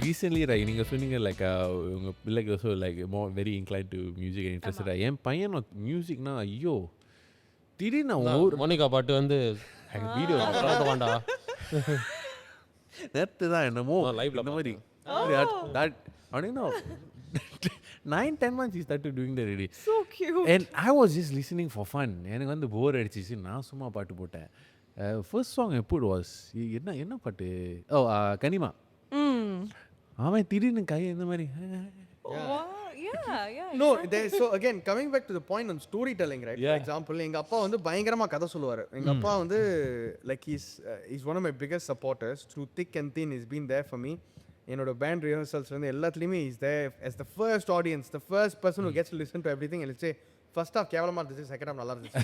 recently right நீங்க சொன்னீங்க like உங்க பிள்ளைக்கு also like more very inclined to music and interested. என் பையன் மியூசிக்னா ஐயோ திடீர்னு ஒரு மோனிகா பாட்டு வந்து வீடியோ வேண்டா நேற்று தான் என்னமோ லைவ்ல இந்த மாதிரி அப்படின்னா 9-10 months he started doing that already. So cute. And I was just listening for fun. எனக்கு வந்து போர் அடிச்சிச்சு, நான் சும்மா பாட்டு போட்டேன். First song I put was என்ன பாட்டு, கனிமா. அவன் திடீர்னு கை இந்த மாதிரி No, so again coming back to the point on storytelling, right? For example, எங்க அப்பா வந்து பயங்கரமா கதை சொல்லுவாரு. எங்க அப்பா வந்து like he's one of my biggest supporters. Through thick and thin he's been there for me. என்னோட band rehearsals வந்து எல்லாத்துலயுமே he's there as the first audience, the first person who gets to listen to everything and say first half கேவலமா இருந்துச்சு, second half நல்லா இருந்துச்சு.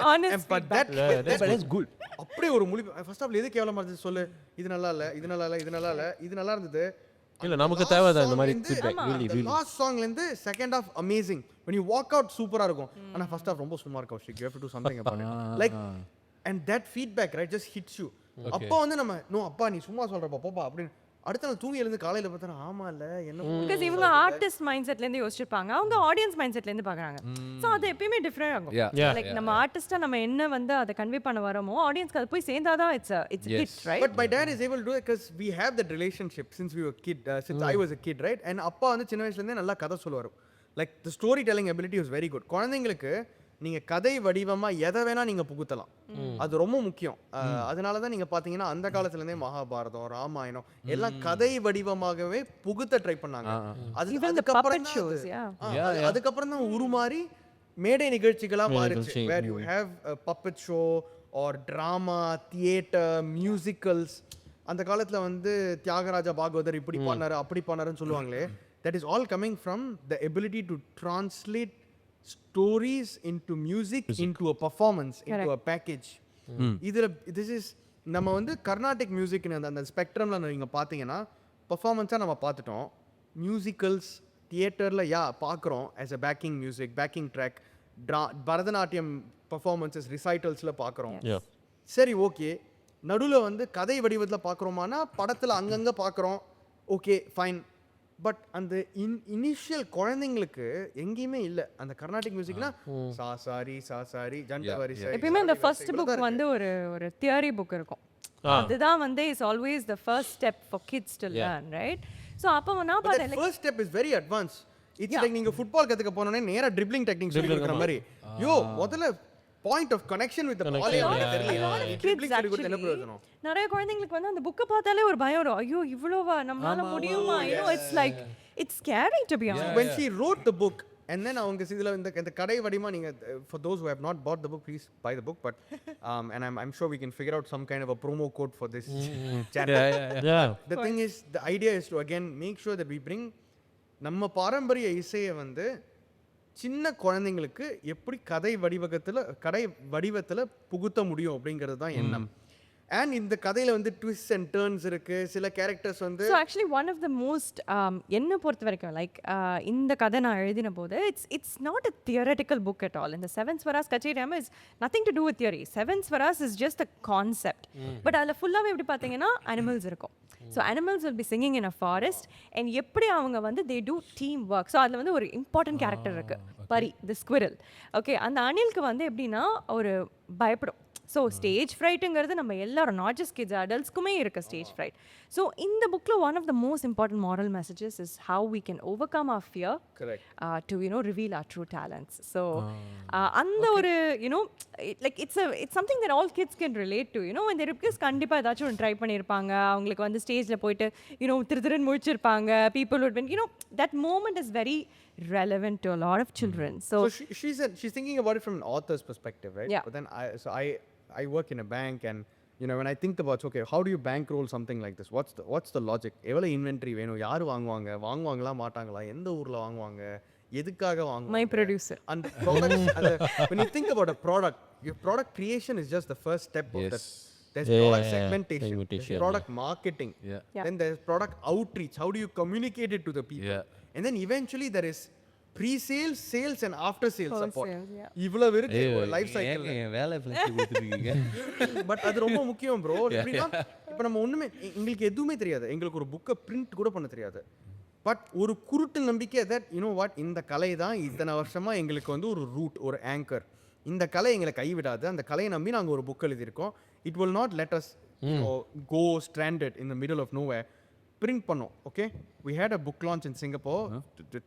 Honest but that's good. அப்படியே ஒரு முழி first half எது கேவலமா இருந்துச்சு சொல்லு, இது நல்லா இல்ல, இது நல்லா இல்ல, இது நல்லா இல்ல, இது நல்லா இருந்தது. இல்ல நமக்கு தேவைதான் இந்த மாதிரி feedback. The last songல இருந்து second half amazing. When you walk out சூப்பரா இருக்கும். ஆனா first half ரொம்ப சுமார் Kaushik. You have to do something about it. Like and that feedback right just hits you. அப்போ வந்து நம்ம நோ அப்பா நீ சும்மா சொல்றப்பா போப்பா அப்படி அடுத்த நாள் தூங்கி எழுந்து காலையில பார்த்தா ஆமா இல்ல என்ன because இவங்க ஆர்டிஸ்ட் மைண்ட் செட்ல இருந்து யோசிச்சிருப்பாங்க, அவங்க ஆடியன்ஸ் மைண்ட் செட்ல இருந்து பாக்குறாங்க. சோ அது எப்பவுமே டிஃபரண்ட் ஆகும். லைக் நம்ம ஆர்டிஸ்டா நம்ம என்ன வந்து அதை கன்வே பண்ண வரோமோ ஆடியன்ஸ்க்கு அது போய் சேர்ந்தாதான் it's hit, right? But my dad is able to do it because we have that relationship since we were since I was a kid, right? And அப்பா வந்து சின்ன வயசுல இருந்தே நல்லா கதை சொல்லுவாரு. Like the storytelling ability was very good. குழந்தைங்களுக்கு நீங்க கதை வடிவமா எதை வேணா நீங்க புகுத்தலாம், அது ரொம்ப முக்கியம். அதனால தான் நீங்க பாத்தீங்கன்னா அந்த காலத்துல இருந்தே மகாபாரதம், ராமாயணம் எல்லாம் கதை வடிவமாகவே புகுத்த ட்ரை பண்ணாங்க. அதுக்கப்புறம் தான் உருமாறி மேடை நிகழ்ச்சிகளா மாறிச்சு. where you have a puppet show or drama, theater, musicals. அந்த காலத்துல வந்து தியாகராஜா பாகவதர் இப்படி பண்ணாரு அப்படி பண்ணாருன்னு சொல்லுவாங்களே, that is all coming from the ability to translate stories into music into a performance. Correct. Into a package. This is நம்ம வந்து கர்நாடிக் மியூசிக் அந்த ஸ்பெக்ட்ரம்ல நீங்க பாத்தீங்கன்னா பெர்ஃபார்மன்ஸா நம்ம பார்த்துட்டோம். மியூசிக்கல்ஸ் தியேட்டர்ல பார்க்குறோம் as a backing music, backing track. Bharatanatyam performances ரிசைட்டல்ஸ்ல பார்க்குறோம். சரி ஓகே, நடுவில் வந்து கதை வடிவத்தில் பார்க்குறோமானா படத்தில் அங்கங்கே பார்க்குறோம், ஓகே ஃபைன். பட் அந்த இனிஷியல் குழந்தைங்களுக்கு எங்கேயுமே இல்லை அந்த கர்நாடிக் மியூசிக்னா சாசாரி ஜண்டவரி. எப்பயுமே அந்த ஃபர்ஸ்ட் புக் வந்து ஒரு தியரி புக் இருக்கும், அதுதான் வந்து is always the first step for kids to learn, right? So அப்போ நான் பார்த்தேன் first step is very advance. It's like நீங்க ஃபுட்பால் கத்துக்க போனோடனே நேரா ட்ரிப்ளிங் டெக்னிக்ஸ் சொல்லிக்கிற மாதிரி முதல்ல point of connection with the ball நிறைய குழந்தைங்களுக்கு வந்து அந்த புக்க பார்த்தாலே ஒரு பயம் வரும், ஐயோ இவ்வளவா நம்மளால முடியுமா? it's like it's scary to be honest. When she wrote the book and then அவங்க இதுல இந்த கடை வடிமா நீங்க for those who have not bought the book please buy the book, but and I'm sure we can figure out some kind of a promo code for this channel. The thing is, the idea is to again make sure that we bring நம்ம பாரம்பரிய இசையை வந்து சின்ன குழந்தைங்களுக்கு எப்படி கதை வடிவத்தில் புகுத்த முடியும் அப்படிங்கிறது தான் எண்ணம். அண்ட் இந்த கதையில வந்து ட்விஸ்ட் அண்ட் டர்ன்ஸ் இருக்கு, சில கேரக்டர்ஸ் வந்து so actually one of the most என்ன பொறுத்த வரைக்கும் லைக் இந்த கதை நான் எழுதின போது it's not a theoretical book at all. இந்த செவன் ஸ்வராஸ் கச்சேரியாம is nothing to do with theory. Seven swaras is just a concept. But அதில் ஃபுல்லாகவே எப்படி பார்த்தீங்கன்னா அனிமல்ஸ் இருக்கும். So animals will be singing in a forest and எப்படி அவங்க வந்து they do team work. So அதில் வந்து ஒரு இம்பார்ட்டன்ட் கேரக்டர் இருக்குது, பரி தி ஸ்குவிரல். ஓகே, அந்த அணிலுக்கு வந்து எப்படின்னா ஒரு பயப்படும். ஸோ ஸ்டேஜ் ஃப்ரைட்டுங்கிறது நம்ம எல்லாரும் நாட் ஜஸ்ட் கிட்ஸ் அடல்ட்ஸ்க்குமே இருக்க ஸ்டேஜ் ஃப்ரைட். ஸோ இந்த புக்கில் one of the most important moral messages is how we can overcome our fear to reveal our true talents. So அந்த ஒரு like it's something that all kids can relate to. இந்த ரிப்கிஸ் கண்டிப்பாக ஏதாச்சும் ஒன்று try பண்ணியிருப்பாங்க, அவங்களுக்கு வந்து ஸ்டேஜில் போயிட்டு திருன்னு முடிச்சிருப்பாங்க. People would been that moment is very relevant to a lot of children. So she's thinking about it from an author's perspective, right? Yeah. But then I work in a bank, and when I think about okay, how do you bankroll something like this? What's the logic? எவ்வளவு inventory வேணும், யாரு வாங்குவாங்களா மாட்டாங்களா, எந்த ஊர்ல வாங்குவாங்க, எதுக்காக வாங்குவாங்க? My producer. And products, when you think about a product, your product creation is just the first step of that. There's product segmentation, there's product marketing, then there's product outreach. How do you communicate it to the people? And then eventually there is pre-sales, sales and after sales support. இவ்வளவு இருக்கு life cycle. வேலை ஃப்ளெக்சி கொடுத்துருக்கீங்க. But அது ரொம்ப முக்கியம் bro. எப்படின்னா இப்போ நம்ம ஒன்றுமே எங்களுக்கு எதுவுமே தெரியாது, எங்களுக்கு ஒரு புக்கை பிரிண்ட் கூட பண்ண தெரியாது. பட் ஒரு குருட்டு நம்பிக்கை தட் யூனோ வாட், இந்த கலை தான் இத்தனை வருஷமாக எங்களுக்கு வந்து ஒரு ரூட், ஒரு ஆங்கர். இந்த கலை எங்களை கைவிடாது, அந்த கலையை நம்பி நாங்கள் ஒரு புக் எழுதியிருக்கோம். It will not let us go stranded in the middle of nowhere. Print பண்ணோம். Okay, we had a book launch in Singapore.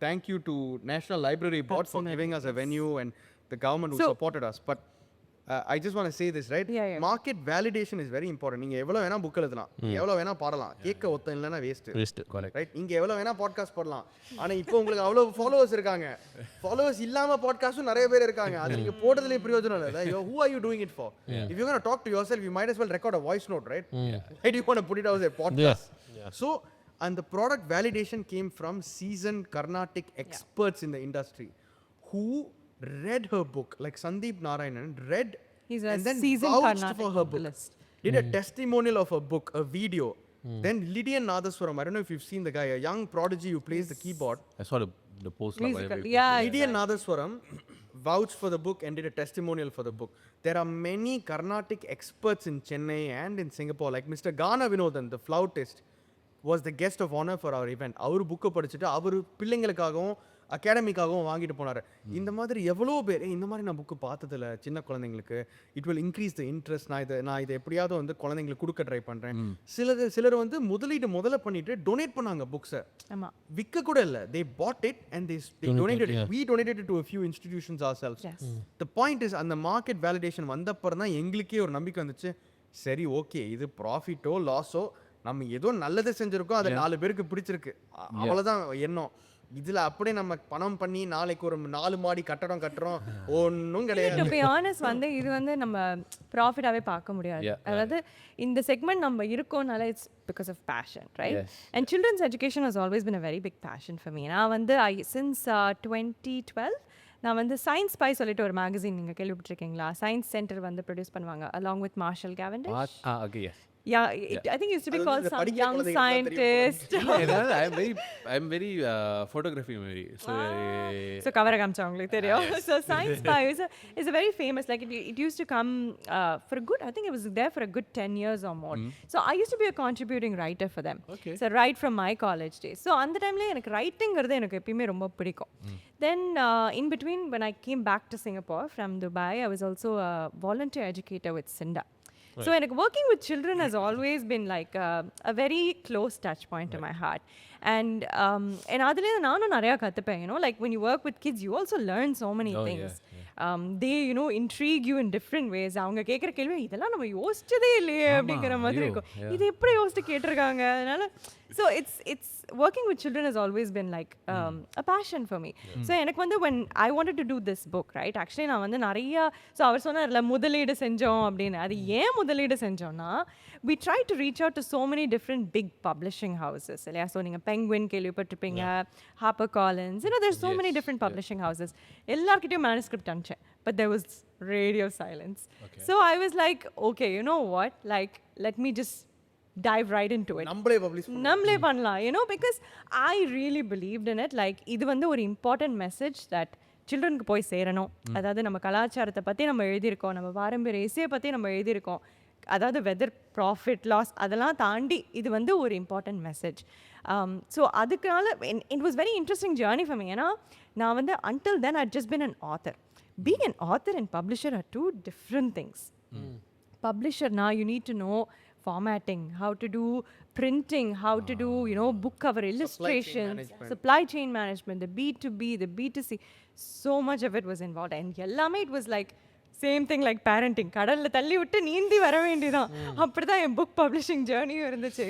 Thank you to National Library Board for giving us a venue and the government who supported us. But I just want to say this, right? Market validation is very important. நீங்க எவ்வளவு வேணா book எழுதலாம், எவ்வளவு வேணா பாடலாம், கேட்க ஒருத்தன் இல்லைன்னா வேஸ்ட். கரெக்ட். ரைட்? நீங்க எவ்வளவு வேணா பாட்காஸ்ட் போடலாம், ஆனா இப்போ உங்களுக்கு அவ்வளவு ஃபாலோவர்ஸ் இருக்காங்க. ஃபாலோவர்ஸ் இல்லாம பாட்காஸ்டும் நிறைய பேர் இருக்காங்க. அது நீங்க போடுறதுல பிரயோஜனம் இல்லை. Who are you doing it for? If you're going to talk to yourself, you might as well record a voice note, right? Why do you want to put it out as a podcast? So, and the product validation came from seasoned Carnatic experts in the industry who read her book, like Sandeep Narayanan read and then vouched for her book, did a testimonial of her book, a video. Then Lydian Nadaswaram, I don't know if you've seen the guy, a young prodigy who plays the keyboard. I saw the post. Lydian Nadaswaram vouched for the book and did a testimonial for the book. There are many Carnatic experts in Chennai and in Singapore, like Mr. Gana Vinodhan, the flautist, was the guest of honor for our event. அவர் புக்கை படிச்சுட்டு அவர் பிள்ளைங்களுக்காகவும் அகாடமிக்காகவும் வாங்கிட்டு போனார். இந்த மாதிரி எவ்வளோ பேர் இந்த மாதிரி நான் புக்கு பார்த்ததில்ல சின்ன குழந்தைங்களுக்கு. It will increase the interest. நான் இதை எப்படியாவது வந்து குழந்தைங்களுக்கு கொடுக்க ட்ரை பண்ணுறேன். சிலர் வந்து முதல்ல பண்ணிட்டு டொனேட் பண்ணாங்க புக்ஸை. விற்க கூட இல்லை, they bought it and they donated it. We donated it to a few institutions ourselves. The point is, அந்த மார்க்கெட் வேலிடேஷன் வந்தப்பறம் தான் எங்களுக்கே ஒரு நம்பிக்கை வந்துச்சு. சரி, ஓகே, இது ப்ராஃபிட்டோ லாஸோ நம்ம ஏதோ நல்லதை செஞ்சுருக்கோம், அது 4 பேருக்கு பிடிச்சிருக்கு, அவ்வளோதான் எண்ணம். இதில் அப்படியே நம்ம பணம் பண்ணி நாளைக்கு ஒரு 4 மாடி கட்டடம் கட்டுறோம் ஒன்றும் கிடையாது. டு பி ஆனஸ்ட் வந்து இது வந்து நம்ம ப்ராஃபிட்டாகவே பார்க்க முடியாது. அதாவது இந்த செக்மெண்ட் நம்ம இருக்கோம்னால it's because of passion, right? And children's education has always been a very big passion for me. நான் வந்து சின்ஸ் 2012 நான் வந்து சயின்ஸ் பை சொல்லிட்டு ஒரு மேகசின் நீங்கள் கேள்விப்பட்டிருக்கீங்களா? சயின்ஸ் சென்டர் வந்து ப்ரொடியூஸ் பண்ணுவாங்க along with Marshall Cavendish. Yeah, I think it used to be called some young scientist. I'm very photography movie. So cover kamcha ungalku theriyum. So science bio is a very famous, like it used to come for a good, I think it was there for a good 10 years or more. So I used to be a contributing writer for them. So right from my college days. So அந்த டைம்ல எனக்கு writing ங்கிறது எனக்கு எப்பவுமே ரொம்ப பிடிக்கும். Then in between, when I came back to Singapore from Dubai, I was also a volunteer educator with SINDA. So working with children has always been like a very close touch point to my heart. And adile naanu nariya kathuppen, like when you work with kids you also learn so many things. They intrigue you in different ways. avanga kekra kelvi idella nama yosichade illeye அப்படிங்கற மாதிரி இருக்கும். இது எப்படி யோசிச்சு கேட்டிருக்காங்க. அதனால so it's working with children has always been like a passion for me. So எனக்கு வந்து when I wanted to do this book, right, actually நான் வந்து நிறைய so அவர் சொன்னார்ல முதலீடு செஞ்சோம் அப்படின்னு. அது ஏன் முதலீடு செஞ்சோம்னா we tried to reach out to so many different big publishing houses. இல்லையா? So நீங்க Penguin கேள்விப்பட்டிருப்பீங்க, HarperCollins, there's so many different publishing houses. எல்லார்கிட்டயும் manuscript அனுப்பிச்சேன், but there was radio silence. So I was like, okay, you know what, like let me just dive right into it. நம்மளே பண்ணலாம், because I really believed in it. Like இது வந்து ஒரு important message that சில்ட்ரனுக்கு போய் சேரணும். அதாவது நம்ம கலாச்சாரத்தை பற்றி நம்ம எழுதியிருக்கோம், நம்ம பாரம்பரிய இசையை பற்றி நம்ம எழுதியிருக்கோம். அதாவது வெதர் ப்ராஃபிட் லாஸ் அதெல்லாம் தாண்டி இது வந்து ஒரு இம்பார்ட்டன்ட் மெசேஜ். ஸோ அதுக்கான it was very interesting journey for me. ஏன்னா நான் வந்து until then I'd just been an author. Being an author and publisher are two different things. Publisher now you need to know formatting, how to do printing, how to do book cover illustrations, supply chain management, the B2B, the B2C. So much of it was involved, and ellame it was like same thing like parenting. கடல்ல தள்ளி விட்டு நீந்தி வர வேண்டியதான். அப்படிதான் என் book publishing journey இருந்துச்சு.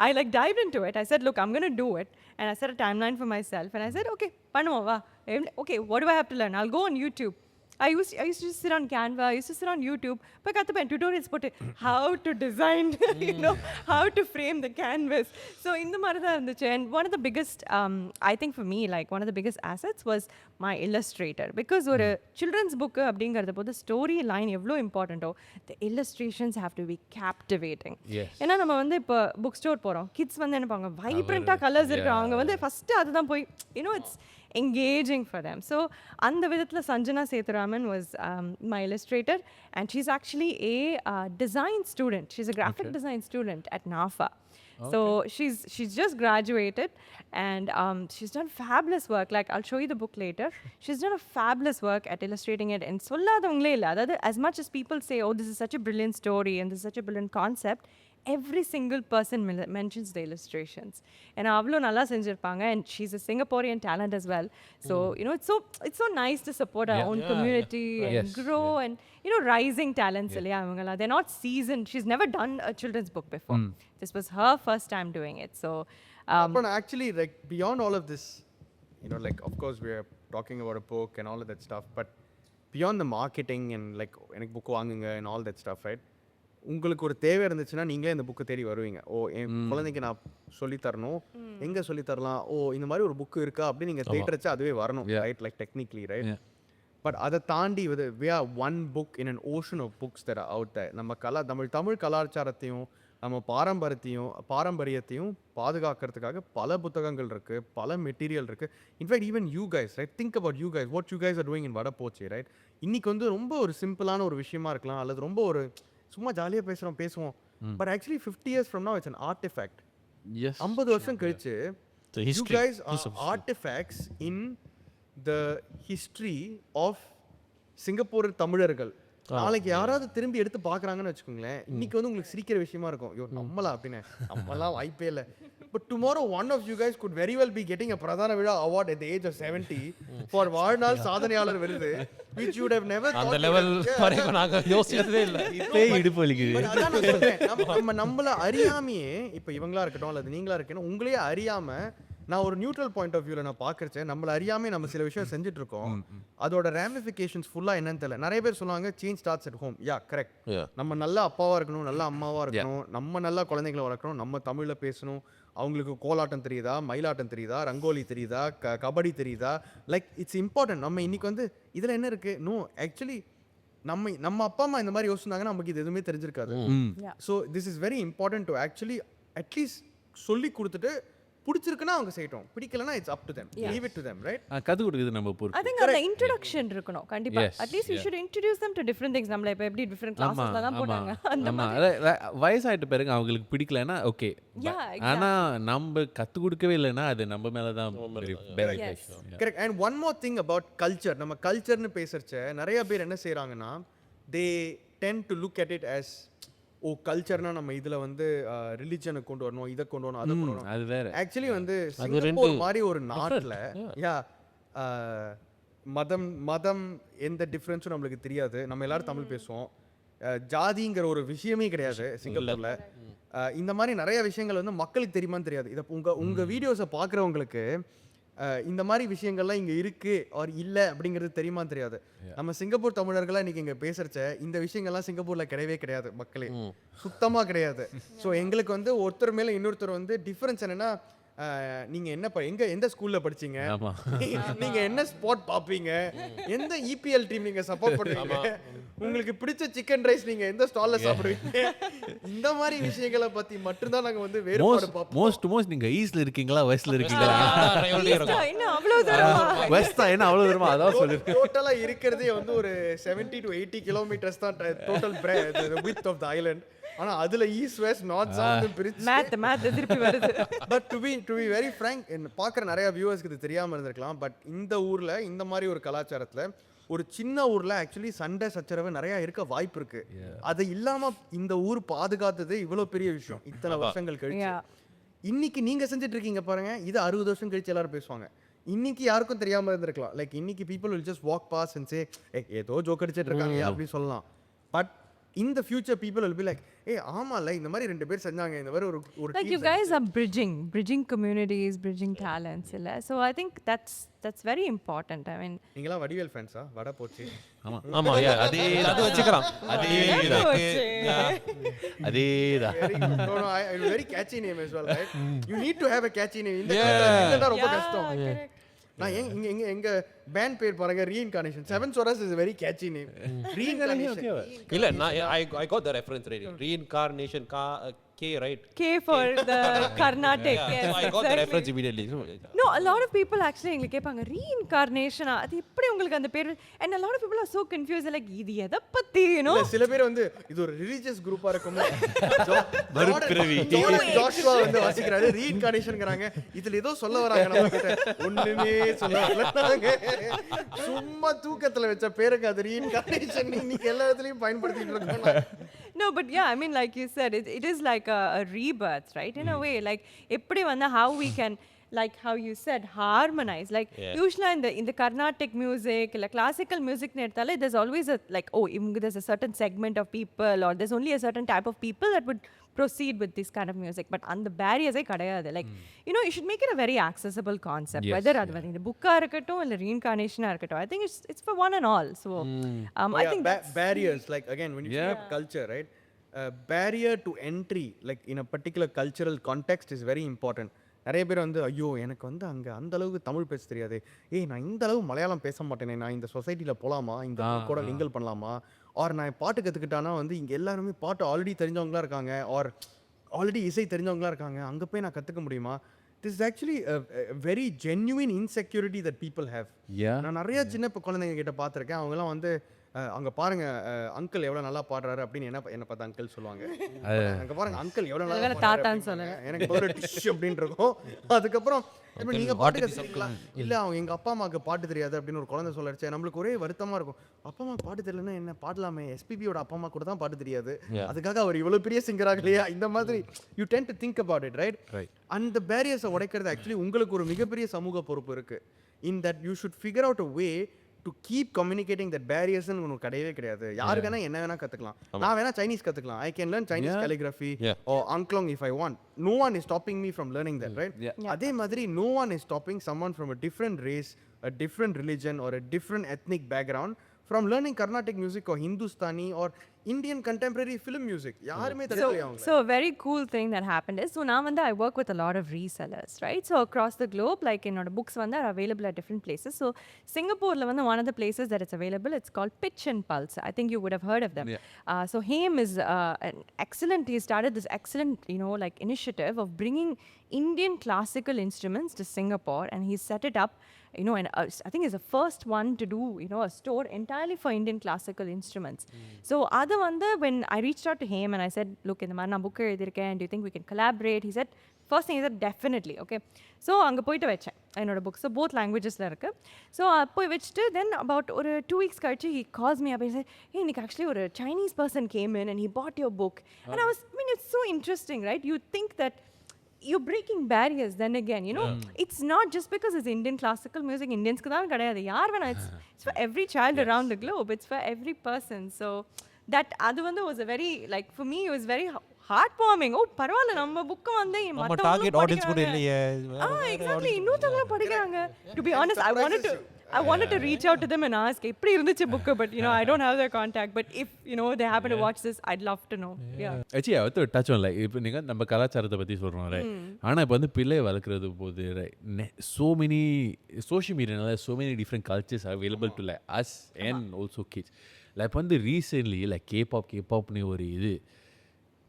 I like dived into it. I said, look, I'm going to do it, and I set a timeline for myself, and I said, okay, பண்ணுவோம் வா. Okay, what do I have to learn? I'll go on YouTube. I used to just sit on Canva, I used to sit on YouTube, but kathupen tutorials pote how to design, how to frame the canvas. So indha mari da irundhuchu. And one of the biggest I think for me, like one of the biggest assets was my illustrator, because ஒரு children's book அப்படிங்கறது போது story line எவ்வளவு important, the illustrations have to be captivating. ஏன்னா நம்ம வந்து இப்போ book store போறோம், kids வந்து என்ன பண்ணுவாங்க, vibrant கலர்ஸ் இருக்கு, அவங்க வந்து ஃபர்ஸ்ட் அதுதான் போய் it's engaging for them. So அந்த விதத்துல Sanjana Sethuraman was my illustrator, and she's actually a design student. She's a graphic design student at NAFA. So she's just graduated, and she's done fabulous work. Like, I'll show you the book later. She's done a fabulous work at illustrating it. And solladavangale illa, adha as much as people say, oh, this is such a brilliant story and this is such a brilliant concept, every single person mentions the illustrations. And avlo nalla senjirpanga, and she's a Singaporean talent as well. So it's so nice to support our own community and grow and rising talents. They're not seasoned. She's never done a children's book before. This was her first time doing it. So but actually, like, beyond all of this, like, of course we are talking about a book and all of that stuff, but beyond the marketing and like எனக்கு book வாங்குங்க and all that stuff, right? உங்களுக்கு ஒரு தேவை இருந்துச்சுன்னா நீங்களே இந்த புக்கை தேடி வருவீங்க. ஓ, என் குழந்தைக்கு நான் சொல்லி தரணும், எங்க சொல்லி தரலாம், ஓ இந்த மாதிரி ஒரு புக்கு இருக்கா அப்படின்னு நீங்க தேடுறச்சா அதுவே வரணும், right? Like technically, right? But அதை தாண்டி we are one book in an ocean of books that are out there. நம்ம தமிழ் கலாச்சாரத்தையும் நம்ம பாரம்பரியத்தையும் பாதுகாக்கிறதுக்காக பல புத்தகங்கள் இருக்கு, பல மெட்டீரியல் இருக்கு. In fact even you guys, right? Think about you guys, what you guys are doing in வட போச்சே, ரைட்? இன்னைக்கு வந்து ரொம்ப ஒரு சிம்பிளான ஒரு விஷயமா இருக்கலாம், அல்லது ரொம்ப ஒரு சும்மா ஜாலியாக பேசுவோம். But actually 50 years from now it's an artifact. 50 வருஷம் கழிச்சு you guys are artifacts in the history of Singapore தமிழர்கள். நாளைக்கு யாராவது திரும்பி எடுத்து பார்க்குறாங்கன்னு வச்சுக்கோங்களேன், இன்னைக்கு வந்து உங்களுக்கு சிரிக்கிற விஷயமா இருக்கும், ஐயோ நம்மளா அப்படின்னு, நம்மளாம் வாய்ப்பே இல்லை. But tomorrow one of you guys could very well be getting a பிரதான விழா award at the age of 70 for வாழ்நாள் சாதனையாளர் விருது, which you would have never thought. அந்த லெவல் வரைக்கும் நாங்க யோசிச்சதே இல்லை. இப்பே இடுப்பு வலிக்குது. நம்மள அறியாமையே, இப்போ இவங்களா இருக்கட்டும் அல்லது நீங்களா இருக்கணும், உங்களையே அறியாம நான் ஒரு நியூட்ரல் பாயிண்ட் ஆஃப் வியூல நான் பார்க்கறேன், நம்மள அறியாமே நம்ம சில விஷயம் செஞ்சுட்டு இருக்கோம். அதோட ரேமிஃபிகேஷன்ஸ் ஃபுல்லா என்னன்னு தெரியல. நிறைய பேர் சொல்லுவாங்க change starts at home. Yeah, correct. நம்ம நல்ல அப்பாவா இருக்கணும், நல்ல அம்மாவா இருக்கணும், நம்ம நல்ல குழந்தைகளை வளர்க்கணும், நம்ம தமிழ்ல பேசணும். அவங்களுக்கு கோலாட்டம் தெரியுதா, மயிலாட்டம் தெரியுதா, ரங்கோலி தெரியுதா, கபடி தெரியுதா, லைக் இட்ஸ் இம்பார்ட்டன்ட். நம்ம இன்னைக்கு வந்து இதுல என்ன இருக்கு? நோ, ஆக்சுவலி நம்ம அப்பா அம்மா இந்த மாதிரி யோசிச்சாங்கன்னா நமக்கு இது எதுவுமே தெரிஞ்சிருக்காது. So this is very important to actually at least சொல்லி கொடுத்துட்டு பிடிச்சிருக்குன்னா அவங்க செய்யட்டும், பிடிக்கலனா it's up to them, leave it to them, right? கத்து கொடுக்குது நம்ம பொறுப்பு. I think அந்த இன்ட்ரோடக்ஷன் இருக்கணும் கண்டிப்பா. at least you should introduce them to different things. நம்மள இப்ப எப்படி டிஃபரண்ட் கிளாसेसல தான் போறாங்க அந்த மாதிரி. வயசாயிட்ட பிறகு அவங்களுக்கு பிடிக்கலனா ஓகே, ஆனா நம்ம கத்து கொடுக்கவே இல்லனா அது நம்ம மேல தான் correct. and one more thing about culture, நம்ம கல்ச்சர்னு பேசறச்ச நிறைய பேர் என்ன செய்றாங்கன்னா, they tend to look at it as ஓ கல்ச்சர்னா நம்ம இதுல வந்து ரிலிஜனை கொண்டு வரணும், இதை கொண்டு வரணும், அதை கொண்டு வரணும். அது வேற. ஆக்சுவலி வந்து சிங்கப்பூர் மாதிரி ஒரு நாட்டில் மதம் எந்த டிஃப்ரென்ஸும் நம்மளுக்கு தெரியாது. நம்ம எல்லாரும் தமிழ் பேசுவோம். ஜாதிங்கிற ஒரு விஷயமே கிடையாது சிங்கப்பூர்ல. இந்த மாதிரி நிறைய விஷயங்கள் வந்து மக்களுக்கு தெரியுமான்னு தெரியாது. இதை உங்க வீடியோஸை பார்க்குறவங்களுக்கு இந்த மாதிரி விஷயங்கள்லாம் இங்கே இருக்கு ஆர் இல்லை அப்படிங்கிறது தெரியுமா தெரியாது. நம்ம சிங்கப்பூர் தமிழர்களாக இன்னைக்கு இங்கே பேசுறச்ச இந்த விஷயங்கள்லாம் சிங்கப்பூர்ல கிடையவே கிடையாது, மக்களே சுத்தமா கிடையாது. ஸோ எங்களுக்கு வந்து ஒருத்தர் மேல இன்னொருத்தர் வந்து டிஃபரன்ஸ் என்னன்னா, நீங்க என்ன எந்த ஸ்கூல்ல படிச்சீங்க, நீங்க என்ன ஸ்போர்ட் பாப்பீங்க, எந்த இபிஎல் டீம் நீங்க சப்போர்ட் பண்ணுவீங்க, உங்களுக்கு பிடிச்ச சிக்கன் ரைஸ் நீங்க எந்த ஸ்டால்ல சாப்பிடுவீங்க, இந்த மாதிரி விஷயங்களை பத்தி மட்டும்தான் நாங்க வந்து வேறுபாடு பார்ப்போம். மோஸ்ட் நீங்க ஈஸ்ட்ல இருக்கீங்களா வெஸ்ட்ல இருக்கீங்களா, என்ன அவ்வளவு தூரமா, வெஸ்டா என்ன அவ்வளவு தூரமா, அதான் சொல்லிருக்கேன். டோட்டலா இருக்கிறதே வந்து ஒரு 70 to 80 கிலோமீட்டர்ஸ் தான் total width of the island. ஆனா அதுல ஈஸ்ட் வெஸ்ட் நார்த் சவுத் பிரிச்சு மேத் திருப்பி வருது. But to be very frank, பார்க்குற நிறைய வியூவர்ஸ்க்கு இது தெரியாம இருந்திருக்கலாம், பட் இந்த ஊர்ல இந்த மாதிரி ஒரு கலாச்சாரத்துல ஒரு சின்ன ஊர்ல ஆக்சுவலி சண்டை சச்சரவு நிறைய இருக்க வாய்ப்பு இருக்கு. அது இல்லாம இந்த ஊர் பாதுகாத்தது இவ்வளவு பெரிய விஷயம். இத்தனை வருஷங்கள் கழிச்சு இன்னைக்கு நீங்க செஞ்சுட்டு இருக்கீங்க பாருங்க, இது 60 வருஷம் கழிச்சு எல்லாரும் பேசுவாங்க. இன்னைக்கு யாருக்கும் தெரியாம இருந்திருக்கலாம். லைக் இன்னைக்கு people will just walk past and say ஏதோ ஜோக் அடிச்சிட்டு இருக்காங்க அப்படி சொல்லலாம். But in the future people will be like, hey ஆமால இந்த மாதிரி ரெண்டு பேர் செஞ்சாங்க, இந்த மாதிரி ஒரு like you guys are bridging communities, bridging talents illa. So I think that's very important. I mean, நீங்களா வடிவேல் ஃபேன்ஸா? வட போச்சு. ஆமா ஆமா, அதே அது வச்சுக்கலாம். அதேதான். very catchy name as well, right? You need to have a catchy name. இந்த ரொம்ப கஷ்டம். நான் எங்க பேண்ட் பேர் பாருங்க ReinKarnation. 7 Swaras is a very catchy name. ReinKarnation. இல்ல நான் I got the reference ready. Reincarnation K, right? K for the Carnatic. Yeah, Yes, so I got the exactly. reference immediately. No, a lot of people actually எங்களை கேட்பாங்க ReinKarnation அது எப்படி உங்களுக்கு அந்த பேர், and a lot of people are so confused like இது எதை பத்தி, you know? இல்ல சில பேர் வந்து இது ஒரு ரிலீஜியஸ் குரூப்பா இருக்கும். மறுபிறவி. ஜோஷுவா வந்து வாசிக்கிறாரு ReinKarnationங்கறாங்க. இதுல ஏதோ சொல்ல வராங்க நம்ம கிட்ட. ஒண்ணுமே சொல்ல வரலங்க. சும்மா தூக்கத்துல வெச்ச பேருக்கு அது ReinKarnation இன்னைக்கு எல்லா இடத்துலயும் பயன்படுத்திட்டு இருக்காங்க. No, but yeah, I mean, like you said, it is like a rebirth, right? In a way, like eppadi vanda how we can, like how you said, harmonize. Like usually in the Carnatic music, like classical music nedtale, there's always a like, oh, there's a certain segment of people, or there's only a certain type of people that would proceed with this kind of music. But on the barriers kadayadu, like you know, you should make it a very accessible concept. Yes, whether adu the book ah irukattum illa ReinKarnation ah irukattum, I think it's for one and all. So I think barriers, like again when you say culture, right? Barrier to entry, like in a particular cultural context, is very important. நிறைய பேர் வந்து ஐயோ எனக்கு வந்து அங்கே அந்த அளவுக்கு தமிழ் பேச தெரியாது, நான் இந்த அளவு மலையாளம் பேச மாட்டேனே, நான் இந்த சொசைட்டியில் போகலாமா, இந்த கூட மிங்கிள் பண்ணலாமா, ஆர் நான் பாட்டு கற்றுக்கிட்டானா வந்து இங்கே எல்லாருமே பாட்டு ஆல்ரெடி தெரிஞ்சவங்களா இருக்காங்க, ஆர் ஆல்ரெடி இசை தெரிஞ்சவங்களா இருக்காங்க, அங்கே போய் நான் கற்றுக்க முடியுமா? This is actually a very genuine insecurity that people have. நான் நிறைய சின்ன குழந்தைங்க கிட்ட பார்த்துருக்கேன். அவங்கெல்லாம் வந்து அங்கே பாருங்க அங்கிள் எவ்வளோ நல்லா பாடுறாரு அப்படின்னு என்ன பார்த்தா அங்கிள் சொல்லுவாங்க. அங்கே பாருங்க அங்கிள் எவ்வளோ நல்லா தாத்தான்னு சொல்லுங்க, எனக்கு ஒரு டிஷ் அப்படின்னு இருக்கும். அதுக்கப்புறம் இப்போ நீங்கள் பாட்டு கற்றுக்கலாம் இல்லை அவங்க எங்கள் அப்பா அம்மாவுக்கு பாட்டு தெரியாது அப்படின்னு ஒரு குழந்தை சொல்லடிச்சு நம்மளுக்கு ஒரே வருத்தமாக இருக்கும். அப்பா அம்மாவுக்கு பாட்டு தெரியலன்னா என்ன பாடலாமே, எஸ்பிபியோட அப்பா அம்மா கூட தான் பாட்டு தெரியாது, அதுக்காக அவர் இவ்வளோ பெரிய சிங்கராக இல்லையா, இந்த மாதிரி you tend to think about it, right? அந்த பேரியர்ஸை உடைக்கிறது ஆக்சுவலி உங்களுக்கு ஒரு மிகப்பெரிய சமூக பொறுப்பு இருக்குது. In that you should figure out a way to keep communicating that barriers ன்னு ஒன்று கிடையவே கிடையாது. யாரு வேணா என்ன வேணா கற்றுக்கலாம். நான் வேணா சைனீஸ் கற்றுக்கலாம். I can learn Chinese calligraphy or Angklong if I want. No one is stopping me from learning that, right? அதே மாதிரி no one is stopping someone from a different race, a different religion or a different ethnic background from learning Carnatic music or Hindustani or Indian contemporary film music. யாருமே தடுக்கலையா அவங்க? So a very cool thing that happened is, so now I work with a lot of resellers, right? So across the globe, like in our books are available at different places. So Singapore one of the places that it's available, it's called Pitch and Pulse. I think you would have heard of them. So Haim is an excellent, he started this excellent, you know, like initiative of bringing Indian classical instruments to Singapore, and he set it up, you know, and I think he's the first one to do, you know, a store entirely for Indian classical instruments. So when I reached out to him and I said, look, in the man book எழுதிருக்கேன், do you think we can collaborate? He said, first thing he said, definitely, okay. So அங்கே போயிட்டு வச்சேன் என்னோட book. So both லாங்குவேஜஸில் இருக்கு. So போய் வச்சுட்டு தென் about ஒரு 2 weeks கழிச்சு he calls me up and said, hey, இன்னைக்கு actually ஒரு Chinese person came in and he bought your book. And I mean, it's so interesting, right? You think that you're breaking barriers. Then again, you know, it's not just because it's Indian classical music, Indians-ku dhaan kadayadu, yaar vena, it's for every child around the globe, it's for every person. So that adu was a very, like, for me it was very heartwarming. Oh, பரவாயில்ல நம்ம book வந்து நம்ம target audience கூட இல்லையே. Exactly, இன்னொருத்தவங்க படிக்கிறாங்க. To be honest, I wanted to reach out to them and ask எப்படி இருந்துச்சு book, but you know I don't have their contact, but if you know they happen to watch this, I'd love to know. Actually I want to touch on, like, இப்போ நீங்க நம்ம கலாச்சாரத்தை பத்தி சொல்றோம், right? ஆனா இப்போ வந்து பிள்ளை வளர்க்கறது போது, right, so many social media, so many different cultures are available to like us and also kids. Like வந்து recently like K-pop னு ஒரு இது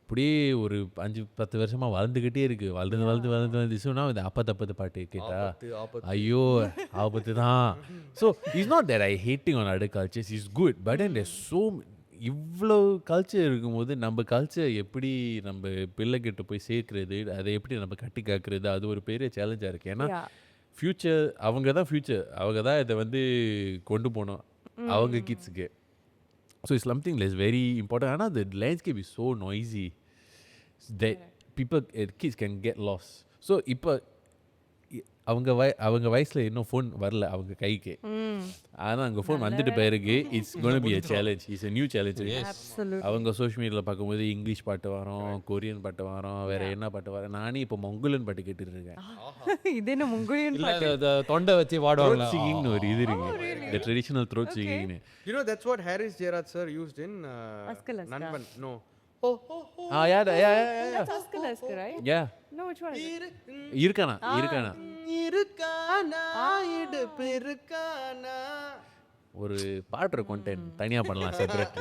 அப்படியே ஒரு 5-10 வருஷமாக வளர்ந்துக்கிட்டே இருக்குது. வளர்ந்து ஸோ நான் இந்த அப்பத்து பாட்டு கேட்டா ஐயோ ஆபத்து தான். So it's not that I hating on other cultures, it's good, but and so இவ்வளோ கல்ச்சர் இருக்கும்போது நம்ம கல்ச்சர் எப்படி நம்ம பிள்ளைகிட்ட போய் சேர்க்கிறது, அதை எப்படி நம்ம கட்டி காக்கிறது, அது ஒரு பெரிய சேலஞ்சாக இருக்குது. ஏன்னா ஃப்யூச்சர் அவங்க தான் இதை வந்து கொண்டு போகணும் அவங்க கிட்ஸுக்கு. So it's something that's very important. Anna, the landscape is so noisy that people, kids can get lost. So இப்போ அவங்க வயசுல இன்னும் ஃபோன் வரல அவங்க கைக்கு, ஆனால் அங்கே ஃபோன் வந்துட்டு பிறகு it's gonna be a challenge. இட்ஸ் a new challenge. அவங்க சோஷியல் மீடியாவில் பார்க்கும்போது இங்கிலீஷ் பாட்டு வரும், கொரியன் பாட்டு வரும், வேற என்ன பாட்டு வரும். நானே இப்போ மங்குலன் பாட்டு கேட்டுட்டு இருக்கேன். இது என்ன மங்குலன் பாட்டு? தொண்டை வச்சு பாடுவாங்க சிங்கிங்னு ஒரு இது இருக்கு, the traditional throat singing. You know that's what Harris Gerard sir used in Nanban. No. Yeah. That's Askalaska, right? Yeah. No, which one is it? Irkana. இருக்கானா இடுப்பு இருக்கானா. ஒரு பாடுற content தனியா பண்ணலாம் செப்பரேட்.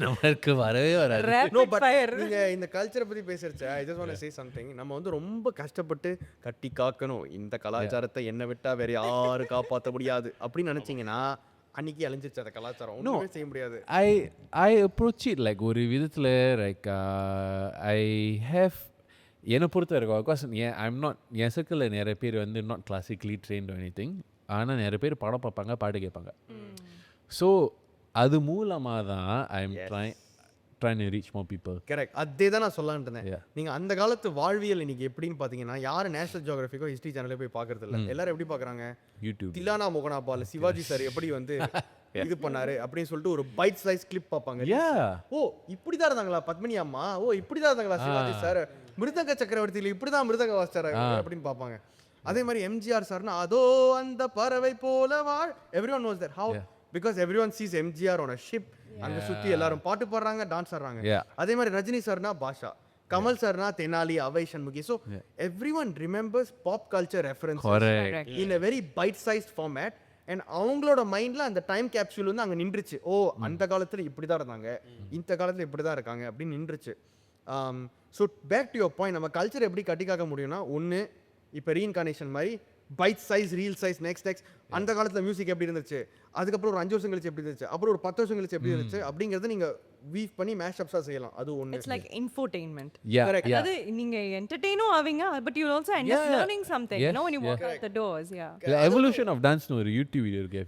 நமக்கு வரவே வராது. No, but fire. நீங்க இந்த கல்ச்சரை பத்தி பேசுறச்ச I just want to say something. நம்ம வந்து ரொம்ப கஷ்டப்பட்டு கட்டி காக்கணும் இந்த கலாச்சாரத்தை என்ன விட்டா வேற யாரு காப்பாற்ற முடியாது அப்படின்னு நினைச்சீங்கன்னா அன்னைக்கு அழிஞ்சிருச்சு அந்த கலாச்சாரம். ஒண்ணுமே செய்ய முடியாது. I approach it like ஒரு விதத்துல like I have என்னை பொறுத்த வரைக்கும் பிகாஸ் I'm not என் சர்க்கிளில் நிறைய பேர் வந்து not classically trained or anything. ஆனால் நிறைய பேர் படம் பார்ப்பாங்க பாட்டு கேட்பாங்க. ஸோ அது மூலமாக தான் I'm trying to reach more people. Correct. அதே தான் நான் சொல்லலான்னு இருந்தேன். நீங்க அந்த காலத்து வாழ்வியல் இன்னைக்கு எப்படின்னு பாத்தீங்கன்னா யாரு நேஷனல் ஜியோகிராஃபிக்கோ ஹிஸ்டரி சேனலே போய் பார்க்கறது இல்ல. எல்லாரும் எப்படி பார்க்கறாங்க? யூடியூப். திலானா மோகனாபால் சிவாஜி சார் எப்படி வந்து இது பண்ணாரு அப்படின்னு சொல்லிட்டு ஒரு பைட் ஸ்லைஸ் கிளிப் பார்ப்பாங்க. ஓ இப்படிதான் இருந்தாங்களா பத்மினி அம்மா, ஓ இப்படிதான் இருந்தாங்களா சிவாஜி சார், மிருதங்க சக்கரவர்த்தியில இப்படிதான் மிருதங்க வாசிச்சாரு அப்படின்னு பார்ப்பாங்க. அதே மாதிரி எம்ஜிஆர் சார்னா அதோ அந்த பறவை போல வாழ். Everyone knows that. How? Because everyone sees MGR on a ship. அங்க சுத்தி எல்லாரும் பாட்டு பாடுறாங்க, டான்ஸ் ஆடுறாங்க. அதே மாதிரி ரஜினி சார்னா பாஷா, கமல் சார்னா Thenali, Avvai Shanmughi. So everyone remembers pop culture reference in a very bite-sized format. And அவங்களோட மைண்ட்ல அந்த டைம் கேப்சூல் வந்து அங்கே நின்றுச்சு. ஓ அந்த காலத்தில் இப்படி தான் இருந்தாங்க, இந்த காலத்தில் இப்படி தான் இருக்காங்க அப்படின்னு நின்றுச்சு. So back to your point, நம்ம கல்ச்சர் எப்படி கட்டி காக்க முடியும்னா ஒன்று இப்போ ரீஇன்கார்னேஷன் மாதிரி bite size reel size next அந்த காலத்தில் மியூசிக் எப்படி இருந்துச்சு, அதுக்கப்புறம் ஒரு 5 வருஷம் கழிச்சு எப்படி இருந்துச்சு, அப்புறம் ஒரு 10 வருஷம் கழிச்சு எப்படி இருந்துச்சு அப்படிங்கிறது நீங்கள் வீவ் பண்ணி மேஷ்அப்ஸாக செய்யலாம். அது ஒன்று. It's like infotainment. கரெக்ட். அது நீங்க என்டர்டெயினும் ஆவீங்க, but you also end up learning something, you know, when you walk out the doors. The evolution of dance னு ஒரு யூடியூப் வீடியோ இருக்கு.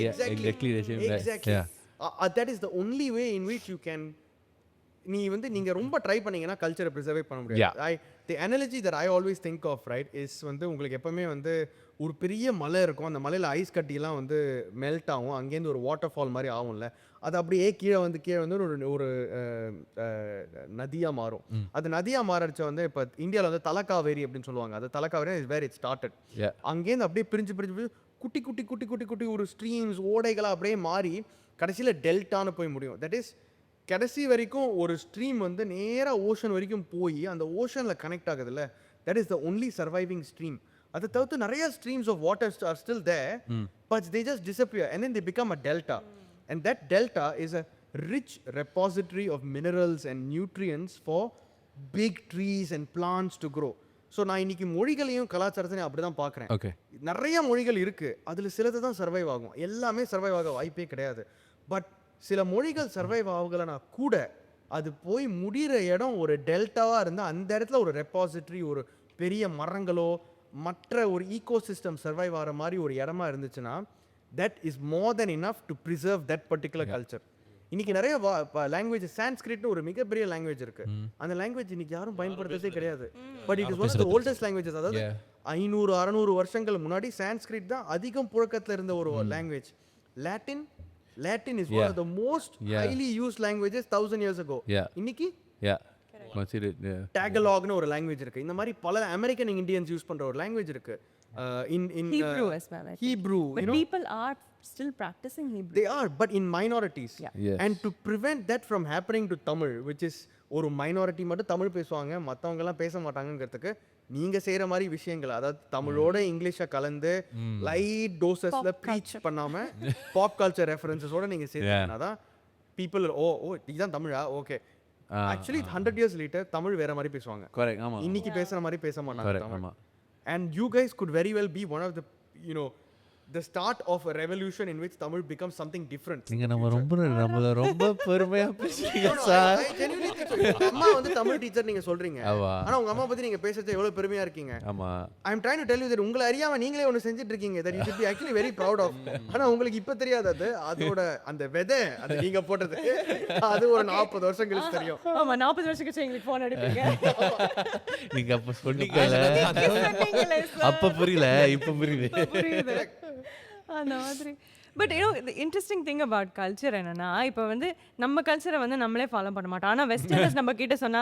Exactly the same. Exactly. That is the only way in which you can நீங்க ரொம்ப try பண்ணீங்கன்னா கல்ச்சரை preserve பண்ண முடியாது. the analogy that I always think of, right, is வந்து உங்களுக்கு எப்பவுமே வந்து ஒரு பெரிய மலை இருக்கும், அந்த மலையில் ஐஸ் கட்டிலாம் வந்து மெல்ட் ஆகும், அங்கேருந்து ஒரு வாட்டர் ஃபால் மாதிரி ஆகும்ல, அது அப்படியே கீழே வந்து ஒரு நதியாக மாறும். அது நதியாக மாறச்ச வந்து இப்போ இந்தியாவில் வந்து தலக்காவேரி அப்படின்னு சொல்லுவாங்க. அது Talakaveri is where it started. அங்கேருந்து அப்படியே பிரிஞ்சு குட்டி குட்டி குட்டி குட்டி குட்டி ஒரு ஸ்ட்ரீம்ஸ் ஓடைகளாக அப்படியே மாறி கடைசியில் டெல்டான்னு போய் முடியும். தட் இஸ் கடைசி வரைக்கும் ஒரு ஸ்ட்ரீம் வந்து நேராக ஓஷன் வரைக்கும் போய் அந்த ஓஷனில் கனெக்ட் ஆகுதுல்ல, that is the only surviving stream. அதை தவிர்த்து நிறைய streams of water are still there, but they just disappear and then they become a delta. And that delta is a rich repository of minerals and nutrients for big trees and plants to grow. So நான் இன்னைக்கு மொழிகளையும் கலாச்சாரத்தையும் அப்படி தான் பார்க்குறேன். நிறைய மொழிகள் இருக்குது, அதில் சிலது தான் சர்வைவ் ஆகும், எல்லாமே சர்வைவ் ஆக வாய்ப்பே கிடையாது. பட் சில மொழிகள் சர்வைவ் ஆகலைன்னா கூட அது போய் முடிகிற இடம் ஒரு டெல்டாவாக இருந்தால் அந்த இடத்துல ஒரு ரெபாசிட்டரி, ஒரு பெரிய மரங்களோ மற்ற ஒரு ஈகோசிஸ்டம் சர்வைவ் ஆகிற மாதிரி ஒரு இடமா இருந்துச்சுன்னா that is more then enough to preserve that particular culture. இன்னைக்கு நிறைய லாங்குவேஜ், சான்ஸ்கிரிட்னு ஒரு மிகப்பெரிய லாங்குவேஜ் இருக்கு, அந்த லாங்குவேஜ் இன்னைக்கு யாரும் பயன்படுத்துறதே கிடையாது. But it is one of the oldest languages. அதாவது 500-600 வருஷங்கள் முன்னாடி சான்ஸ்கிரிட் தான் அதிகம் புழக்கத்தில் இருந்த ஒரு language. Latin is one of the most highly used languages 1000 years ago. இன்னைக்கு Tagalogனு ஒரு லாங்குவேஜ் இருக்கு. இந்த மாதிரி பல அமெரிக்கன் இந்தியன்ஸ் யூஸ் பண்ற ஒரு லாங்குவேஜ் இருக்கு. In Hebrew as well. Hebrew, but people are still practicing Hebrew. They are, but in minorities. And to prevent that from happening to Tamil, which is ஒரு minority மட்டும் தமிழ் பேசுவாங்க, மற்றவங்க எல்லாம் பேச மாட்டாங்கிறதுக்கு நீங்க செய்யற மாதிரி விஷயங்கள், அதாவது தமிழோட இங்கிலீஷை கலந்து லைட் டோசஸ்ல ப்ரீச் பண்ணாம பாப் கல்ச்சர் ரெஃபரன்சஸோட நீங்க செய்யறதுனாதான் பீப்புள் இதுதான் தமிழா okay. Actually 100 years later Tamil வேற மாதிரி பேசுவாங்க. இன்னைக்கு பேசுற மாதிரி பேச மாட்டாங்க. And you guys could very well be one of the, you know, the start of a revolution in which Tamil becomes something different. நீங்க நம்மள ரொம்ப பெருமையா பேசுறீங்க சார். அம்மா வந்து தமிழ் டீச்சர் நீங்க சொல்றீங்க, ஆனா உங்க அம்மா பத்தி நீங்க பேசுறது எவ்வளவு பெருமையா இருக்கீங்க. ஆமா, I am trying to tell you that உங்களை அறியாம நீங்களே ஒன்னு செஞ்சிட்டு இருக்கீங்க, that you should be actually very proud of. ஆனா உங்களுக்கு இப்ப தெரியாது அதோட அந்த விதை, அது நீங்க போட்டது அது ஒரு 40 வருஷம் கழிச்சு தெரியும். ஆமா, 40 வருஷம் கழிச்சு எங்களுக்கு ஃபோன் அடிப்பீங்க. நீங்க அப்ப சொன்னீங்கல, அப்ப புரியல, இப்ப புரியுது அந்த மாதிரி. But you know the interesting thing about culture என்னன்னா, இப்போ வந்து நம்ம கல்ச்சரை வந்து நம்மளே ஃபாலோ பண்ண மாட்டோம். ஆனால் வெஸ்டர்னர்ஸ் நம்ம கிட்ட சொன்னா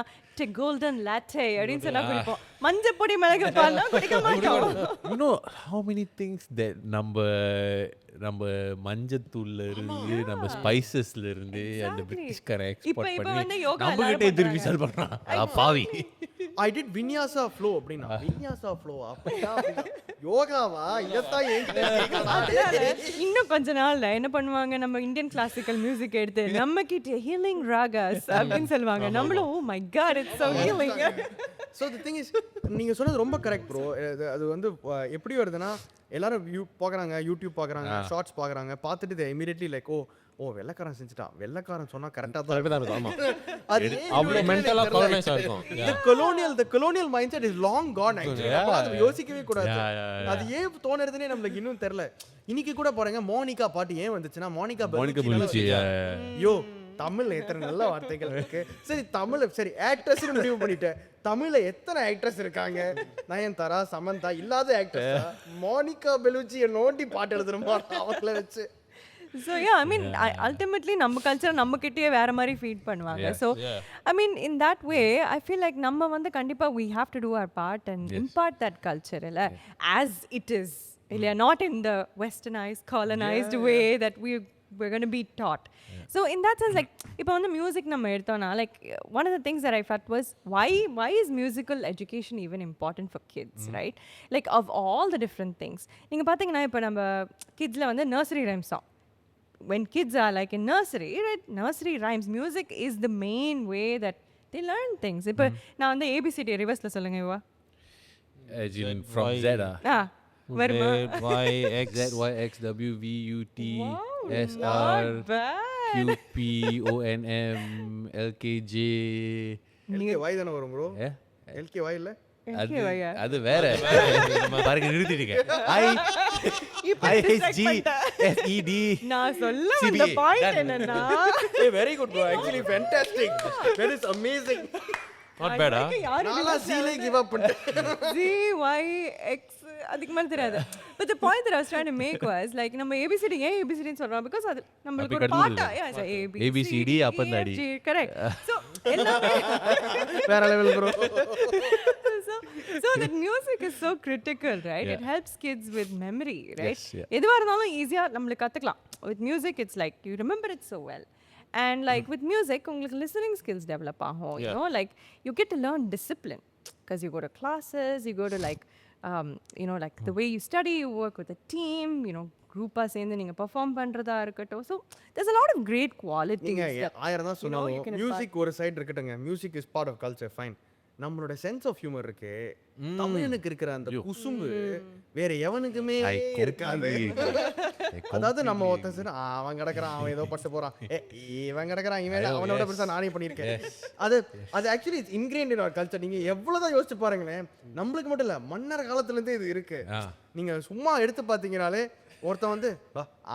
கோல்டன் லாட்டே அப்படின்னு சொன்னா குடிப்போம், மஞ்சள் பொடி மிளகு பால்னா குடிக்க மாட்டோம். You know how many things that நம்ம மஞ்சத்தூள்ல இருந்து நம்ம ஸ்பைசஸ்ல இருந்து அந்த பிரிட்டிஷ்கார எக்ஸ்போர்ட் பண்ணி நம்ம கிட்டே திருப்பி செல் பண்றான் பாவி. ஐ டிட் வின்யாசா ஃப்ளோ அப்படின்னா வின்யாசா ஃப்ளோ அப்படியா யோகாவா இதத்தான் இன்னும் கொஞ்ச நாள்ல என்ன பண்ணுவாங்க, நம்ம இந்தியன் கிளாசிக்கல் மியூசிக் எடுத்து நம்ம கிட்ட ஹீலிங் ராகாஸ் அப்படின்னு சொல்லுவாங்க. நம்மளும் oh my god it's so healing. So the thing is நீங்க சொன்னது ரொம்ப கரெக்ட் ப்ரோ. அது வந்து எப்படி வருதுன்னா எல்லாரும் பார்க்குறாங்க, யூடியூப் பார்க்குறாங்க, ஷார்ட்ஸ் பார்க்குறாங்க, பார்த்துட்டு தே இமீடியட்லி லைக் ஓ வெள்ளைக்காரன் செஞ்சுட்டான், வெள்ளைக்காரன் சொன்னா கரெக்டாக தான் இருக்கும். அவ்வளோ மென்டலா காலனைஸ் ஆகும். the colonial mindset is long gone actually. அது யோசிக்கவே கூடாது. அது ஏன் தோணுறதுனே நம்மளுக்கு இன்னும் தெரியல. இன்னைக்கு கூட பாருங்க மோனிகா பாட்டு ஏன் வந்துச்சுன்னா மோனிகா பெல்லுச்சி. யோ தமிழ்ல எத்தனை நல்ல வார்த்தைகள் இருக்கு. சரி தமிழ்ல சரி ஆக்ட்ரஸ் முடிவு பண்ணிட்டேன். தமிழ்ல எத்தனை ஆக்ட்ரஸ் இருக்காங்க? நயன்தாரா, சமந்தா இல்லாத ஆக்ட்ரஸ் மோனிகா பெல்லுச்சி நோண்டி பாட்டு எழுதுறோமா அவங்கள வச்சு. So yeah, I mean ultimately நம்ம கல்ச்சர் நம்ம கிட்டயே வேற மாதிரி ஃபீட் பண்ணுவாங்க. So I mean in that way I feel like நம்ம வந்து கண்டிப்பா we have to do our part and impart that culture இல்ல as it is இல்ல not in the westernized colonized way that we're going to be taught. So in that sense like இப்போ வந்து music நம்ம எடுத்தோம்னா like one of the things that I felt was why is musical education even important for kids, right? Like of all the different things நீங்க பாத்தீங்கன்னா இப்போ நம்ம kidsல வந்து nursery rhyme song, when kids are like in nursery, right, nursery rhymes, music is the main way that they learn things. Ipo na and abcd reverse la solunga iva from Zeta verma y x Z Y X W V U T S R Q P O N M L K J. LKY தான வரும் bro. LKY இல்ல அது வேற பாருங்க நிறுத்திட்டீங்க. I H G F E D நான் சொல்ல வந்த point என்னன்னா hey very good bro, actually fantastic, that is amazing, not bad. நான் சீலே கிவ் அப் பண்ணிட்டேன். Z Y X அதுக்கு மேல தெரியாது. But the point that I was trying to make was like நம்ம ABCD ஏன் ABCD ன்னு சொல்றோம் because அது நமக்கு ஒரு பாட்டா ABCD அப்பந்தாடி correct. So எல்லாமே வேற level bro. So that music is so critical, right? It helps kids with memory, right? Yes, yeah. எதுவா இருந்தாலும் ஈஸியா நம்மளுக்கு கத்துக்கலாம். With music it's like you remember it so well. And like with music உங்களுக்கு listening skills develop ஆகும், you know, like you get to learn discipline because you go to classes, you go to like you know like the way you study, you work with a team, you know, group சேர்ந்து நீங்க perform பண்றதா இருக்கட்டும். So there's a lot of great qualities. நீங்க ஆயிரம் தான் சொன்னாலும் music ஒரு side இருக்கட்டுங்க, music is part of culture fine. நம்மளோட சென்ஸ் ஆஃப் ஹியூமர் இருக்கு, தமிழனுக்கு இருக்கிற அந்த குசும்பு வேற எவனுக்குமே இருக்காது. அதாவது நம்ம ஒருத்தன் சரி அவன் கிடக்குறான், அவன் ஏதோ பட்டு போறான், இவன் கிடக்குறான், இவன் அவனோட பெருசா நானே பண்ணியிருக்கேன். அது actually it's ingredient in our culture. நீங்க எவ்வளவுதான் யோசிச்சு பாருங்களேன், நம்மளுக்கு மட்டும் இல்ல மன்னர் காலத்துல இருந்தே இது இருக்கு. நீங்க சும்மா எடுத்து பாத்தீங்கனாலே ஒருத்தன் வந்து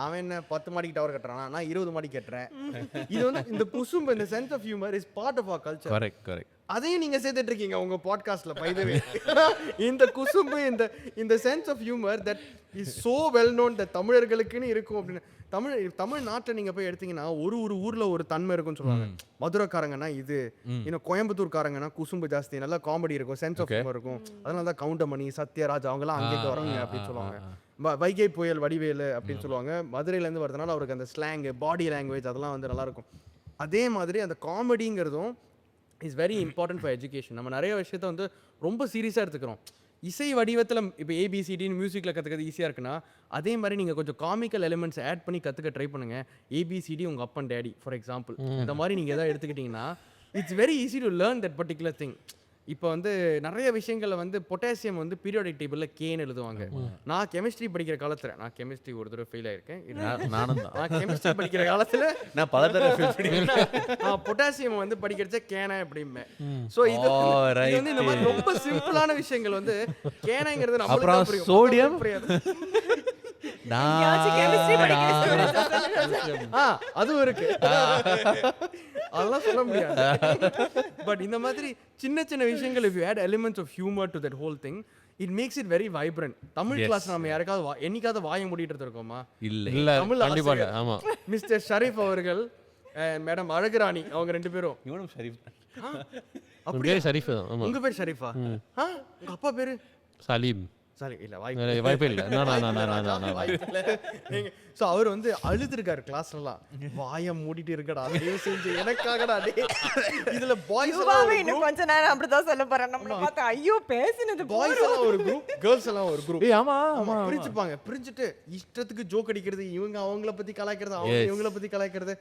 அவன் என்ன 10 மாடிக்கு டவர் கட்டுறான், நான் 20 மாடி கட்டுறேன். இது வந்து இந்த குசும்பு, இந்த sense of humour is part of our culture. Correct. அதையும் நீங்க சேர்த்துட்டு இருக்கீங்க உங்க பாட்காஸ்ட்ல. பை தி வே இந்த குசும்பு, இந்த sense of humour that is so well known that தமிழர்களுக்குன்னு இருக்கும் அப்படின்னு. தமிழ்நாட்டில் நீங்க போய் எடுத்தீங்கன்னா ஒரு ஊர்ல ஒரு தன்மை இருக்கும்னு சொல்லுவாங்க. மதுரைக்காரங்கன்னா இது, இன்னும் கோயம்புத்தூர்காரங்கன்னா குசும்பு ஜாஸ்தி, நல்லா காமெடி இருக்கும், சென்ஸ் ஆஃப் ஹியூமர் இருக்கும். அதனால தான் கவுண்டமணி, சத்யராஜ் அவங்கலாம் அங்கேருந்து வரவங்க அப்படின்னு சொல்லுவாங்க. வைகை புயல் வடிவேலு அப்படின்னு சொல்லுவாங்க. மதுரையிலேருந்து வரதுனால அவருக்கு அந்த ஸ்லாங், பாடி லாங்குவேஜ் அதெல்லாம் வந்து நல்லா இருக்கும். அதே மாதிரி அந்த காமெடிங்கிறதும் is very important for education. நம்ம நிறைய விஷயத்த வந்து ரொம்ப சீரியஸாக எடுத்துக்கிறோம். இசை வடிவத்தில் இப்போ ஏபிசிடின்னு மியூசிக்கில் கற்றுக்கிறது ஈஸியாக இருக்குன்னா, அதே மாதிரி நீங்கள் கொஞ்சம் காமிக்கல் எலிமெண்ட்ஸ் ஆட் பண்ணி கற்றுக்க ட்ரை பண்ணுங்கள். ஏபிசிடி உங்கள் அப்பா அண்ட் டேடி ஃபார் எக்ஸாம்பிள், இந்த மாதிரி நீங்கள் எதாவது எடுத்துக்கிட்டிங்கன்னா it's very easy to learn that particular thing. இப்போ வந்து நிறைய விஷயங்களில் வந்து பொட்டாசியம் வந்து பீரியாடிக் டேபிளில் கேன்னு எழுதுவாங்க. நான் கெமிஸ்ட்ரி படிக்கிற காலத்தில், நான் கெமிஸ்ட்ரி ஒரு தடவை ஃபெயில் ஆயிருக்கேன். நான் கெமிஸ்ட்ரி படிக்கிற காலத்தில் நான் பல தடவை பொட்டாசியம் வந்து படிக்கிறச்ச கேனா எப்படிமே. ஸோ இது வந்து இந்த மாதிரி ரொம்ப சிம்பிளான விஷயங்கள் வந்து கேனாங்கிறது நம்மளுக்கு புரியும், சோடியம் புரியாது. அதுவும் இருக்கு, அதெல்லாம் சொல்ல முடியாது. பட் இந்த மாதிரி சின்ன சின்ன விஷயங்கள் if you add elements of humor to that whole thing, it makes it very vibrant. Tamil class நம்ம யாருக்காவது என்னைக்காவது வாயை மூடிட்டு இருக்கோமா? இல்ல கண்டிப்பா இல்ல. ஆமா, மிஸ்டர் ஷரீஃப் அவர்கள் மேடம் அழகுராணி அவங்க ரெண்டு பேரும். இவனும் ஷரீஃப். அப்படியே ஷரீஃப் தான். ஆமா, உங்க பேர் ஷரீஃபா? உங்க அப்பா பேரு சலீம். சாரி இல்ல வாய்ப்பே இல்லை. ஸோ அவர் வந்து அழுதுருக்காரு கிளாஸ்லாம். வாயை மூடிட்டு இருக்கடா தயவு செஞ்சு எனக்காகடா டே. இதுல பாய்ஸ் இன்னும் கொஞ்ச நேரம் அப்படிதான் சொல்ல போறேன். நம்மள பார்த்து ஐயோ பேசினது பாய்ஸ் எல்லாம் ஒரு குரூப், கேர்ள்ஸ் எல்லாம் ஒரு குரூப். ஆமா ஆமா பிரிச்சுப்பாங்க. பிரிஞ்சுட்டு இஷ்டத்துக்கு ஜோக் அடிக்கிறது, இவங்க அவங்கள பத்தி கலாய்க்கிறது, அவங்க இவங்கள பத்தி கலாய்க்கிறது.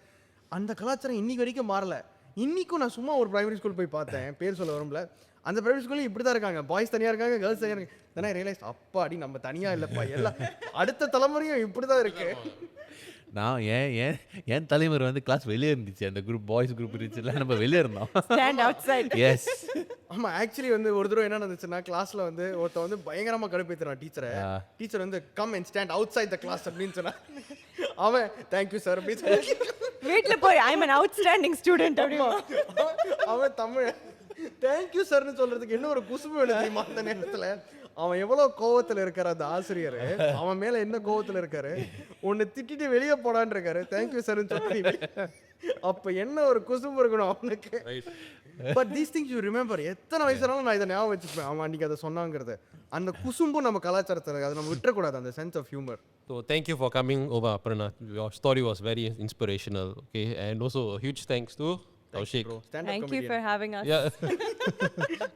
அந்த கலாச்சாரம் இன்னைக்கு வரைக்கும் மாறல. இன்னைக்கும் நான் சும்மா ஒரு பிரைமரி ஸ்கூல் போய் பார்த்தேன், பேர் சொல்ல வரும்ல. அந்த பிரைவேட் ஸ்கூல்ல இப்படி தான் இருக்காங்க. பாய்ஸ் தனியா இருக்காங்க, கேர்ள்ஸ் தனியா இருக்காங்க. then I realized அப்பாடி நம்ம தனியா இல்லப்பா, எல்லாம் அடுத்த தலைமுறையும் இப்படி தான் இருக்கு. நான் ஏன் தலைமுறை வந்து கிளாஸ் வெளியே இருந்துச்சு. அந்த குரூப் பாய்ஸ் குரூப் இருந்துச்சுல, நம்ம வெளியே இருந்தோம். Stand outside. எஸ். ஆமா ஆக்சுவலி வந்து ஒரு தடவை என்ன நடந்துச்சுன்னா, கிளாஸ்ல வந்து ஒருத்த வந்து பயங்கரமா கடுப்பேத்துறான் டீச்சரை. டீச்சர் வந்து come and stand outside the class அப்படின்னு சொன்னா, அவன் தேங்க்யூ சார் அப்படின்னு சொல்லி வீட்ல போய் ஐ அம் an outstanding student அப்படிமா. அவன் தமிழ் தேங்க்யூ சார்னு சொல்றதுக்கு என்ன ஒரு குசும்பு வேணும் தெரியுமா அந்த நேரத்துல. அவன் எவ்வளவு கோவத்துல இருக்காரு அந்த ஆசிரியர், அவன் மேல என்ன கோவத்துல இருக்காரு. உன்னை திட்டிட்டு வெளியே போடான்னு இருக்காரு, தேங்க்யூ சார்னு சொல்லி. அப்ப என்ன ஒரு குசும்பு இருக்கணும் அவனுக்கு. But these things you remember. எத்தனை வயசுனாலும் நான் இதை ஞாபகம் வச்சுப்பேன், அவன் அன்னைக்கு அதை சொன்னாங்கிறது. அந்த குசும்பும் நம்ம கலாச்சாரத்தில் அதை நம்ம விட்டுறக்கூடாது, அந்த sense of humour. So thank you for coming over, Aparna. Your story was very inspirational. Okay, and also a huge thanks to Kaushik. Thank you for having us. Yeah.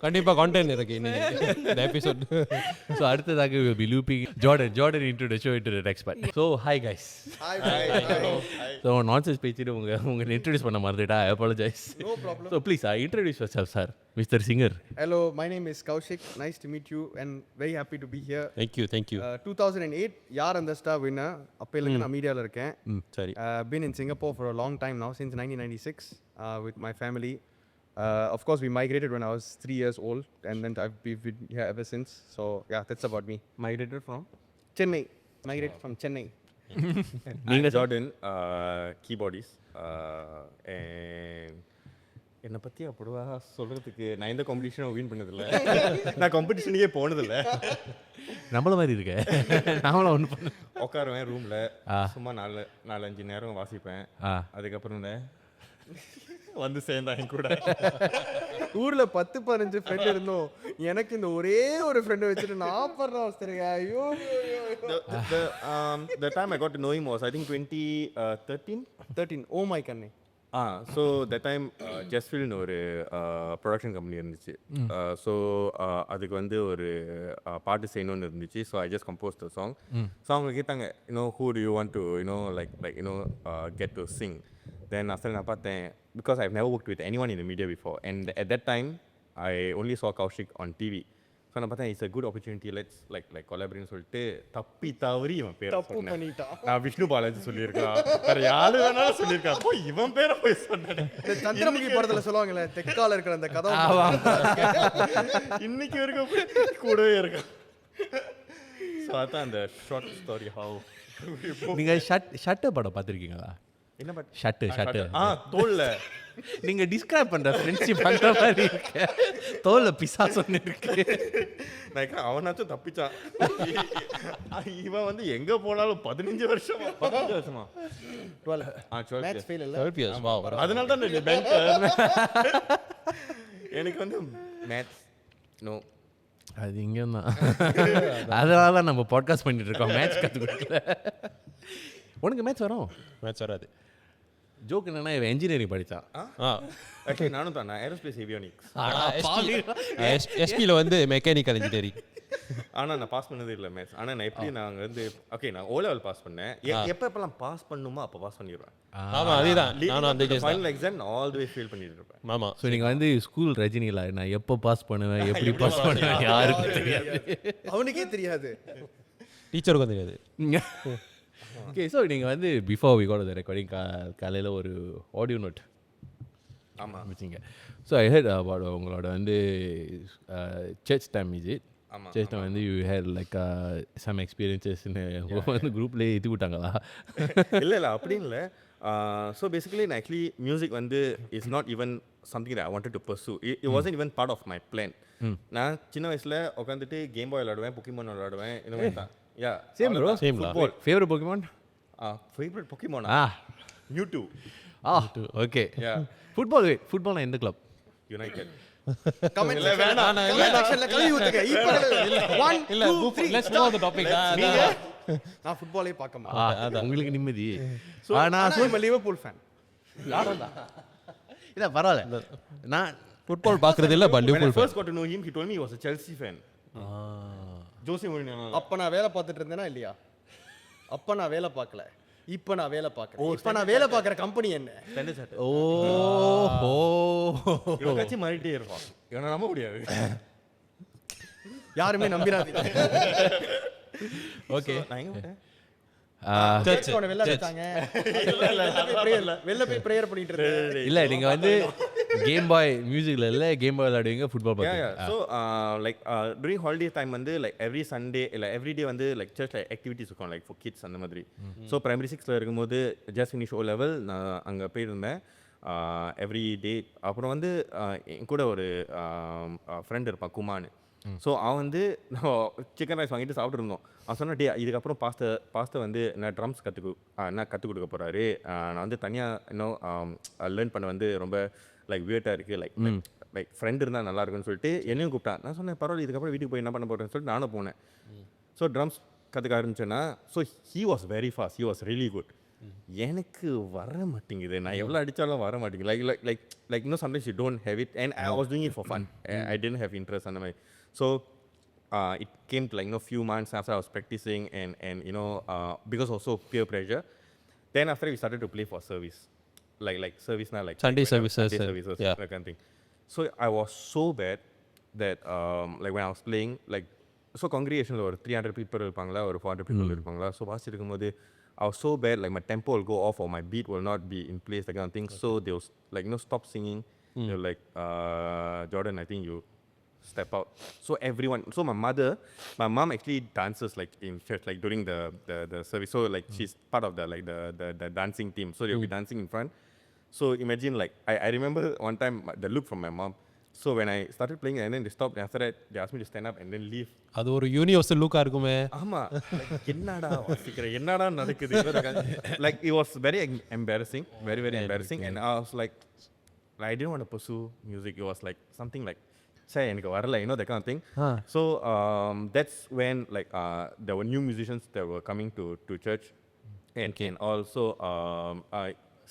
கண்டிப்பா content இருக்கு இந்த எபிசோட். So அடுத்ததாக we will be looping Jordan into the show, into the next part. So hi guys. Hi. So nonsense பேசிட்டு உங்க introduce பண்ண மறந்துட்டா, I apologize. No problem. So please introduce yourself, sir. Mr. Singer. Hello, my name is Kaushik. Nice to meet you and very happy to be here. Thank you. 2008 யார் அந்த star winner. அப்பையிலேருந்து நான் மீடியாவில் இருக்கேன். சரி. Been in Singapore for a long time now, since 1996 with my family. Of course, we migrated when I was 3 years old, and then I've been here ever since. So yeah, that's about me. Migrated from Chennai. Migrated from Chennai. நீங்க Jordan, கீபோர்டிஸ். என்னை பற்றி அப்படிவா சொல்கிறதுக்கு நான் எந்த காம்படிஷனும் win பண்ணதில்லை. நான் காம்படிஷனுக்கே போனதில்லை. நம்மள மாதிரி இருக்க. நாமளும் ஒன்று பண்ண உட்காருவேன் ரூமில், சும்மா 4-5 நேரம் வாசிப்பேன். அதுக்கப்புறம் வந்து சேர்ந்தேன் என் கூட. ஊர்ல 10-15 ஃப்ரெண்ட் இருந்தோம். எனக்கு இந்த ஒரே ஒரு ஃப்ரெண்டை வச்சுட்டு நான் படுற அவஸ்தை. ஐயோ. The time I got to know him was I think 2013. Oh my கண்ணே. ஸோ த டைம் ஜஸ்ஃபில்னு ஒரு ப்ரொடக்ஷன் கம்பெனி இருந்துச்சு. ஸோ அதுக்கு வந்து ஒரு பாட்டு செய்யணும்னு இருந்துச்சு. So I just compose the song. So அவங்க கேட்டாங்க, who do you want to like get to sing. Then after நான் பார்த்தேன், because I've never worked with anyone in the media before, and at that time I only saw Kaushik on TV. So நான் பார்த்தேன், it's a good opportunity, let's like collaborate சொல்லிட்டு தப்பி தவறி இவன் பேரை சொன்னேன். பண்ணிட்டான். நான் விஷ்ணு பாலாஜி சொல்லியிருக்கான், வேற யாரு வேணாலும் சொல்லியிருக்கான், போய் இவன் பேரை போய் சொன்னேன். இந்த சந்திரமுகி படத்துல சொல்லுவாங்கல்ல, தெற்கால இருக்கிற அந்த கதை இன்னைக்கு வரைக்கும் கூடவே இருக்கான். ஸோ அதான் அந்த ஷார்ட் ஸ்டோரி. ஹவ் நீங்கள் ஷட்டு படம் பார்த்துருக்கீங்களா? என்ன பட் ஷட்டு தோல்ல நீங்க டிஸ்கிரைப் பண்ற ஃப்ரெண்ட்ஷிப் பண்ற மாதிரி இருக்கு. தோல்ல பிசாசு இருக்கு. நான் அவனாச்சும் தப்பிச்சான். இவன் வந்து எங்க போனாலும் 15 வருஷமா 12 மேட்ச் ஃபெயில் இல்ல. 12 years. Wow. அதனால தான் பேங்க் எனக்கு வந்து மேத்ஸ் நோ. அது இங்கே தான். அதனால தான் நம்ம பாட்காஸ்ட் பண்ணிட்டு இருக்கோம். மேட்ச் கற்றுக்கிட்டு உனக்கு மேட்ச் வரும்? மேட்ச் வராது. ஜோக் என்னன்னா, இவன் என்ஜினியரிங் படித்தான். ஆக்சுவலி நானும் தான். நான் ஏரோஸ்பேஸ் ஏவியானிக்ஸ். எஸ்பியில் வந்து மெக்கானிக்கல் இன்ஜினியரிங். ஆனால் நான் பாஸ் பண்ணதே இல்லை மேத்ஸ். ஆனால் நான் எப்படி நாங்கள் வந்து நான் O level பாஸ் பண்ணேன். எப்பெல்லாம் பாஸ் பண்ணுமோ அப்போ பாஸ் பண்ணிடுவேன். ஆமாம், அதேதான். நானும் அந்த final exam all the way fail பண்ணிட்டு இருப்பேன். ஆமாம். ஸோ நீங்கள் வந்து ஸ்கூல் ரஜினியில் நான் எப்போ பாஸ் பண்ணுவேன், எப்படி பாஸ் பண்ணுவேன் யாருக்கும் தெரியாது. அவனுக்கே தெரியாது, டீச்சருக்கும் தெரியாது. ஓகே, ஸோ நீங்கள் வந்து before we got the recording காலையில் ஒரு ஆடியோ நோட் ஆமாம் வச்சிங்க. ஸோ ஐ ஹெட் அபவுட் உங்களோட வந்து சர்ச் டைம் இது. சர்ச் டைம் வந்து யூ ஹேட் லைக் சம் எக்ஸ்பீரியன்சஸ்ன்னு வந்து குரூப்லேயே இது விட்டாங்களா? இல்லை அப்படின்னு இல்லை. ஸோ பேசிக்கலி நான் ஆக்சுவலி மியூசிக் வந்து is not even something I wanted to pursue. It wasn't even part of my plan. நான் சின்ன வயசில் உட்காந்துட்டு கேம் பாய் விளாடுவேன், பொக்கிமான் விளாடுவேன், இந்த மாதிரி தான். Yeah, same bro. Same football. Favorite Pokemon? Favorite Pokemon? Ah, Mewtwo. okay. Yeah. Football, wait. Football na in the club? United. Comment செக்ஷன்ல கழுவி ஊத்துங்க. இப்போ 1 இல்ல 2 3 let's move on the topic. நீங்க நான் ஃபுட்பாலே பார்க்க மாட்டேன். உங்களுக்கு நிம்மதி. ஆனா I'm a Liverpool fan. இல்ல பரவாயில்ல. நான் ஃபுட்பால் பார்க்கறது இல்ல, but When I Liverpool first got to know him, he told me he was a Chelsea fan. José Mourinho. அப்ப நான் வேலை பார்த்துட்டு இருந்தேனா இல்லையா? அப்ப நான் வேலை பார்க்கல, இப்ப நான் வேலை பார்க்கறேன். இப்ப நான் வேலை பார்க்கற கம்பெனி என்ன? Standard chart. ஓஹோ இவன் கட்சி மாறிட்டே இருப்பான். இவனை நம்ப முடியாது. யாருமே நம்பிராதீங்க. ஓகே. நான் எங்க போட்டேன்? சர்ச் அவனை வெளில வச்சாங்க. வெளில போய் பிரேயர் பண்ணிட்டு இருந்தேன். இல்ல நீங்க வந்து கேம் பாய் மியூசிக்ல இல்ல கேம் பாய் விளையாடுவீங்க, ஃபுட்பால் Yeah, பார்ப்பீங்க. yeah. So, like during holiday time வந்து like every Sunday like every day வந்து like church like activities இருக்கும் like for kids அந்த மாதிரி. So primary 6ல இருக்கும்போது just finish O level நான் அங்க போயிருந்தேன். Every day. அப்புறம் வந்து என் கூட ஒரு ஃப்ரெண்ட் இருப்பான் குமான். ஸோ அவன் வந்து சிக்கன் ரைஸ் வாங்கிட்டு சாப்பிட்டு இருந்தோம். அவன் சொன்னா டே இதுக்கப்புறம் பாஸ்டர் வந்து என்ன ட்ரம்ஸ் என்ன கற்றுக் கொடுக்க போகிறாரு, நான் வந்து தனியாக இன்னும் லேர்ன் பண்ண வந்து ரொம்ப லைக் வியர்ட்டாக இருக்குது, லைக் ஃப்ரெண்ட் இருந்தால் நல்லா இருக்குன்னு சொல்லிட்டு என்னையும் கூப்பிட்டான். நான் சொன்னேன் பரவாயில்ல இதுக்கப்புறம் வீட்டுக்கு போய் என்ன பண்ண போகிறேன்னு சொல்லிட்டு நானும் போனேன். ஸோ ட்ரம்ஸ் கற்றுக்க ஆரம்பிச்சேன்னா so he was very fast, he was really good. எனக்கு வர மாட்டேங்குது, நான் எவ்வளோ அடித்தாலும் வர மாட்டேங்குது. லைக் இன்னும் sometimes you don't have it and I was doing it for fun. I tend have interest அந்த மாதிரி. So it came to like few months after I was practicing and because also peer pressure. Then after we started to play for service, like service now like Sunday services, yeah. that kind of thing. So I was so bad that like when I was playing like so congregation or 300 people irupangala or 400 people irupangala. So vaasi irukumbodhu I was so bad like my tempo will go off or my beat will not be in place, that kind of thing. So they was like stop singing. They were like Jordan, I think you step out. So everyone, so my mom actually dances like in church like during the service. So like she's part of the dancing team. So they'll be dancing in front. So imagine like I remember one time the look from my mom. So when I started playing and then they stopped, and after that they asked me to stand up and then leave. அது ஒரு universal லுக்கா இருக்குமே. ஆமா, என்னடா வாசிக்கிற, என்னடா நடக்குது. Like it was very embarrassing, very embarrassing. And I was like I didn't want to pursue music. It was like something like say எனக்கு வரல, that kind of thing. So that's when like there were new musicians that were coming to church. And also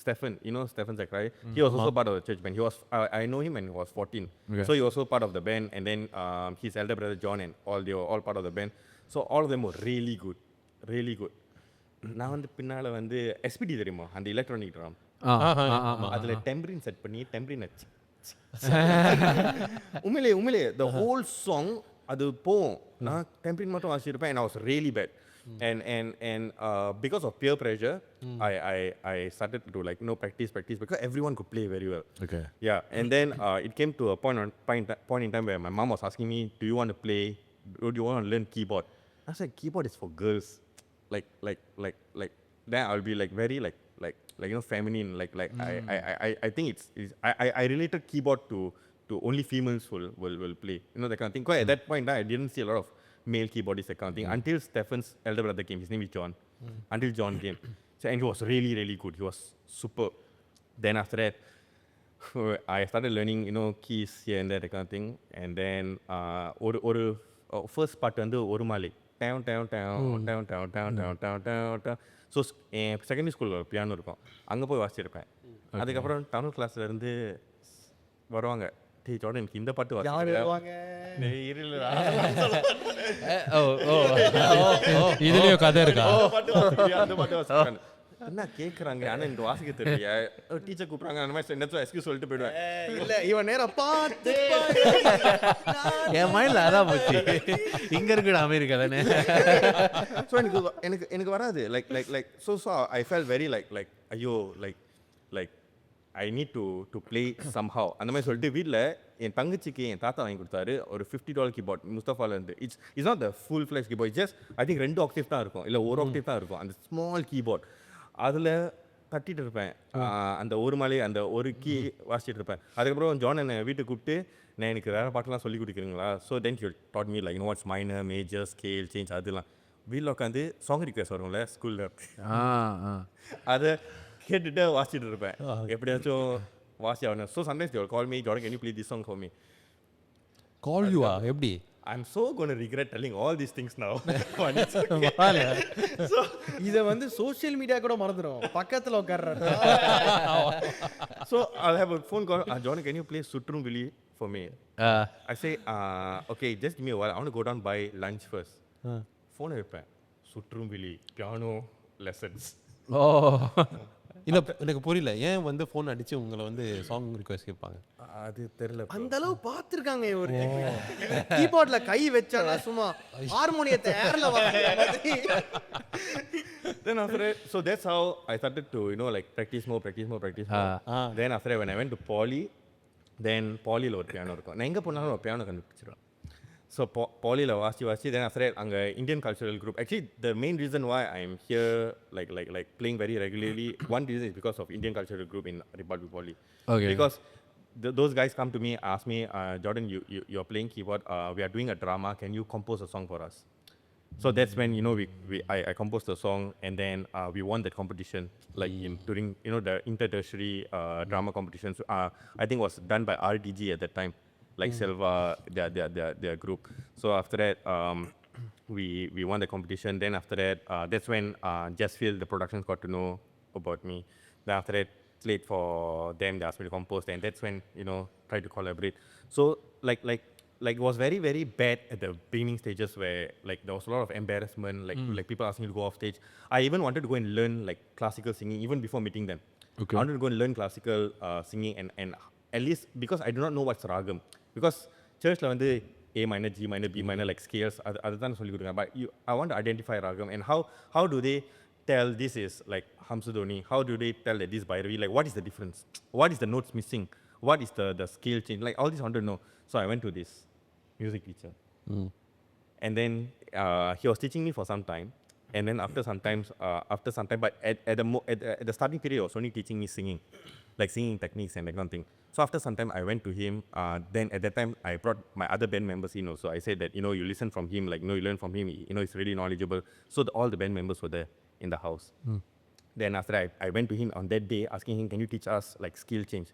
Stephen, Stephen Zachary, he was also part of the church band. He was I know him when he was 14. Okay. So he was also part of the band. And then his elder brother John and they were all part of the band. So all of them were really good. நான் வந்து பின்னால வந்து SPD தெரியுமா, அந்த electronic drum, அதில் டெம்பரின் set பண்ணி டெம்பரின் வச்சு உண்மையிலே the whole song அது போகும். நான் டெம்பரின் மட்டும் வாசிச்சிருப்பேன். and I was really bad. And because of peer pressure, I started to like practice because everyone could play very well. Okay. Yeah. And then it came to a point in time where my mom was asking me, do you want to play, do you want to learn keyboard? I said keyboard is for girls. Like then I'll be like very like feminine, I think it's I related keyboard to only females will play, that kind of thing. Because at that point I didn't see a lot of male keyboardists, that kind of thing, until Stephen's elder brother came. His name is John. Until John came. So, and he was really good. He was superb. Then after that I started learning keys here and there, that kind of thing. And then ஒரு first part வந்து ஒரு மாலை down. So secondary ஸ்கூலில் piano இருக்கும், அங்கே போய் வாசிச்சிருப்பேன். அதுக்கப்புறம் தமிழ் கிளாஸ்ல இருந்து வருவாங்க, டேய் ஜார்டன் எனக்கு இந்த பாட்டு இதுலயும் கதை இருக்கா, அந்த பாட்டு வாசிக்கிறேன். என்ன கேட்குறாங்க, ஆனால் எனக்கு வாசிக்க தெரியல, டீச்சர் கூப்பிட்றாங்க, அந்த மாதிரி என்ன எக்ஸ்கியூஸ் சொல்லிட்டு போயிடுவேன். இல்லை இவன் நேரம் பார்த்து என் மைண்டில் அதான் போச்சு, இங்கே இருக்குடா அமெரிக்கா தானே. ஸோ எனக்கு வராது. Like so I felt very like ஐயோ like I need to play somehow அந்த மாதிரி சொல்லிட்டு வீட்டில் என் தங்கச்சிக்கு என் தாத்தா வாங்கி கொடுத்தாரு ஒரு $50 கீபோர்ட் முஸ்தஃபாலேருந்து. It's not the full flex keyboard, just I think 2 octave தான் இருக்கும், இல்லை 1 ஆக்டேவ் தான் இருக்கும். அந்த ஸ்மால் கீபோர்ட் அதில் தட்டிட்டு இருப்பேன், அந்த ஒரு மாலை அந்த ஒரு கீ வாசிச்சுட்டு இருப்பேன். அதுக்கப்புறம் ஜான் என்னை வீட்டுக்கு கூப்பிட்டு, நான் எனக்கு வேறு பாட்டெலாம் சொல்லி கொடுக்குறீங்களா? So then you dot me like what's minor major scale change அதெல்லாம். வீட்டில் உட்காந்து சாங் ரிக்வெஸ்ட் வரும்ல ஸ்கூலில், அதை கேட்டுட்டு வாசிச்சுட்டு இருப்பேன். எப்படியாச்சும் வாசி ஆகணும். So sometimes they will call me, Jordan, can you play this song for me? Call you எப்படி I'm so going to regret telling all these things now. இதை வந்து சோஷியல் மீடியா கூட மறந்துடும், பக்கத்தில் உட்கார்றா. So I'll have a phone call, Jordan, can you play Sutrum Vili for me? I say, okay, just give me a while. I want to go down buy lunch first. Phone வைப்பேன், Sutrum Vili, piano lessons. ஓ இல்லை எனக்கு புரியல ஏன் வந்து phone அடிச்சு உங்களை வந்து song request கேட்பாங்க. அது தெரியல. அந்த அளவு பார்த்துருக்காங்க இவரு. கீபோர்ட்ல கை வச்சாங்க சும்மா ஹார்மோனியத்தை ஏர்ல வாங்க. Then after that, so that's how I started to, you know, like practice more. Then after that, when I went to Poly, then Polyல ஒரு பியானோ இருக்கும். நான் எங்கே போனாலும் ஒரு பியானோ கண்டுபிடிச்சிடுவேன். So Polyல வாசி then after that அங்கே Indian cultural group. Actually, the main reason why I'm here like playing very regularly, one reason is because of Indian cultural group in Republic Poly. Okay. Because those guys come to me, ask me, Jordan, you're playing keyboard, we are doing a drama, can you compose a song for us? So that's when, you know, I composed the song, and then we won that competition, like during, you know, the inter-tertiary drama competitions. I think was done by RTG at that time, like Selva, their group. So after that, we won the competition. Then after that, that's when Justfield, the productions, got to know about me. Then after that, played for them, they asked me to compose, and that's when, you know, tried to collaborate. So like it was very, very bad at the beginning stages where like there was a lot of embarrassment, like people asking me to go off stage. I even wanted to go and learn like classical singing even before meeting them. Okay. I wanted to go and learn classical singing and at least because I do not know what's ragam. Because churchla வந்து A minor, G minor, B minor like scales, அதுதான் சொல்லி கொடுங்க. But I want to identify ragam and how do they tell this is like Hamsadoni? How do they tell that this Bhairavi? Like what is the difference? What is the notes missing? What is the scale change? Like all this I want to know. So I went to this music teacher. And then he was teaching me for some time. And then after some time, but at the starting period, he was only teaching me singing, like singing techniques and that kind of thing. So after some time, I went to him. Then at that time, I brought my other band members in also. I said that, you know, you listen from him, like, you know, you learn from him. You know, he's really knowledgeable. So all the band members were there in the house. Then after that, I went to him on that day, asking him, can you teach us like skill change?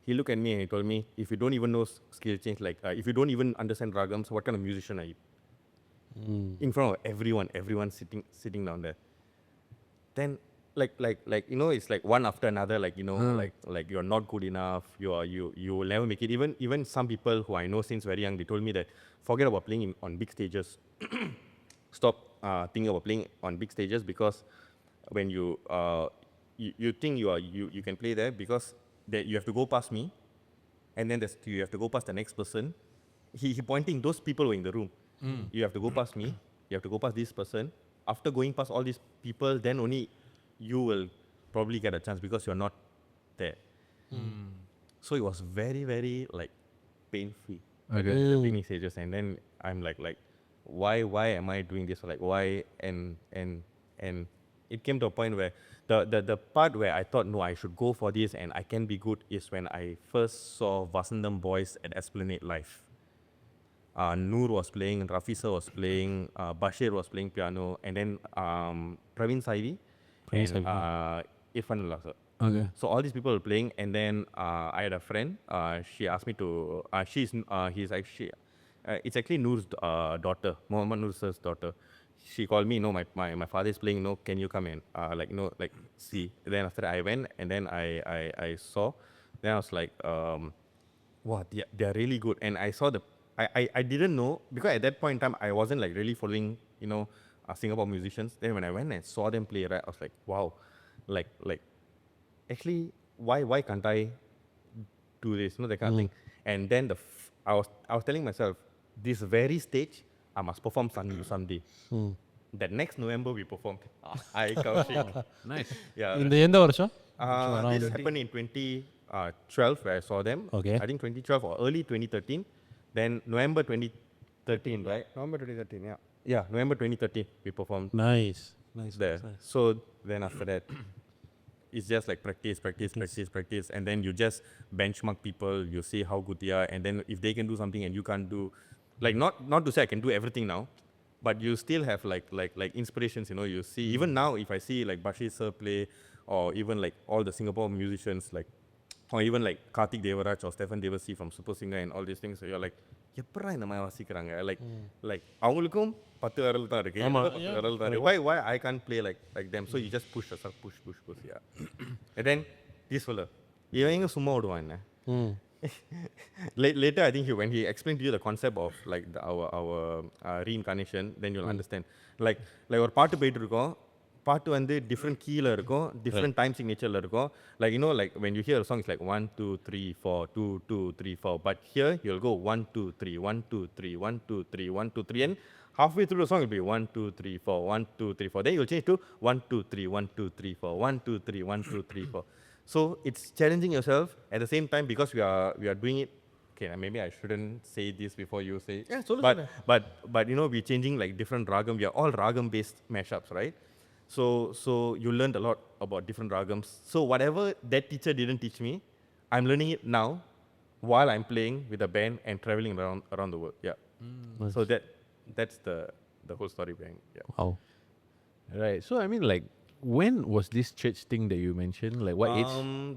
He looked at me and he told me, if you don't even know skill change, like if you don't even understand ragams, what kind of musician are you? In front of everyone sitting down there. Then like you know, it's like one after another, like, you know, like you're not good enough, you will never make it. Even some people who I know since very young, they told me that forget about playing on big stages. Stop thinking about playing on big stages, because when you think you can play there, because that you have to go past me, and then you have to go past the next person. He pointing those people who are in the room. You have to go past me. You have to go past this person. After going past all these people, then only you will probably get a chance, because you're not there. So it was very, very like pain-free at the beginning stages, and then I'm like why am I doing this? Like why? And it came to a point where the part where I thought, no, I should go for this and I can be good, is when I first saw Vasandam Boys at Esplanade Live. Noor was playing, Rafisa was playing, Bashir was playing piano, and then Praveen Saivi and Irfan Allah. Okay. So all these people were playing, and then I had a friend. She asked me to. He's actually. It's actually Noor's daughter, Mohammed Noor's daughter. She called me. No, my father is playing. No, can you come in? Like, no, like, see. Then after that I went, and then I saw. Then I was like, wow, they are really good. And I saw I didn't know, because at that point in time I wasn't like really following, you know, Singapore musicians. Then when I went and saw them play, right, I was like, wow, like actually why can't I do this, you know, that kind of thing. And then I was telling myself, this very stage I must perform someday. That next November we performed. Kaushik. Nice. Yeah. இந்த எந்த வருஷம்? This happened in 2012 where I saw them. Okay. I think 2012 or early 2013. Then November 2013, right? November 2013, yeah. Yeah, November 2013 we performed Nice. there. So then after that, it's just like practice, and then you just benchmark people. You see how good they are, and then if they can do something and you can't do, like not to say I can do everything now, but you still have like inspirations. You know, you see even now if I see like Bashir sir play, or even like all the Singapore musicians, like or even like Karthik Devaraj or Stephen Devasi from Super Singer and all these things, so you're like, எப்படா இந்த மாதிரி வாசிக்கிறாங்க like அவங்களுக்கும் 10 விரல் தான் இருக்கு எனக்கு 10 விரல் தான் இருக்கு why I can't play like them, so you just push yourself push yeah. And then this fella இவன் எங்க சும்மா ஓடுவான் என்ன later I think when he explained to you the concept of like our reincarnation, then you'll understand like ஒரு பாட்டு போயிட்டு இருக்கோம் பாட்டு வந்து different keyல இருக்கும் different time signatureல இருக்கும் like you know like when you hear a song it's like 1 2 3 4 2 2 3 4, but here you'll go 1 2 3 1 2 3 1 2 3 1 2 3 and halfway through the song it'll be 1 2 3 4 1 2 3 4, then you'll change to 1 2 3 1 2 3 4 1 2 3 1 2 3 4. So it's challenging yourself at the same time because we are doing it. Okay, maybe I shouldn't say this before you say it. Yeah, but you know we're changing like different ragam. We are all ragam based mashups, right? So you learned a lot about different ragams. So whatever that teacher didn't teach me, I'm learning it now while I'm playing with a band and traveling around the world. Yeah. So that's the whole story behind. Yeah. Wow. Right. So I mean, like, when was this church thing that you mentioned? Like, what age?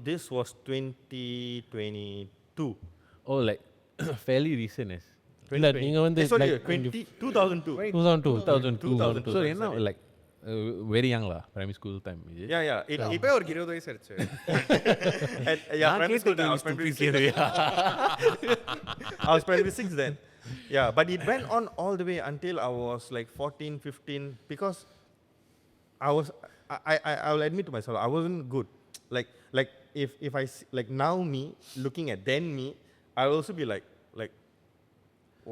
This was 2022. Oh, like fairly recent as. இல்ல நீங்க வந்து Sorry, like 2002. 2002. So you know, like very young lah, primary school time. Is it? Yeah. இப்போ ஒரு 20 வயசு ஆயிடுச்சு Yeah, primary school time, I was primary six. I was primary 6 then. Yeah, but it went on all the way until I was like 14, 15 because I will admit to myself I wasn't good. Like if I like now me looking at then me, I'll also be like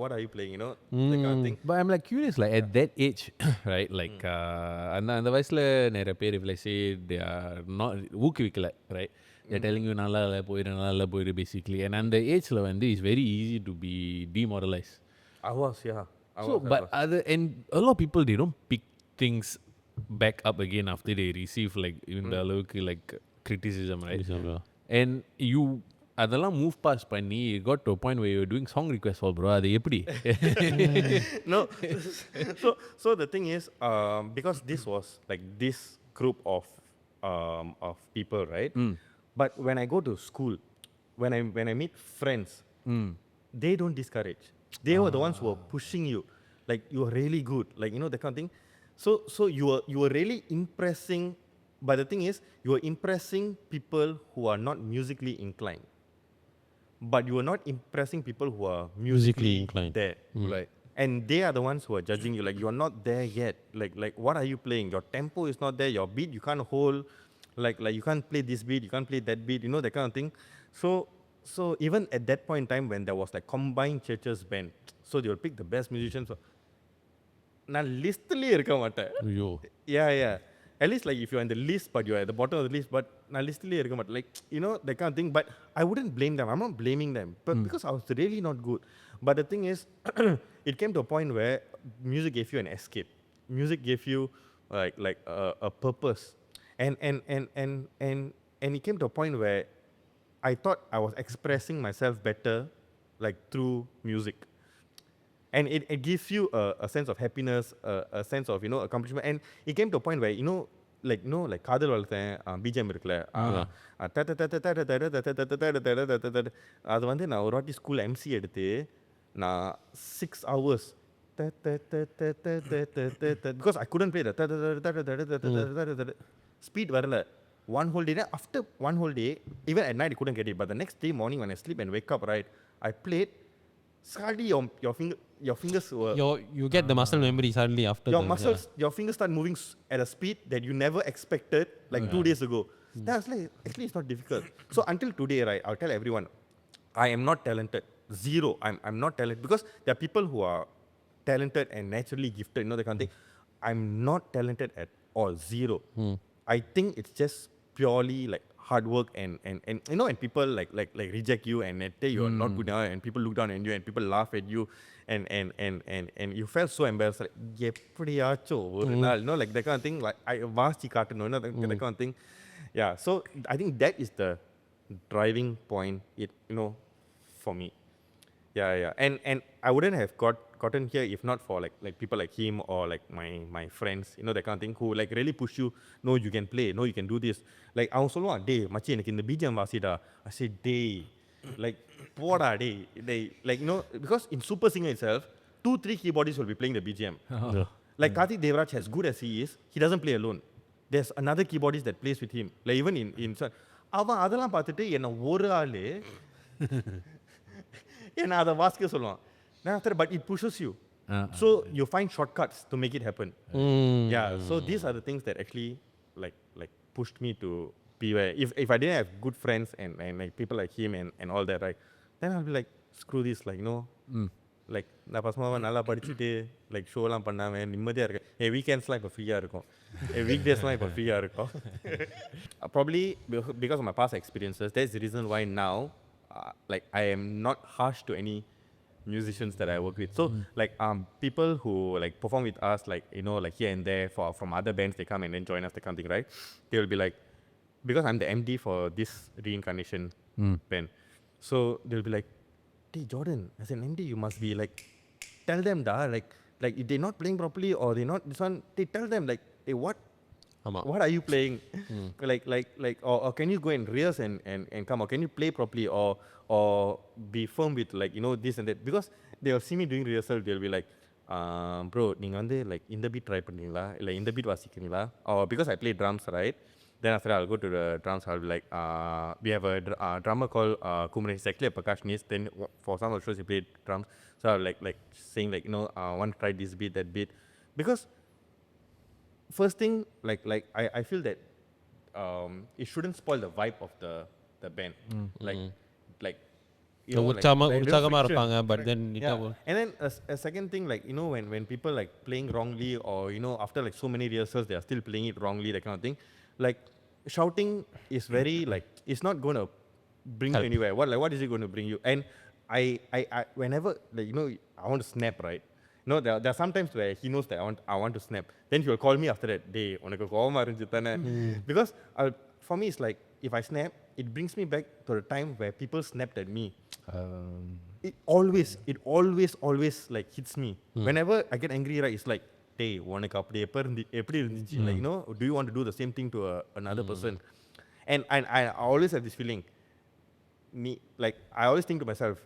what are you playing, you know, that kind of thing. But I'm like curious, like at that age, right? Like அந்த வயசுல நிறைய பேர் if let's say they are not ஊக்குவிக்கல, right? They're telling you நல்லா இல்ல போயிரு basically, and அந்த ஏஜ்ல வந்து it's very easy to be demoralized. I was, yeah. So but other and a lot of people they don't pick things back up again after they receive like இந்த அளவுக்கு like criticism, right? And you அதெல்லாம் move pass பண்ணி got to a point where you're doing song requests for bro, அது எப்படி? No. So the thing is, because this was like this group of people, right? But when I go to school, when I meet friends, they don't discourage. They were the ones who were pushing you, like you are really good, like you know that kind of thing. So you were really impressing. But the thing is, you are impressing people who are not musically inclined. But you are not impressing people who are musically inclined. there. Right. And they are the ones who are judging you. Like you are not there yet. Like what are you playing? Your tempo is not there. Your beat you can't hold. Like you can't play this beat. You can't play that beat. You know that kind of thing. So even at that point in time when there was like combined churches band, so they will pick the best musicians. நான் லிஸ்ட்லயே இருக்க மாட்டேன். ஐயோ. Yeah. At least like if you're in the list but you're at the bottom of the list, but நான் லிஸ்ட்லயே இருக்க மாட்டேன். Like you know that kind of thing. But I wouldn't blame them. I'm not blaming them. But because I was really not good. But the thing is, it came to a point where music gave you an escape. Music gave you like a purpose. And it came to a point where I thought I was expressing myself better like through music. And it gives you a sense of happiness, a sense of, you know, accomplishment. And it came to a point where, you know, like காதல் வளர்த்தேன் BGM இருக்குல்ல அது வந்து நான் ஒரு வாட்டி school MC எடுத்து நான் 6 hours because I couldn't play the speed வரல one whole day. After one whole day, even at night I couldn't get it, but the next day morning when I sleep and wake up, right, I played. Suddenly your fingers were You get the muscle memory suddenly after your fingers start moving at a speed that you never expected like 2 days ago. Then I was like, actually it's not difficult. So until today, right, I'll tell everyone, I am not talented. Zero. I'm not talented because there are people who are talented and naturally gifted, you know, that kind of thing. I'm not talented at all. Zero. I think it's just purely like hard work and you know, and people like reject you and they say you are not good enough and people look down on you and people laugh at you and you felt so embarrassed, like எப்படியாச்சோ ஒரு நாள், you know, like that kind of thing, like I வாசி காட்டணும், you know, that kind of thing. Yeah, so I think that is the driving point, you know, for me. Yeah. And I wouldn't have gotten here if not for like people like him or like my friends, you know, that kind of thing, who like really push you. No, you can play. No, you can do this. Like I was சொல்லுவான், டேய் மச்சி எனக்கு இந்த BGM வாசிடா. I said, டேய் like போடா டேய் like, you know, because in Super Singer itself 2-3 keyboardists will be playing the BGM. Like Karthik Devraj, as good as he is, he doesn't play alone. There's another keyboardist that plays with him. Like even in அவன் அதெல்லாம் பார்த்துட்டு என்ன ஒரு ஆளு என்ன அதை வாசிக்க சொல்லுவான். Then after that, but it pushes you. So you find shortcuts to make it happen. Yeah. So these are the things that actually like pushed me to be where. If I didn't have good friends and like people like him and all that, right, then I'll be like, screw this, like, you know, like நான் பசமாவை நல்லா படிச்சுட்டு like ஷோலாம் பண்ணாமல் நிம்மதியாக இருக்கேன். வீக்கெண்ட்ஸ்லாம் இப்போ ஃப்ரீயாக இருக்கும், வீக்டேஸ்லாம் இப்போ ஃப்ரீயாக இருக்கும். Probably because of my past experiences, that's the reason why now like I am not harsh to any musicians that I work with. So like people who like perform with us, like, you know, like here and there from other bands, they come and then join us, that kind of thing, right? They will be like, because I'm the MD for this ReinKarnation band, so they'll be like, hey Jordan, as an MD you must be like, tell them da, like if they're not playing properly or they're not this one, they tell them like, hey, what are you playing? like or can you go and rehearse and come, or can you play properly, or be firm with, like, you know, this and that. Because they will see me doing rehearsal, they'll be like, bro நீங்க வந்து like இந்த beat try பண்ணீங்களா இல்ல இந்த beat வாசிக்கிறீங்களா, or because I play drums, right, then after that I'll go to the drums, I'll be like, we have a drummer called Kumran, he's actually a percussionist, then for some of the shows he played drums, so I'll like saying like, you know, I want to try this beat, that beat. Because first thing, like I feel that it shouldn't spoil the vibe of the band. Like you know, உற்சாகமா இருப்பாங்க, but then and then a second thing, like, you know, when people like playing wrongly, or, you know, after like so many rehearsals they are still playing it wrongly, that kind of thing, like shouting is very like, it's not going to bring you anywhere. What is it going to bring you? And I whenever, like, you know, I want to snap, right? No, there are sometimes where he knows that I want to snap. Then he will call me after that, day உனக்கு கோவமா இருந்துச்சு தானே. Because for me it's like, if I snap, it brings me back to the time where people snapped at me. It always like hits me. Whenever I get angry, right, it's like, hey, உனக்கு அப்படி எப்படி இருந்துச்சு, like, you know, do you want to do the same thing to another person? And I always have this feeling, like I always think to myself,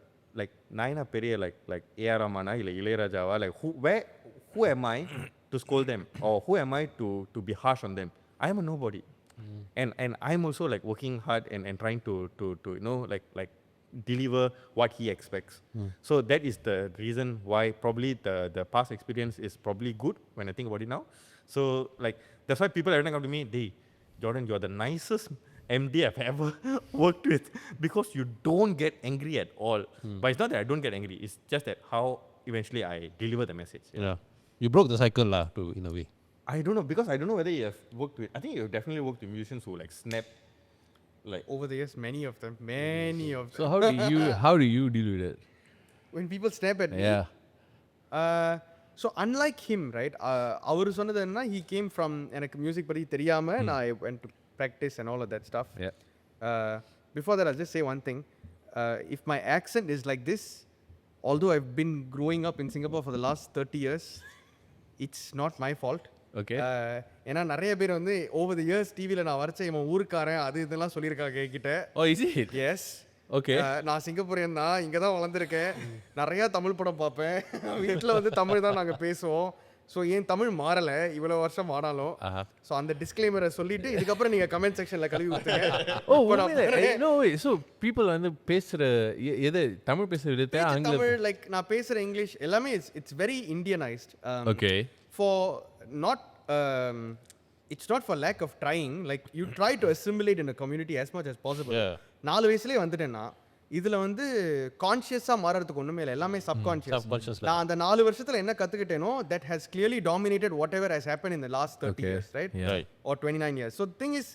like naina periya like A.R. Rahmana illa Ilayarajava, like who am I to scold them, or who am I to be harsh on them? I am a nobody. And I'm also like working hard and trying to you know, like deliver what he expects. So that is the reason why probably the past experience is probably good when I think about it now. So like that's why people every time come to me, "Hey, Jordan, you're the nicest MD I've ever worked with, because you don't get angry at all." But it's not that I don't get angry, it's just that how eventually I deliver the message. Yeah. You broke the cycle lah, to in a way. I don't know, because I don't know whether you have worked with, I think you've definitely worked with musicians who like snap, like Over the years, many of them. So how do you deal with it? When people snap at me. Yeah. So unlike him, right, அவர் சொன்னது என்ன, he came from, எனக்கு music பற்றி தெரியாம நான் I went to practice and all of that stuff. Yeah. Before that, I'll just say one thing. If my accent is like this, although I've been growing up in Singapore for the last 30 years, it's not my fault. Okay. ஏன்னா நிறைய பேர் வந்து over the years டிவியில் நான் வரைச்ச இவன் ஊருக்காரன் அது இதெல்லாம் சொல்லியிருக்காங்க என்கிட்ட. Oh, is it? Yes. Okay. நான் சிங்கப்பூரியன் தான், இங்கே தான் வளர்ந்துருக்கேன், நிறையா தமிழ் படம் பார்ப்பேன், வீட்டில் வந்து தமிழ் தான் நாங்கள் பேசுவோம். ஸோ ஏன் தமிழ் மாறலை இவ்வளோ வருஷம் ஆனாலும். ஸோ அந்த டிஸ்க்ளைமரை சொல்லிட்டு இதுக்கப்புறம் நீங்கள் கமெண்ட் செக்ஷனில் கழுவி ஊற்றுங்க. No way. So people வந்து பேசுகிற எது தமிழ் பேசுகிற விதத்தை தமிழ் லைக் நான் பேசுகிற இங்கிலீஷ் எல்லாமே it's very Indianised. Okay. For not it's not for lack of trying, like you try to assimilate in a community as much as possible. 4 வயசுலயே வந்துட்டேன்னா இதுல வந்து கான்ஷியஸா மாறதுக்கு ஒண்ணுமே இல்லை, எல்லாமே சப்கான்ஷியஸ். நான் அந்த 4 வருஷத்துல என்ன கத்துக்கிட்டேனோ that has clearly dominated whatever has happened in the last 30 years, right? Or 29 years. So thing is,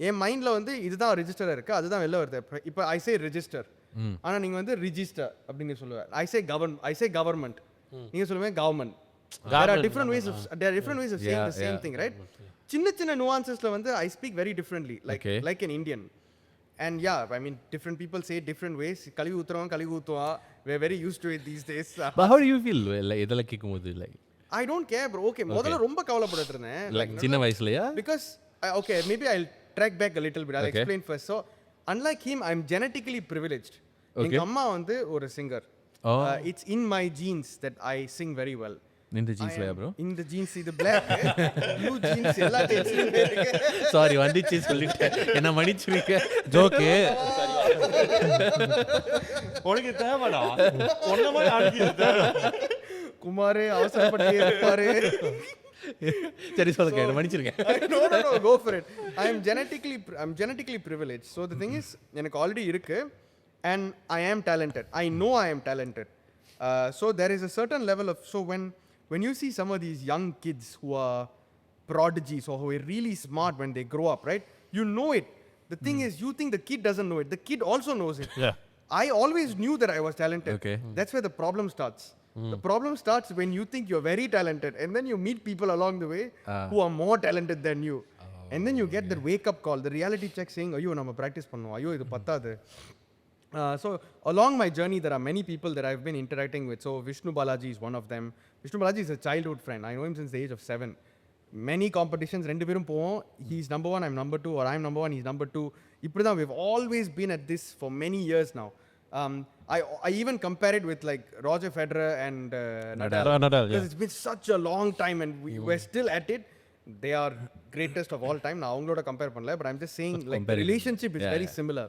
என் மைண்ட்ல வந்து இதுதான் ரெஜிஸ்டர் இருக்கு, அதுதான் வெளில வருது. இப்போ I say register, ஆனா நீங்க வந்து register அப்படின்னு சொல்லுவீங்க. I say government, நீங்க சொல்லுவீங்க government. There are different ways of saying the same thing, right? சின்ன nuancesல வந்து I speak very differently, like an Indian. And yeah, I mean different people say different ways. கழுவி ஊத்துறவன் கழுவி ஊத்துவா, we're very used to it these days. But how do you feel இதெல்லாம் கேட்கும்போது like I don't care, bro. Okay, முதல்ல ரொம்ப கவலைப்பட்டுட்டு இருந்தேன். like சின்ன வயசுலயா? Because okay, maybe I'll track back a little bit. I'll Okay. explain first. So, unlike him, I'm genetically privileged. எங்க அம்மா வந்து ஒரு singer. Oh. It's in my genes that I sing very well. இந்த ஜீன்ஸ்லயா bro? இந்த jeans இது black, blue jeans எல்லா டேஸ்ட்லயும் இருக்கு. Sorry வந்துச்சு சொல்லிட்டேன். என்ன மன்னிச்சிருங்க. ஜோக்கு உனக்கு தேவைடா ஒன்ன மாதிரி ஆடிக்கிட்டு குமாரே அவசரப்பட்டே இருப்பாரு. சரி சொல்லுங்க என்ன மன்னிச்சிருங்க. No, go for it. I'm genetically privileged. So the thing is எனக்கு ஆல்ரெடி இருக்கு and I am talented. I know I am talented. So there is a certain level of, so when you see some of these young kids who are prodigies or who are really smart when they grow up, right? You know it. The thing is, you think the kid doesn't know it. The kid also knows it. Yeah. I always knew that I was talented. Okay. That's where the problem starts. The problem starts when you think you're very talented and then you meet people along the way who are more talented than you. And then you get that wake up call, the reality check saying, ayyo, nama practice pannuvom, ayyo, idu pattadu. So along my journey, there are many people that I've been interacting with. So Vishnu Balaji is one of them. Vishnu Balaji is a childhood friend. I know him since the age of 7. Many competitions, rendu perum povom. He's number 1, I'm number 2, or I'm number 1, he's number 2. Ippadi we've always been at this for many years now. I even compare it with like Roger Federer and Nadal. Nadal, Because yeah. it's been such a long time and we're still at it. They are greatest of all time. Now avangaloda compare pannala, but I'm just saying like the Comparison. relationship is Yeah, very yeah. similar.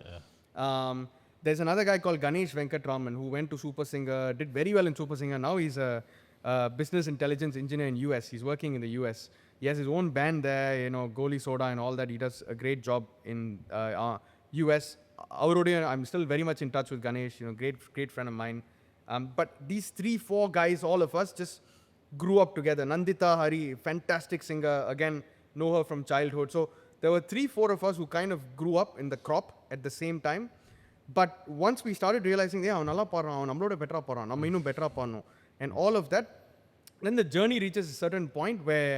There's another guy called Ganesh Venkatraman who went to Super Singer, did very well in Super Singer. Now he's a business intelligence engineer in US. He's working in the US. He has his own band there, you know, Goli Soda and all that. He does a great job in US. I'm still very much in touch with Ganesh, you know, great friend of mine. But these 3-4 guys, all of us, just grew up together. Nandita Hari, fantastic singer, again, know her from childhood. So there were 3-4 of us who kind of grew up in the crop at the same time. But once we started realizing, yeah, அவன் நல்லா பாடுறான், அவன் நம்மளோட பெட்டரா பாடுறான், நம்ம இன்னும் பெட்டரா பாடணும், and all of that, then the journey reaches a certain point where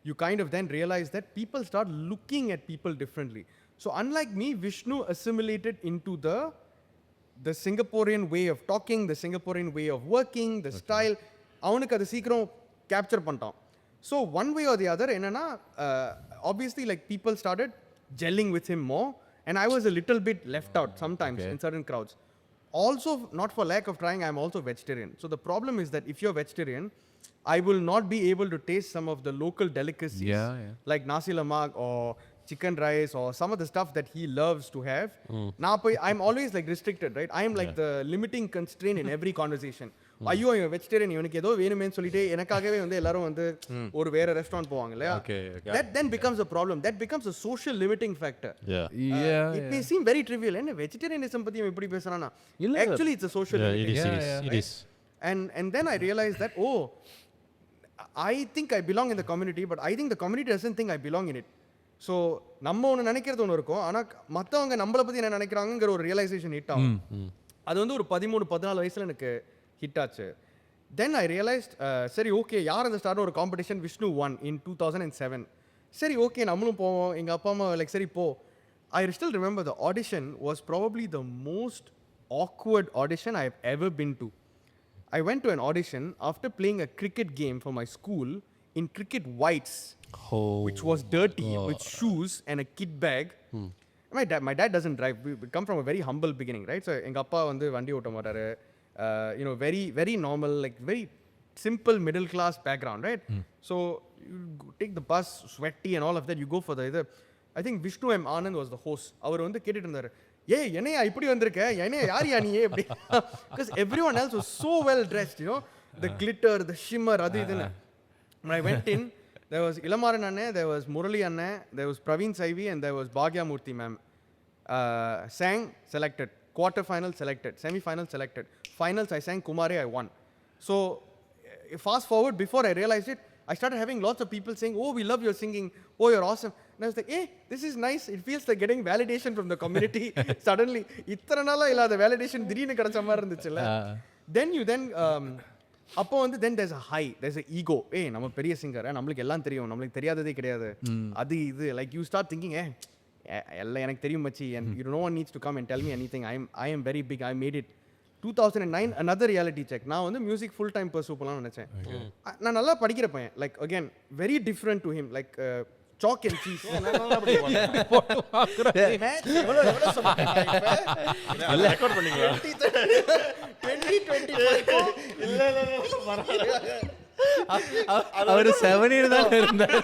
you kind of then realize that people start looking at people differently. So unlike me, Vishnu assimilated into the Singaporean way of talking, the Singaporean way of working, the style. அவனுக்கு அது சீக்கிரம் capture பண்ணிட்டான். So one way or the other, என்னன்னா, obviously like people started gelling with him more. And I was a little bit left out sometimes in certain crowds. Also, not for lack of trying, I'm also vegetarian. So the problem is that if you're vegetarian, I will not be able to taste some of the local delicacies like nasi lemak or chicken rice or some of the stuff that he loves to have. Now, I'm always like restricted, right? I'm like the limiting constraint in every conversation. ஐயோ இவன் vegetarian, இவனுக்கு ஏதோ வேணுமேன்னு சொல்லிட்டு எனக்காகவே வந்து எல்லாரும் வந்து ஒரு வேற ரெஸ்டாரண்ட் போவாங்க இல்லையா? That then becomes a problem. That becomes a social limiting factor. It may seem very trivial. என்ன வெஜிடேரியனிசம் பத்தி இவன் இப்படி பேசுறானா? Actually it's a social limiting. It is. And then I realized that, oh, I think I belong in the community, but I think the community doesn't think I belong in it. So நம்ம ஒன்று நினைக்கிறது ஒன்று இருக்கும், ஆனால் மற்றவங்க நம்மளை பற்றி என்ன நினைக்கிறாங்கிற ஒரு ரியலைசேஷன் ஹிட் ஆகும். அது வந்து ஒரு 13-14 வயசில் எனக்கு ஹிட் ஆச்சு. தென் ஐ ரியலைஸ்ட், சரி ஓகே, யார் அந்த ஸ்டார்னு ஒரு காம்படிஷன் விஷ்ணு ஒன் இன் 2007. சரி ஓகே நம்மளும் போவோம். எங்கள் அப்பா அம்மா லைக் சரி போ. I still remember the audition was probably the most awkward audition I have ever been to. I went to an audition after playing a cricket game for my school in cricket whites, which was dirty, with shoes and a kit bag. My dad doesn't drive. We come from a very humble beginning, right? So enga appa vandu vandi otta maataru, you know, very very normal, like very simple middle class background, right? So you take the bus, sweaty and all of that, you go for the I think Vishnu M. Anand was the host. அவர் வந்து கேட்டுட்டு இருந்தாரு, ஏய் என்னையா இப்படி வந்திருக்க, என்னையா யாரியா நீ அப்படி, because everyone else was so well dressed, you know, the glitter, the shimmer, அது இதுன்னு. When I went in, there was Ilamaran Anne, there was Murali Anne, there was Praveen Saivi, and there was Bhagya Murthy ma'am. Sang, selected. Quarter-final, selected. Semi-final, selected. Finals, I sang Kumare, I won. So, fast forward, before I realized it, I started having lots of people saying, oh, we love your singing, oh, you're awesome. And I was like, hey, this is nice. It feels like getting validation from the community. Suddenly, இத்தனை நாளா இல்லாத validation திடீர்னு கிடைச்ச மாதிரி இருந்துச்சுல்ல. Then you அப்போ வந்து then there's a high, there's an ego. ஏய் நம்ம பெரிய சிங்கர், நம்மளுக்கு எல்லாம் தெரியும், நம்மளுக்கு தெரியாததே கிடையாது, அது இது, like you start thinking, எல்லாம் எனக்கு தெரியும் மச்சி, and no one needs to come and tell me anything. I am very big. I made it 2009 another reality check. நான் வந்து மியூசிக் ஃபுல் டைம் பர்சூ பண்ணலாம்னு நினைச்சேன். நான் நல்லா படிக்கிற பையன், like again very different to him, like chalk and cheese. Record பண்ணீங்களா? 2025 அவர் 7 தான் இருந்தார்.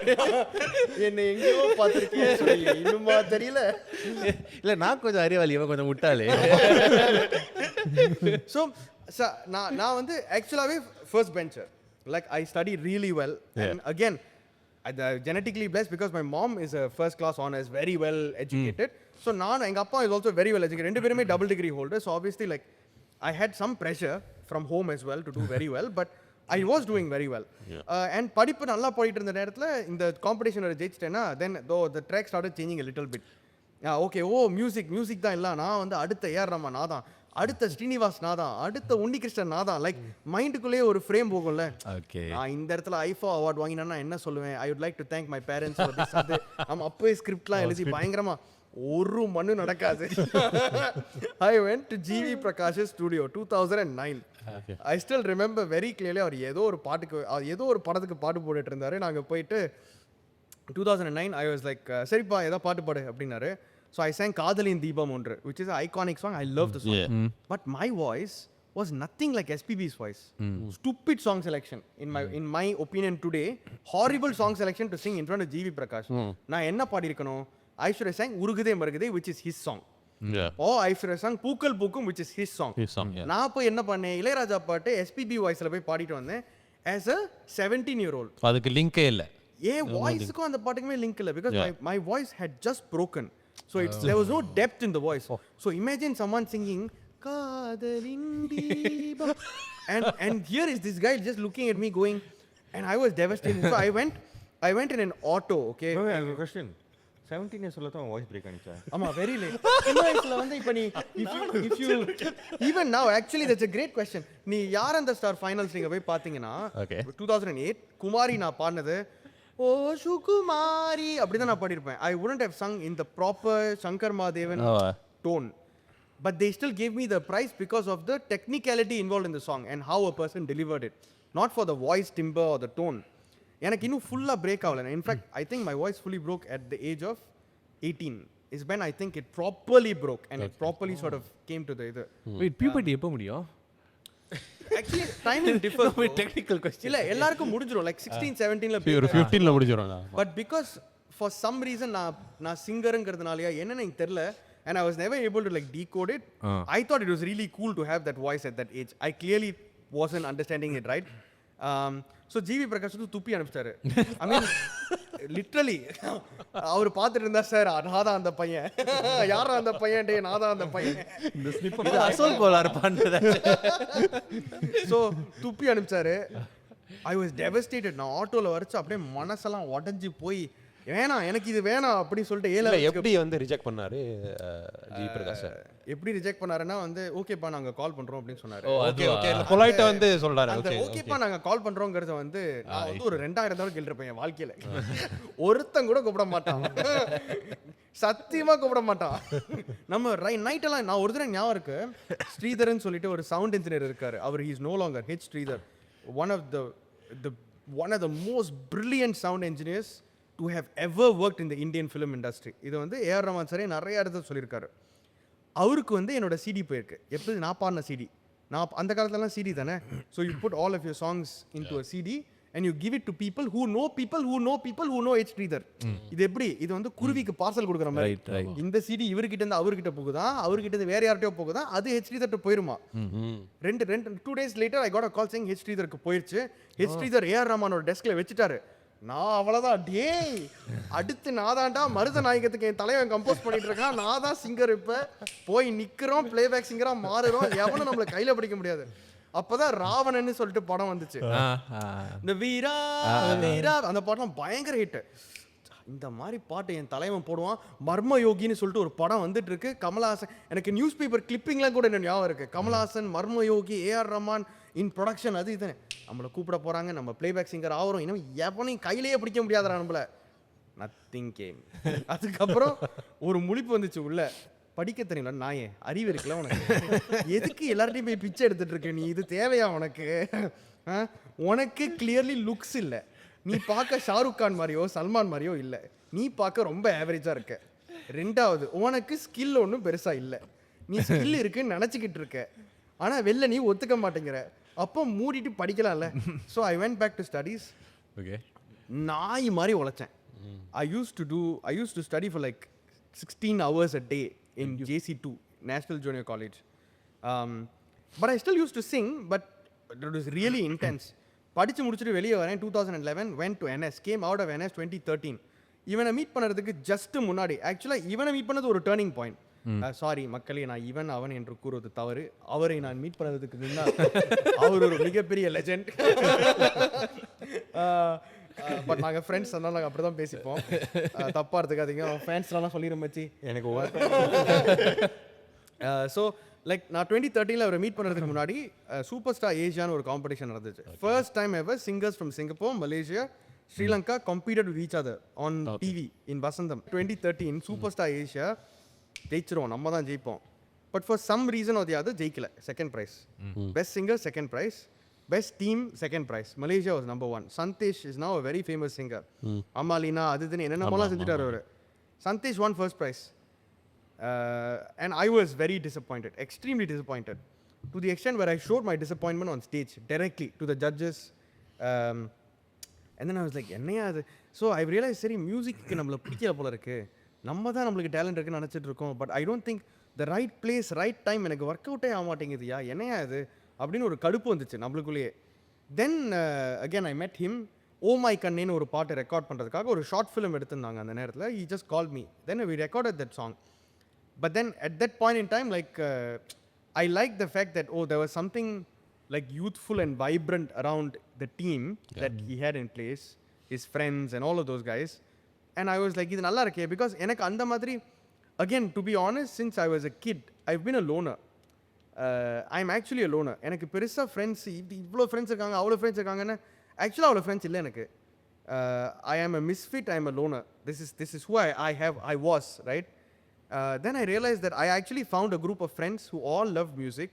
என்ன எங்கேயோ பார்த்துருக்கேன் சொல்லி இன்னுமா தெரியல. இல்லை நான் கொஞ்சம் அறிவாளி, இவன் கொஞ்சம் முட்டாளே. ஸோ நான் வந்து ஆக்சுவலாகவே first bencher, like I study really well. And again genetically blessed because my mom is a first class honors, very well educated. So நான் எங்கள் அப்பா is also very well educated. ரெண்டு பேருமே double degree holders. So obviously like I had some pressure from home as well to do very well, but I was doing very well. And படிப்பு நல்லா போயிட்டு இருந்த நேரத்தில் இந்த காம்படிஷனில் ஜெயிச்சிட்டேன்னா then though the track started changing a little bit. Okay, music தான் இல்லை, நான் வந்து அடுத்த ஏஆர் ரஹ்மான் நான் தான், அடுத்த ஸ்ரீனிவாஸ் நான் தான், அடுத்த உன்னிகிருஷ்ணன் நான் தான், லைக் மைண்டுக்குள்ளேயே ஒரு ஃப்ரேம் போகும்ல. ஓகே, நான் இந்த இடத்துல ஐஃபா அவார்ட் வாங்கினா என்ன சொல்லுவேன், I would like to thank my parents for this. அது நம்ம அப்போயே ஸ்கிரிப்ட்லாம் எழுதி பயங்கரமா ஒரு மண்ணு நடக்காது. I went to GV Prakash studio 2009. I still remember very clearly. அவர் ஏதோ ஒரு படத்துக்கு பாட்டு போட்டுட்டு இருந்தாரு. நாங்கள் போயிட்டு 2009 ஐ வாஸ் லைக் சரிப்பா ஏதோ பாட்டு பாடு அப்படின்னாரு. So I sang காதலின் தீபம் ஒன்று, which is an iconic song. I love the song. But my voice was nothing like SPB's voice. Stupid song selection in my opinion today. Horrible song selection to sing in front of GV Prakash. நான் என்ன பாடி இருக்கணும், I should have sang உருகுதே மருகுதே, which is his song. Or I should have sang பூக்கள் பூக்கும், which is his song. நான் போய் என்ன பண்ணேன், இளையராஜா பாட்டு SPB வாய்ஸ்ல போய் பாடிட்டு வந்தேன் as a 17-year-old. அதுக்கு லிங்கே இல்லை, ஏன் வாய்ஸுக்கும் அந்த பாட்டுக்குமே லிங்க் இல்லை, because my voice had just broken. So there was no depth in the voice. So imagine someone singing Kadalin Deebam and here is this guy just looking at me going, and I was devastated. So I went in an auto, okay? I have a question. 17 years old voice break ஆனிச்சா? ஆமா, very late. இந்த வயசுல வந்து இப்ப நீ if you even now actually that's a great question. நீ யார் அந்த star finals நீங்க போய் பாத்தீங்கன்னா 2008 குமாரி நான் பாடினது ஓ சுகுமாரி அப்படிதான் நான் பாடியிருப்பேன். I wouldn't have sung in the proper Shankar Mahadevan tone, but they still gave me the prize because of the technicality involved in the song and how a person delivered it, not for the voice timbre or the tone. எனக்கு இன்னும் ஃபுல்லா break ஆகல. In fact I think my voice fully broke at the age of 18 is when I think it properly broke and it properly sort of came to the இது. wait, puberty எப்போ முடியும்? Actually timing differs. No, technical question. இல்ல எல்லாருக்கும் முடிஞ்சிரும், like 16 17ல ஒரு 15ல முடிஞ்சிரும். But because for some reason நான் சிங்கர்ங்கிறதுனாலயா என்னன்னு எனக்கு தெரியல, and I was never able to like decode it. I thought it was really cool to have that voice at that age. I clearly wasn't understanding it right. So GV Prakash துப்பி அனுப்பிச்சாரு. I mean literally அவர் பார்த்துட்டு இருந்தா, sir நான் தான் அந்த பையன், யாரா அந்த பையன், டே நான் தான் அந்த பையன், இந்த ஸ்லிப் இது அசோல் கோலார் பண்றது. ஸோ துப்பி அனுப்பிச்சாரு. I was devastated. நான் ஆட்டோல வரைச்சு அப்படியே மனசெல்லாம் உடஞ்சி போய் வேணாம் எனக்கு இது வேணாம் அப்படின்னு சொல்லிட்டு இல்ல எப்படி வந்து ரிஜெக்ட் பண்ணாரு ஜி பிரகாஷ் சார்? எப்படி ரிஜெக்ட் பண்ணாருன்னா வந்து ஓகேப்பா நாங்க கால் பண்றோம் அப்படின்னு சொன்னாரு. ஓகே ஓகே, பொலைட்டா வந்து சொல்றாரு. அந்த ஓகேப்பா நாங்க கால் பண்றோம்ங்கறத வந்து நான் வந்து ஒரு 2000 தடவை கேட்டிருப்பேன் என் வாழ்க்கையில. ஒருத்தன் கூட கூப்பிட மாட்டான், சத்தியமா கூப்பிட மாட்டான். நம்ம நைட் எல்லாம் நான் ஒரு தடவை ஞாபகம் இருக்கு, ஸ்ரீதரன் சொல்லிட்டு ஒரு சவுண்ட் இன்ஜினியர் இருக்காரு. அவர் he is no longer H Sridhar, one of the most brilliant sound engineers to have ever worked in the Indian film industry. இது வந்து ஏஆர் ரஹ்மான் சாரே நிறைய இடத்துல சொல்லியிருக்காரு. அவருக்கு வந்து என்னோட சிடி போயிருக்கு. எப்படி நான் பாடின சிடி, நான் அந்த காலத்துலலாம் சிடி தானே. So you put all of your songs into a CD and you give it to people who know people who know people who know H. Sridhar. இது எப்படி, இது வந்து குருவிக்கு பார்சல் கொடுக்குற மாதிரி. இந்த சிடி இவர்கிட்ட இருந்து அவர்கிட்ட போகுதா, அவர்கிட்ட இருந்து வேற யார்கிட்டயோ போகுதா, அது H. Sridhar போயிருமா. 2 days later I got a call saying H. Sridhar போயிருச்சு. H. Sridhar ஏஆர் ரஹ்மானோட டெஸ்க்ல வச்சுட்டாரு. நான் அவ்வளோதான், டேய் அடுத்து நான் தான்டா மருத நாயகத்துக்கு என் தலைவன் கம்போஸ் பண்ணிட்டு இருக்கான், நான் தான் சிங்கர். இப்போ போய் நிற்கிறோம், பிளேபேக் சிங்கராக மாறுறோம், எவனும் நம்மளை கையில் பிடிக்க முடியாது. அப்போதான் ராவணன்னு சொல்லிட்டு படம் வந்துச்சு. இந்த வீரா வீரா அந்த பாட்டெலாம் பயங்கர ஹிட்டு. இந்த மாதிரி பாட்டு என் தலைவன் போடுவான். மர்ம யோகின்னு சொல்லிட்டு ஒரு படம் வந்துட்டு இருக்கு. கமலஹாசன், எனக்கு நியூஸ் பேப்பர் கிளிப்பிங்லாம் கூட என்ன ஞாபகம் இருக்கு. கமலஹாசன், மர்ம யோகி, ஏஆர் ரஹ்மான் இன் ப்ரொடக்ஷன், அது இதுன்னு நம்மளை கூப்பிட போகிறாங்க, நம்ம பிளேபேக் சிங்கர் ஆகிறோம். இன்னும் எவனையும் கையிலேயே பிடிக்க முடியாதுடா நம்மள. Nothing game. அதுக்கப்புறம் ஒரு முழிப்பு வந்துச்சு உள்ள, படிக்க தெரியல நாயே, அறிவு இருக்குல்ல உனக்கு, எதுக்கு எல்லார்ட்டையும் போய் பிச்சை எடுத்துட்டு இருக்க நீ, இது தேவையா உனக்கு? உனக்கு கிளியர்லி லுக்ஸ் இல்லை, நீ பார்க்க ஷாருக் கான் மாதிரியோ சல்மான் மாதிரியோ இல்லை, நீ பார்க்க ரொம்ப ஆவரேஜாக இருக்க. ரெண்டாவது, உனக்கு ஸ்கில் ஒன்றும் பெருசாக இல்லை, நீ ஸ்கில் இருக்குன்னு நினச்சிக்கிட்டு இருக்க, ஆனால் வெளில நீ ஒத்துக்க மாட்டேங்கிற, அப்போ மூடிட்டு படிக்கலாம்ல. So I went back to studies. Okay. நாய் மாதிரி உழைச்சேன். I used to study for like 16 hours a day in JC2, National Junior College. But I still used to sing, but it was really intense. படிச்சு முடிச்சுட்டு வெளியே வரேன் 2011, went to NS, came out of NS 2013. இவனை meet பண்ணுறதுக்கு just முன்னாடி, ஆக்சுவலாக இவனை meet பண்ணது ஒரு டேர்னிங் பாயிண்ட். சாரி மக்களே, நான் இவன் அவன் என்று கூறுவது தவறு. அவரை நான் மீட் பண்ணுறதுக்கு முன்னால் அவர் ஒரு மிகப்பெரிய லெஜெண்ட். பட் நாங்கள் ஃப்ரெண்ட்ஸ், அதனால் நாங்கள் அப்படி தான் பேசிப்போம். தப்பாக எடுத்துக்காதீங்க, ஃபேன்ஸ்லாம் சொல்லிடுற மச்சி எனக்கு. ஸோ லைக் நான் 2013 அவரை மீட் பண்ணுறதுக்கு முன்னாடி சூப்பர் ஸ்டார் ஏஷியான்னு ஒரு காம்படிஷன் நடந்துச்சு. First time ever singers from Singapore, Malaysia, Sri Lanka competed with each other on TV in Vasandam. 2013 super star Asia ஜெயிச்சிருவோம், நம்ம தான் ஜெயிப்போம். But for some reason or the other ஜெயிக்கல. Second prize. Best singer second prize, best team second prize. Malaysia was number 1. Sandesh is now a very famous singer. அம்மாலினா அதுன்னு என்னென்னமோலாம் செஞ்சுட்டார் அவர். Sandesh won first prize. And I was very disappointed, extremely disappointed, to the extent where I showed my disappointment on stage directly to the judges. And then I was like, என்னையா அது? So I realise, சரி மியூசிக்கு நம்மளை பிடிக்கல போல இருக்கு, நம்ம தான் நம்மளுக்கு டேலண்ட் இருக்குன்னு நினச்சிட்டு இருக்கோம். But I don't think the right place right time எனக்கு ஒர்க் அவுட்டே ஆக மாட்டேங்குதுயா, என்னையா இது அப்படின்னு ஒரு கடுப்பு வந்துச்சு நம்மளுக்குள்ளேயே. தென் அகேன் ஐ மெட் ஹிம். ஓ மை கண்ணேன்னு ஒரு பாட்டு ரெக்கார்ட் பண்ணுறதுக்காக ஒரு ஷார்ட் ஃபிலிம் எடுத்திருந்தாங்க அந்த நேரத்தில். he just called me, then we recorded that song. But then at that point in time, like I liked the fact that there was something like youthful and vibrant around the team that he had in place, his friends and all of those guys. And I was like, idu nalla irukke, because enak andha madri, again to be honest, since I was a kid I've been a loner. I'm actually a loner. எனக்கு பெருசா friends இவ்வளோ friends இருக்காங்க அவ்வளோ friends இருக்காங்கன்னு ஆக்சுவலாக அவ்வளோ friends இல்லை எனக்கு. I am a misfit, I am a loner. This is who I was, right? Then I realized that I actually found a group of friends who all loved music,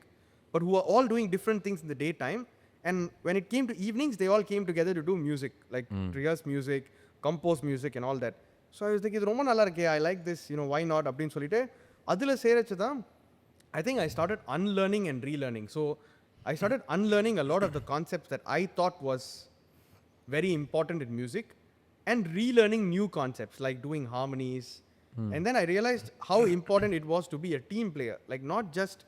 but who are all doing different things in the daytime. And when it came to evenings, they all came together to do music, like rehearse music, compose music and all that. So I was thinking, இது ரொம்ப நல்லா இருக்கே, I like this, why not அப்படின்னு சொல்லிட்டு அதில் சேரச்சு தான் I think I started unlearning and relearning. So I started unlearning a lot of the concepts that I thought was very important in music, and relearning new concepts like doing harmonies. And then I realized how important it was to be a team player, like not just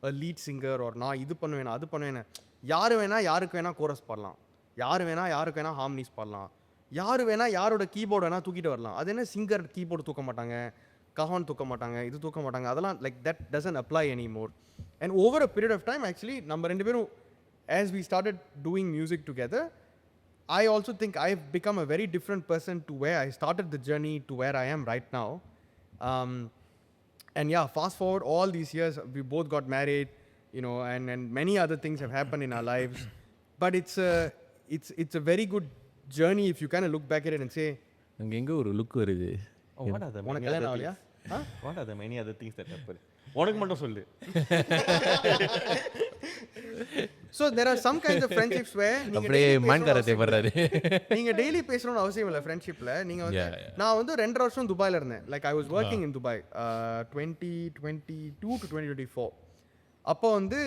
a lead singer or நான் இது பண்ணுவேன் அது பண்ணுவேன். யாரு வேணா யாருக்கு வேணா chorus பாடலாம், யாரு வேணா யாருக்கு வேணா ஹார்மனிஸ் பாடலாம், யாரு வேணா யாரோட கீபோர்டு வேணா தூக்கிட்டு வரலாம். அது என்ன சிங்கர் கீபோர்டு தூக்க மாட்டாங்க, கஹான் தூக்க மாட்டாங்க, இது தூக்க மாட்டாங்க, அதெல்லாம் like that doesn't apply anymore. And over a period of time, actually நம்ம ரெண்டு பேரும் as we started doing music together, I also think I've become a very different person to where I started the journey to where I am right now. And yeah, fast forward all these years, we both got married, and many other things have happened in our lives. But it's a very good journey if you kind of look back at it and say, அங்கே எங்கே ஒரு look வருது. What are the உனக்கு many கல்யாணம் other ஆகலையா? things? What are the many other things that happen? உனக்கு மட்டும் சொல்லு. So there are some kinds of friendships where அப்படியே மான்காரத்தை பண்றாரு. நீங்க டெய்லி பேசணும்னு அவசியம் இல்லை ஃப்ரெண்ட்ஷிப்ல. நீங்க வந்து நான் வந்து 2 வருஷம் துபாயில இருந்தேன். Like I was working in Dubai 2022 to 2024. அப்போ வந்து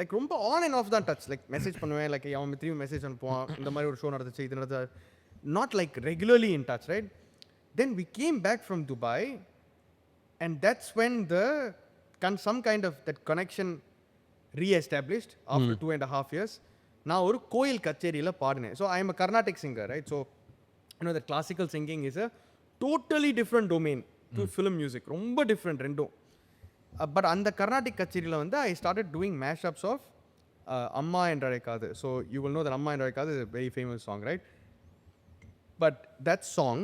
லைக் ரொம்ப ஆன் அண்ட் ஆஃப் தான் டச். லைக் மெசேஜ் பண்ணுவேன், லைக் அவன் திரும்பி மெசேஜ் அனுப்புவான், இந்த மாதிரி ஒரு ஷோ நடந்துச்சு இது நடந்தது, not like regularly in touch, right? Then we came back from Dubai, and that's when some kind of that connection re-established after 2.5 years. நான் ஒரு கோயில் கச்சேரியில் பாடினேன். So I am a Carnatic singer, right? So that classical singing is a totally different domain to film music. ரொம்ப different ரெண்டும். But அந்த கர்நாடிக் கச்சேரியில் வந்து I started doing mashups of Amma Endrazhaikkatha. So you will know that Amma Endrazhaikkatha is a very famous song, right? But that song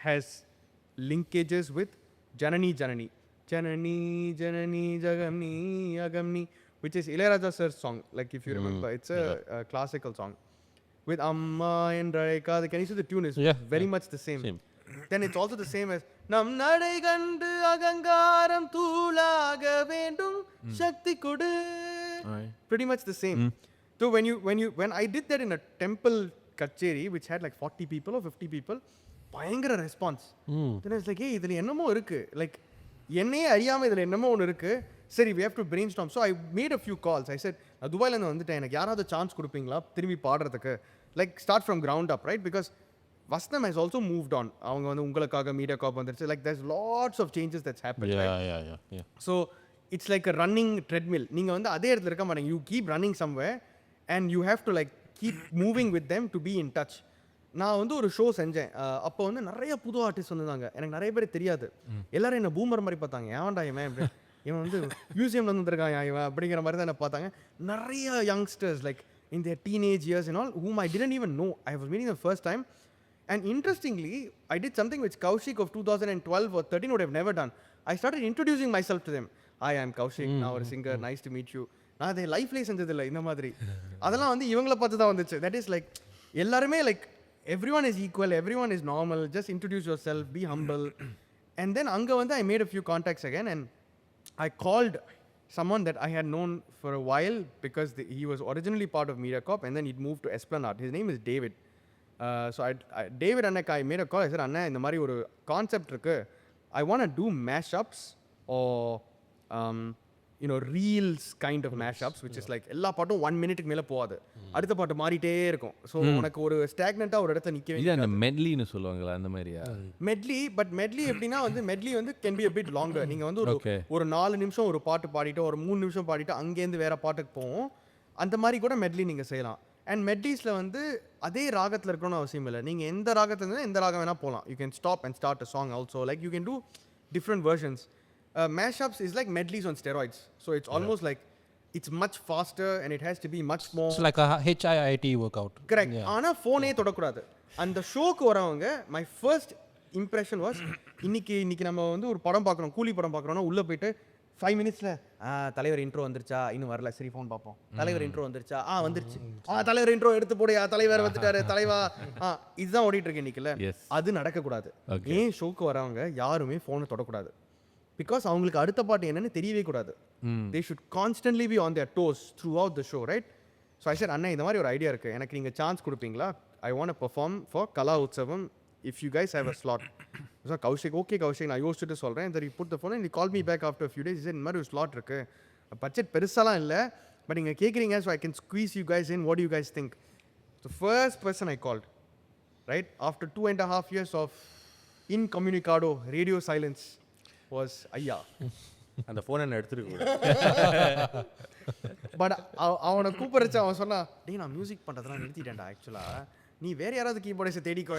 has linkages with Janani Janani. Janani Janani Jagamni Agamni, which is Ilayaraja sir's song, like if you remember. It's a classical song. With Amma and Raika, can you see the tune is very much the same. then it's also the same as நம் நடை கண்டு அகங்காரம் தூளாக வேண்டும் சக்தி கொடு. Pretty much the same. So when I did that in a temple kacheri which had like 40 people or 50 people, பயங்கர response. then I was like, hey, இதுல என்னமோ இருக்கு, like என்னையே அறியாம இதுல என்னமோ ஒன்று இருக்கு, சரி we have to brainstorm. So I made a few calls. I said, நான் துபாயில இருந்து வந்துட்டேன், எனக்கு யாராவது சான்ஸ் கொடுப்பீங்களா திரும்பி பாடுறதுக்கு, like start from ground up, right? Because Vasnam has also moved on. அவங்க வந்து உங்களுக்காக மீடியா காப் வந்துருச்சு, like there's lots of changes that's happened, right? Yeah. So it's like a running treadmill. நீங்க வந்து அதே இடத்துல இருக்க மாட்டீங்க, you keep running somewhere and you have to like keep moving with them to be in touch. நான் வந்து ஒரு show செஞ்சேன், அப்போ வந்து நிறைய புது ஆர்டிஸ்ட் வந்திருந்தாங்க, எனக்கு நிறைய பேர் தெரியாது, எல்லாரும் என்ன பூமர் மாதிரி பார்த்தாங்க, ஏன்டா இவன் வந்து மியூசியம்ல வந்துருக்கான் இவன் அப்படிங்கிற மாதிரி தான் என்ன பார்த்தாங்க. நிறைய youngsters like in their teenage years and all whom I didn't even know. I was meeting them first time. And interestingly, I did something which Kaushik of 2012 or 13 would have never done. I started introducing myself to them. Hi, I'm Kaushik, now a singer, nice to meet you. நான் அதை லைஃப்லேயே செஞ்சதில்லை இந்த மாதிரி. அதெல்லாம் வந்து இவங்கள பார்த்து தான் வந்துச்சு. That is like எல்லாருமே like everyone is equal, everyone is normal, just introduce yourself, be humble. And then அங்கே வந்து I made a few contacts again and I called someone that I had known for a while because he was originally part of MediaCorp and then he'd moved to Esplanade. His name is David. So David அண்ணக்கு I made a call. I said, அண்ணா இந்த மாதிரி ஒரு concept இருக்கு, I want to do mashups or reels kind of mashups, which is like எல்லா பாட்டும் 1 மினிட்டுக்கு மேலே போகாது, அடுத்த பாட்டு மாறிட்டே இருக்கும். ஸோ உனக்கு ஒரு ஸ்டாக்னெண்ட்டாக ஒரு இடத்த நிற்கவே இது அந்த மெட்லின்னு சொல்லுவாங்களா அந்த மாதிரியா? மெட்லி எப்படின்னா வந்து மெட்லி வந்து can be a bit longer. நீங்கள் வந்து ஒரு 4 நிமிஷம் ஒரு பாட்டு பாடிட்டு ஒரு 3 நிமிஷம் பாடிட்டு அங்கேருந்து வேற பாட்டுக்கு போவோம், அந்த மாதிரி கூட மெட்லி நீங்கள் செய்யலாம். அண்ட் மெட்லிஸில் வந்து அதே ராகத்தில் இருக்கணும்னு அவசியம் இல்லை, நீங்கள் எந்த ராகத்தில் இருந்தால் எந்த ராகம் வேணால் போகலாம். You can stop and start a song also, like you can do different versions. Mashups is like medleys on steroids, so it's almost like it's much faster and it has to be much more. It's like a HIIT workout. Correct. ஆனா ஃபோனே தொடக்கூடாது. அந்த ஷோக்கு வரவங்க my first impression was இன்னைக்கு நம்ம வந்து ஒரு படம் பார்க்குறோம், கூலி படம் பார்க்குறோம்னா உள்ளே போயிட்டு 5 மினிட்ஸில் தலைவர் இன்ட்ரோ வந்துருச்சா, இன்னும் வரல, சரி ஃபோன் பார்ப்போம், தலைவர் இன்ட்ரோ வந்துருச்சா, வந்துருச்சு, தலைவர் இன்ட்ரோ எடுத்து போடையா, தலைவர் வந்துட்டாரு, தலைவா, இதுதான் ஓடிட்டு இருக்கு இன்னைக்குல. அது நடக்கக்கூடாது. ஏன் ஷோக்கு வரவங்க யாருமே ஃபோனை தொடக்கூடாது, பிகாஸ் அவங்களுக்கு அடுத்த பாட்டு என்னன்னு தெரியவே கூடாது. they should constantly be on their toes throughout the show, right? So I said, அண்ணா இந்த மாதிரி ஒரு ஐடியா இருக்கு, எனக்கு நீங்கள் சான்ஸ் கொடுப்பீங்களா, I want to perform for கலா உற்சவம் if you guys have a slot. So Kaushik, okay Kaushik, நான் யோசிச்சுட்டு சொல்கிறேன். And then he put the phone and he called me back after a few days. He said, இந்த மாதிரி ஒரு slot இருக்கு, budget பெருசாலாம் இல்லை, பட் நீங்கள் கேட்குறீங்க, so I can squeeze you guys in, what do you guys think? The first person I called, right, after 2.5 years of incommunicado, radio silence, was ஐயா. அந்த ஃபோனை நான் எடுத்துருக்கேன். பட் அவனை கூப்பிடுறச்சு அவன் சொன்னா, டேய் நான் மியூசிக் பண்ணுறதுலாம் நிறுத்திட்டேன்டா, ஆக்சுவலாக நீ வேற யாராவது கீபோர்டிஸை தேடிக்கோ,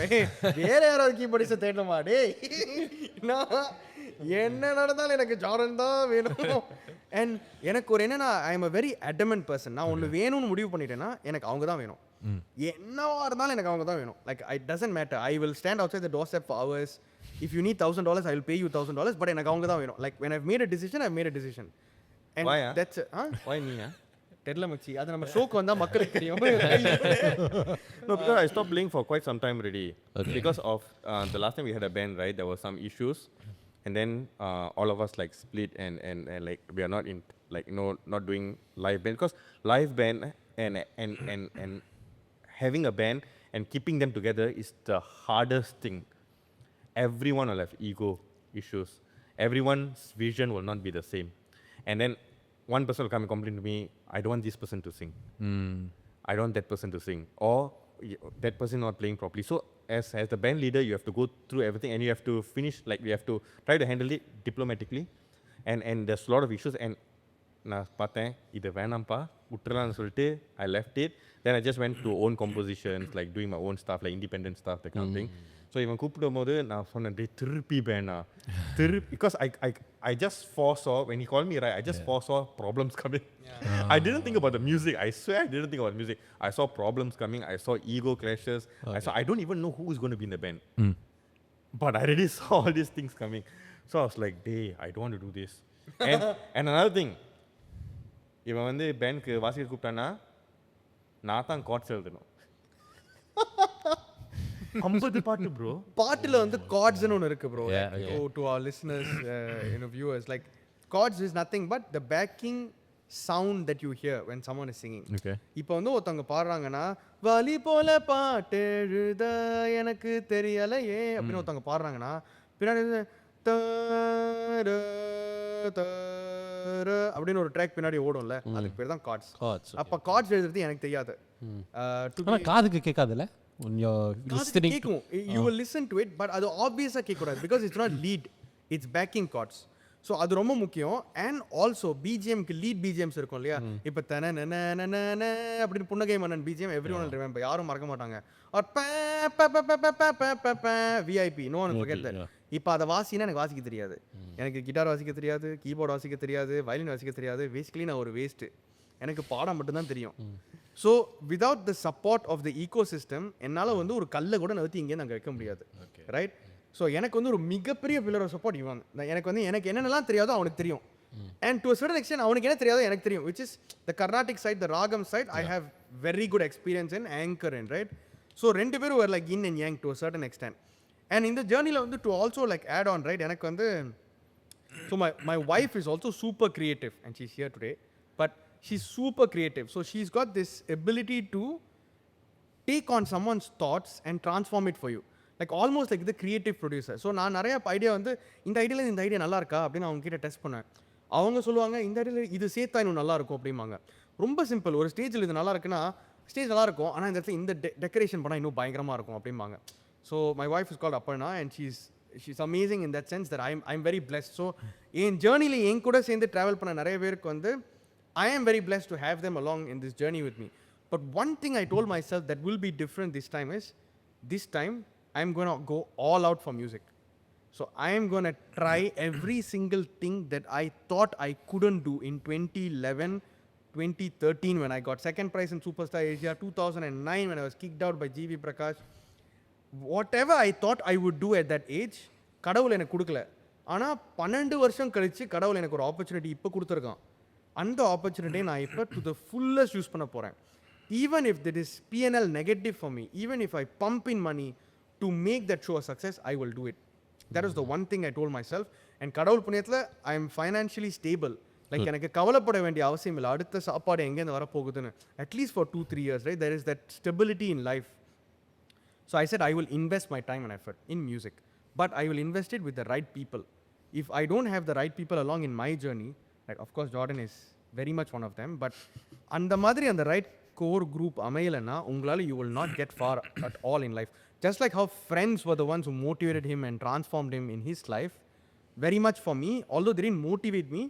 வேற யாராவது கீபோர்டிஸை தேடணுமா, டேய் என்ன நடந்தாலும் எனக்கு ஜாரன் தான் வேணும். அண்ட் எனக்கு ஒரு என்னன்னா, I am a very adamant person. நான் ஒன்று வேணும்னு முடிவு பண்ணிட்டேன்னா எனக்கு அவங்க தான் வேணும், என்னவா இருந்தாலும் எனக்கு அவங்க தான் வேணும். Like it doesn't matter, I will stand outside the doorstep for hours. If you need $1,000, I will pay you $1,000, but எனக்கு அவங்க தான் வேணும். Like when I've made a decision, I've made a decision. And why that's why me தெரியல மச்சி, அது நம்ம ஷோக்கு வந்தா மக்களுக்கு தெரியும். No, because I stopped playing for quite some time already. Because of the last time we had a band, right, there were some issues, and then all of us like split and like we are not in, like not doing live band, because live band and having a band and keeping them together is the hardest thing. Everyone will have ego issues, everyone's vision will not be the same, and then one person will come and complain to me, I don't want this person to sing, I don't want that person to sing, or that person not playing properly. So as the band leader, you have to go through everything and you have to finish, like you have to try to handle it diplomatically, and there's a lot of issues. And நான் பார்த்தேன் இது வேணாம்ப்பா விட்டுறலாம்னு சொல்லிட்டு I left it. Then I just went to own compositions, like doing my own stuff, like independent stuff, that kind of thing. So இவன் கூப்பிடும் போது நான் சொன்னேன், டே திருப்பி பேனா because I just foresaw, when he called me, right, I just foresaw problems coming. I didn't think about the music, I swear I didn't think about music. I saw problems coming, I saw ego clashes, I don't even know who is going to be in the band. But I already saw all these things coming. So I was like, hey, I don't want to do this. And another thing, இவன் வந்து பேண்ட்க்கு வாசிக்க கூப்பிட்டானா நான் தான் cards எழுதணும். 50 பாட்டு bro. பாட்டுல வந்து கார்ட்ஸ்னு ஒன்று இருக்கு bro. Yeah, okay. To our listeners, viewers, like chords is nothing but the backing sound that you hear when someone is singing. Okay. இப்போ வந்து ஒருத்தவங்க பாடுறாங்கன்னா வலி போல பாட்டு எழுத எனக்கு தெரியலையே அப்படின்னு ஒருத்தவங்க பாடுறாங்கன்னா பின்னாடி வந்து தர தர அப்படின்னு ஒரு ட்ராக் பின்னாடி ஓடும்ல, அதுக்கு பேர் தான் கார்ட்ஸ். Chords, okay. அப்போ கார்ட்ஸ் எழுதுறது எனக்கு தெரியாது. ஆனா காதுக்கு கேட்காதுல்ல when you're listening to கேட்கும், you will listen to it, but அது ஆப்வியஸாக கேட்கக்கூடாது because it's not lead, it's backing chords. So அது ரொம்ப முக்கியம். அண்ட் ஆல்சோ பிஜிஎம்க்கு லீட் பிஜிஎம்ஸ் இருக்கும் இல்லையா, இப்போ தன அப்படின்னு புன்னகை மன்னன் பிஜிஎம் எவ்ரி ஒன் ரிமெம்பர், யாரும் மறக்க மாட்டாங்க. R VIP, no one forget that. இப்போ அதை வாசினா எனக்கு வாசிக்க தெரியாது, எனக்கு கிட்டார் வாசிக்க தெரியாது, கீபோர்டு வாசிக்க தெரியாது, வயலின் வாசிக்க தெரியாது. பேசிக்கலி நான் ஒரு வேஸ்ட்டு, எனக்கு பாடம் மட்டும்தான் தெரியும். So without the support of the ecosystem என்னால் வந்து ஒரு கல்லை கூட நகர்த்தி இங்கேருந்து அங்கே வைக்க முடியாது. ரைட்? ஸோ எனக்கு வந்து ஒரு மிகப்பெரிய பில்லர் ஆஃப் சப்போர்ட் இவன். எனக்கு வந்து எனக்கு என்னென்னலாம் தெரியாதோ அவனுக்கு தெரியும். And to a certain extent அவனுக்கு என்ன தெரியாதோ எனக்கு தெரியும், which is the Carnatic side, the ragam side. I have very good experience in anchor and write. ஸோ ரெண்டு பேரும் ஒரு like yin and yang to a certain extent. And இந்த ஜேர்னியில் வந்து to also like add on right, எனக்கு வந்து so my wife is also super creative and she's here today. But she's super creative, so she's got this ability to take on someone's thoughts and transform it for you, like almost like the creative producer. So நான் நிறைய idea வந்து இந்த ஐடியாவில் இந்த idea நல்லா இருக்கா அப்படின்னு அவங்க கிட்ட டெஸ்ட் பண்ணேன். அவங்க சொல்லுவாங்க இந்த ஐடியாவில் இது சேர்த்தா இன்னும் நல்லா இருக்கும் அப்படிம்பாங்க. ரொம்ப சிம்பிள், ஒரு ஸ்டேஜில் இது நல்லா இருக்குன்னா ஸ்டேஜ் நல்லா இருக்கும், ஆனால் இந்த இடத்துல இந்த டெக்கரேஷன் பண்ணால் இன்னும் பயங்கரமாக இருக்கும் அப்படிம்பாங்க. So my wife is called Aparna and she's amazing in that sense that I'm very blessed. So என் ஜேர்னியில் என் கூட சேர்ந்து ட்ராவல் பண்ண நிறைய பேருக்கு வந்து I am very blessed to have them along in this journey with me. But one thing I told myself that will be different this time is, this time I am going to go all out for music. So I am going to try every single thing that I thought I couldn't do in 2011, 2013 when I got second prize in Superstar Asia, 2009 when I was kicked out by GV Prakash. Whatever I thought I would do at that age, கடவுள் எனக்கு கொடுக்கல. ஆனால் 12 வருஷம் கழிச்சு கடவுள் எனக்கு ஒரு opportunity இப்போ கொடுத்துருக்கான். அந்த ஆப்பர்ச்சுனிட்டியை நான் இப்போ டு த ஃபுல்லஸ்ட் யூஸ் பண்ண போகிறேன். Even if it is PNL negative for me, even if I pump in money to make that show a success, I will do it. That is the one thing I told myself. And கடவுள் புண்ணியத்தில் I am financially stable. Like எனக்கு கவலைப்பட வேண்டிய அவசியம் இல்லை அடுத்த சாப்பாடு எங்கேருந்து வரப்போகுதுன்னு. At least for 2-3 years, right? There is that stability in life. So I said I will invest my time and effort in music, but I will invest it with the right people. If I don't have the right people along in my journey, like of course Jordan is very much one of them, but அந்த மாதிரி அந்த right core group அமையலனா உங்களால you will not get far at all in life. Just like how friends were the ones who motivated him and transformed him in his life, very much for me, although they didn't motivate me,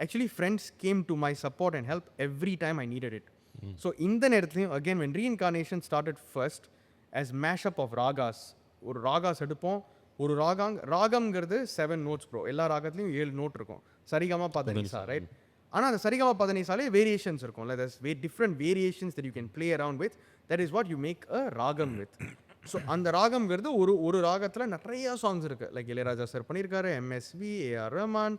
actually friends came to my support and help every time I needed it. So இந்த நேரத்துலையும் again when ReinKarnation started first as mashup of ragas, ஒரு ராகாஸ் எடுப்போம், ஒரு ராகம்ங்கிறது 7 notes bro, எல்லா ராகத்துலையும் 7 note இருக்கும். Saregama பதனிசா, right? ஆனால் அந்த Saregama பதனிசாலே variations இருக்கும். Like there's different variations that you can play around with. That is what you make a ராகம் with. ஸோ அந்த ராகம்ங்கிறது ஒரு ராகத்தில் நிறைய சாங்ஸ் இருக்குது. லைக் இளையராஜா சார் பண்ணியிருக்காரு, MSV, AR ரஹ்மான்,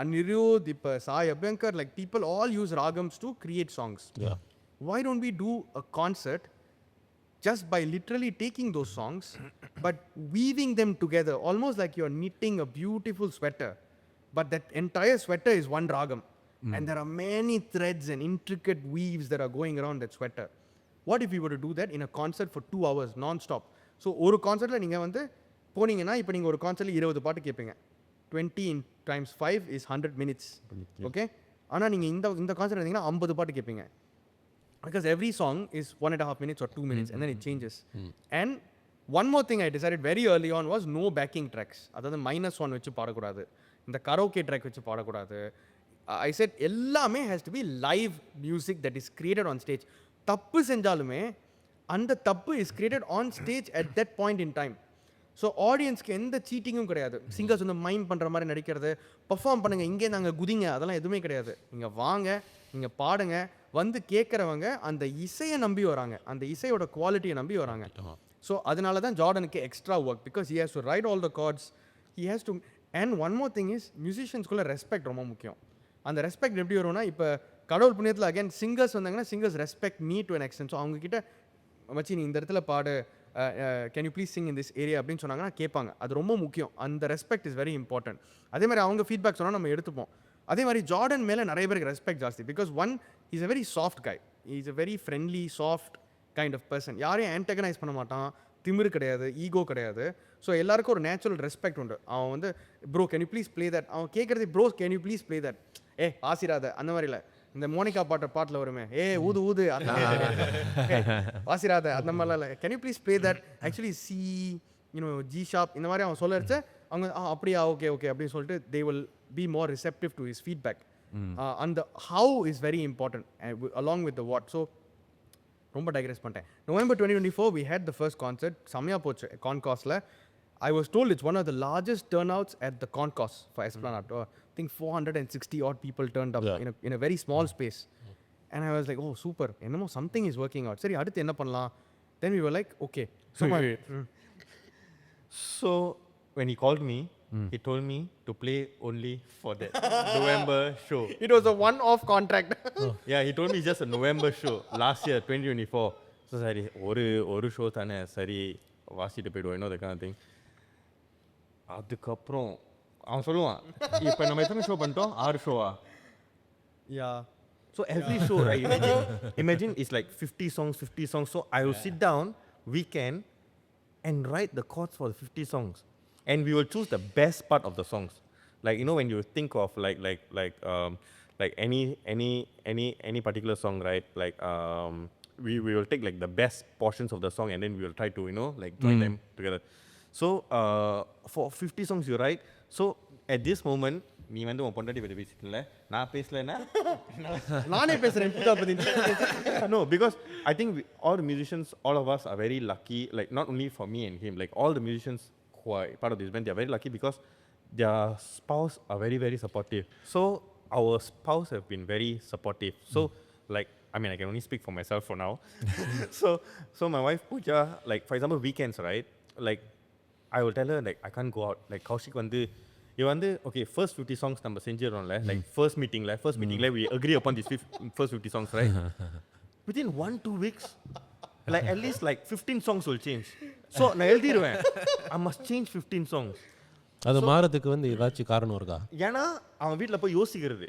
அனிருத், இப்போ Sai Abhyankar, like people all use ragams to create songs. Yeah. Why don't we do a concert just by literally taking those songs but weaving them together, almost like you're knitting a beautiful sweater, but that entire sweater is one ragam, and there are many threads and intricate weaves that are going around that sweater. What if we were to do that in a concert for 2 hours non-stop? So ஒரு கான்சர்ட்டில் நீங்கள் வந்து போனீங்கன்னா, இப்போ நீங்கள் ஒரு கான்சர்ட்டில் 20 பாட்டு கேட்பீங்க, 20 times 5 is 100 minutes, okay? ஆனால் நீங்கள் இந்த கான்சர்ட் இருந்தீங்கன்னா 50 பாட்டு கேட்பீங்க. Because every song is 1.5 minutes or 2 minutes, and then it changes. And one more thing I decided very early on was no backing tracks. அதாவது -1 வச்சு பாடக்கூடாது, இந்த கரோக்கே ட்ராக் வச்சு பாடக்கூடாது. I said எல்லாமே has to be live music that is created on stage. தப்பு செஞ்சாலுமே அந்த தப்பு is created on stage at that point in time. So ஆடியன்ஸ்க்கு எந்த சீட்டிங்கும் கிடையாது. சிங்கர்ஸ் வந்து மைம் பண்ணுற மாதிரி நடிக்கிறது, பர்ஃபார்ம் பண்ணுங்கள், இங்கே நாங்கள் குதிங்க, அதெல்லாம் எதுவுமே கிடையாது. நீங்கள் வாங்க, நீங்கள் பாடுங்க, வந்து கேட்குறவங்க அந்த இசையை நம்பி வராங்க, அந்த இசையோட குவாலிட்டியை நம்பி வராங்க. ஸோ அதனால தான் ஜார்டனுக்கு extra work, because he has to write all the chords, he has to. And one more thing is மியூசிஷியன்ஸ்குள்ளே ரெஸ்பெக்ட் ரொம்ப முக்கியம். அந்த ரெஸ்பெக்ட் எப்படி வரும்னா, இப்போ கடவுள் புண்ணியத்தில் அகேன் சிங்கர்ஸ் வந்தாங்கன்னா singers respect me to an extent. So அவங்கக்கிட்ட வச்சு நீ இந்த இடத்துல பாடு, can you please sing in this area அப்படின்னு சொன்னாங்கன்னா கேட்பாங்க. அது ரொம்ப முக்கியம். அந்த ரெஸ்பெக்ட் இஸ் வெரி இம்பார்ட்டன்ட். அதே மாதிரி அவங்க ஃபீட்பேக் சொன்னால் நம்ம எடுத்துப்போம். அதே மாதிரி ஜார்டன் மேலே நிறைய பேருக்கு ரெஸ்பெக்ட் ஜாஸ்தி. Because one is a very soft guy. he is a very friendly soft kind of person. யாரையும் ஆன்டகனைஸ் பண்ண மாட்டான், திமிரு கிடையாது, ஈகோ கிடையாது. ஸோ எல்லாருக்கும் ஒரு நேச்சுரல் ரெஸ்பெக்ட் உண்டு. அவன் வந்து bro can you please play that, அவன் கேட்குறது bro can you please play that, வாசிராத அந்த மாதிரி இல்லை. இந்த மோனிகா பாட்டில் வருமே, ஊது ஊது அந்த வாசிராத அந்த மாதிரிலாம் இல்லை. Can you please play that actually C G shop இந்த மாதிரி அவன் சொல்ல வச்சு அவங்க அப்படியா ஓகே ஓகே அப்படின்னு சொல்லிட்டு they will be more receptive to his feedback. And the how is very important along with the what. So ரொம்ப digress பண்ணிட்டேன். November 2024 we had the first concert, செம்மையா போச்சு Concourse-ல. I was told it's one of the largest turnouts at the Concourse for Esplanade. I think 460 odd people turned up in a very small space. And I was like, oh super, என்னமோ something is working out. சரி அடுத்து என்ன பண்ணலாம்? Then we were like, okay. So when he called me, he told me to play only for that November show. It was a one-off contract. Yeah, he told me it's just a November show last year 2024. So சரி ஒரு show தானே, சரி வாசிட்டு போய்டுவோம், that kind of thing. அதுக்கப்புறம் அவன் சொல்லுவான், இப்போ நம்ம எத்தனை ஷோ பண்ணிட்டோம், 6 ஷோவா? Yeah. So every show, right? Imagine it's like 50 songs. So I will sit down weekend and write the chords for the 50 songs. And we will choose the best part of the songs. Like when you think of like any particular song, right? Like we will take like the best portions of the song and then we will try to like join them together. So for 50 songs you write. So at this moment, நீ வந்து உன் பொண்டாட்டி பற்றி பேசிட்டல, நான் பேசலன்னா நானே பேசுறேன். No, because I think all the musicians, all of us are very lucky. Like not only for me and him, like all the musicians who are part of this band, they are very lucky because their spouse are very, very supportive. So our spouse have been very supportive. So like, I mean, I can only speak for myself for now. So my wife Pooja, like for example weekends, right? Like I will tell her like I can't go out. Like Kaushik வந்து okay, first 50 songs நம்ம செஞ்சிரோம்ல, like first meetingல we agree upon these first 50 songs, right? Within 1-2 weeks, like at least like 15 songs will change. So நான் எழுதிடுவேன், I must change 15 songs. அது மாறதுக்கு வந்து ஏதாச்சும் காரணம் இருக்கா? ஏன்னா அவன் வீட்டில் போய் யோசிக்கிறது.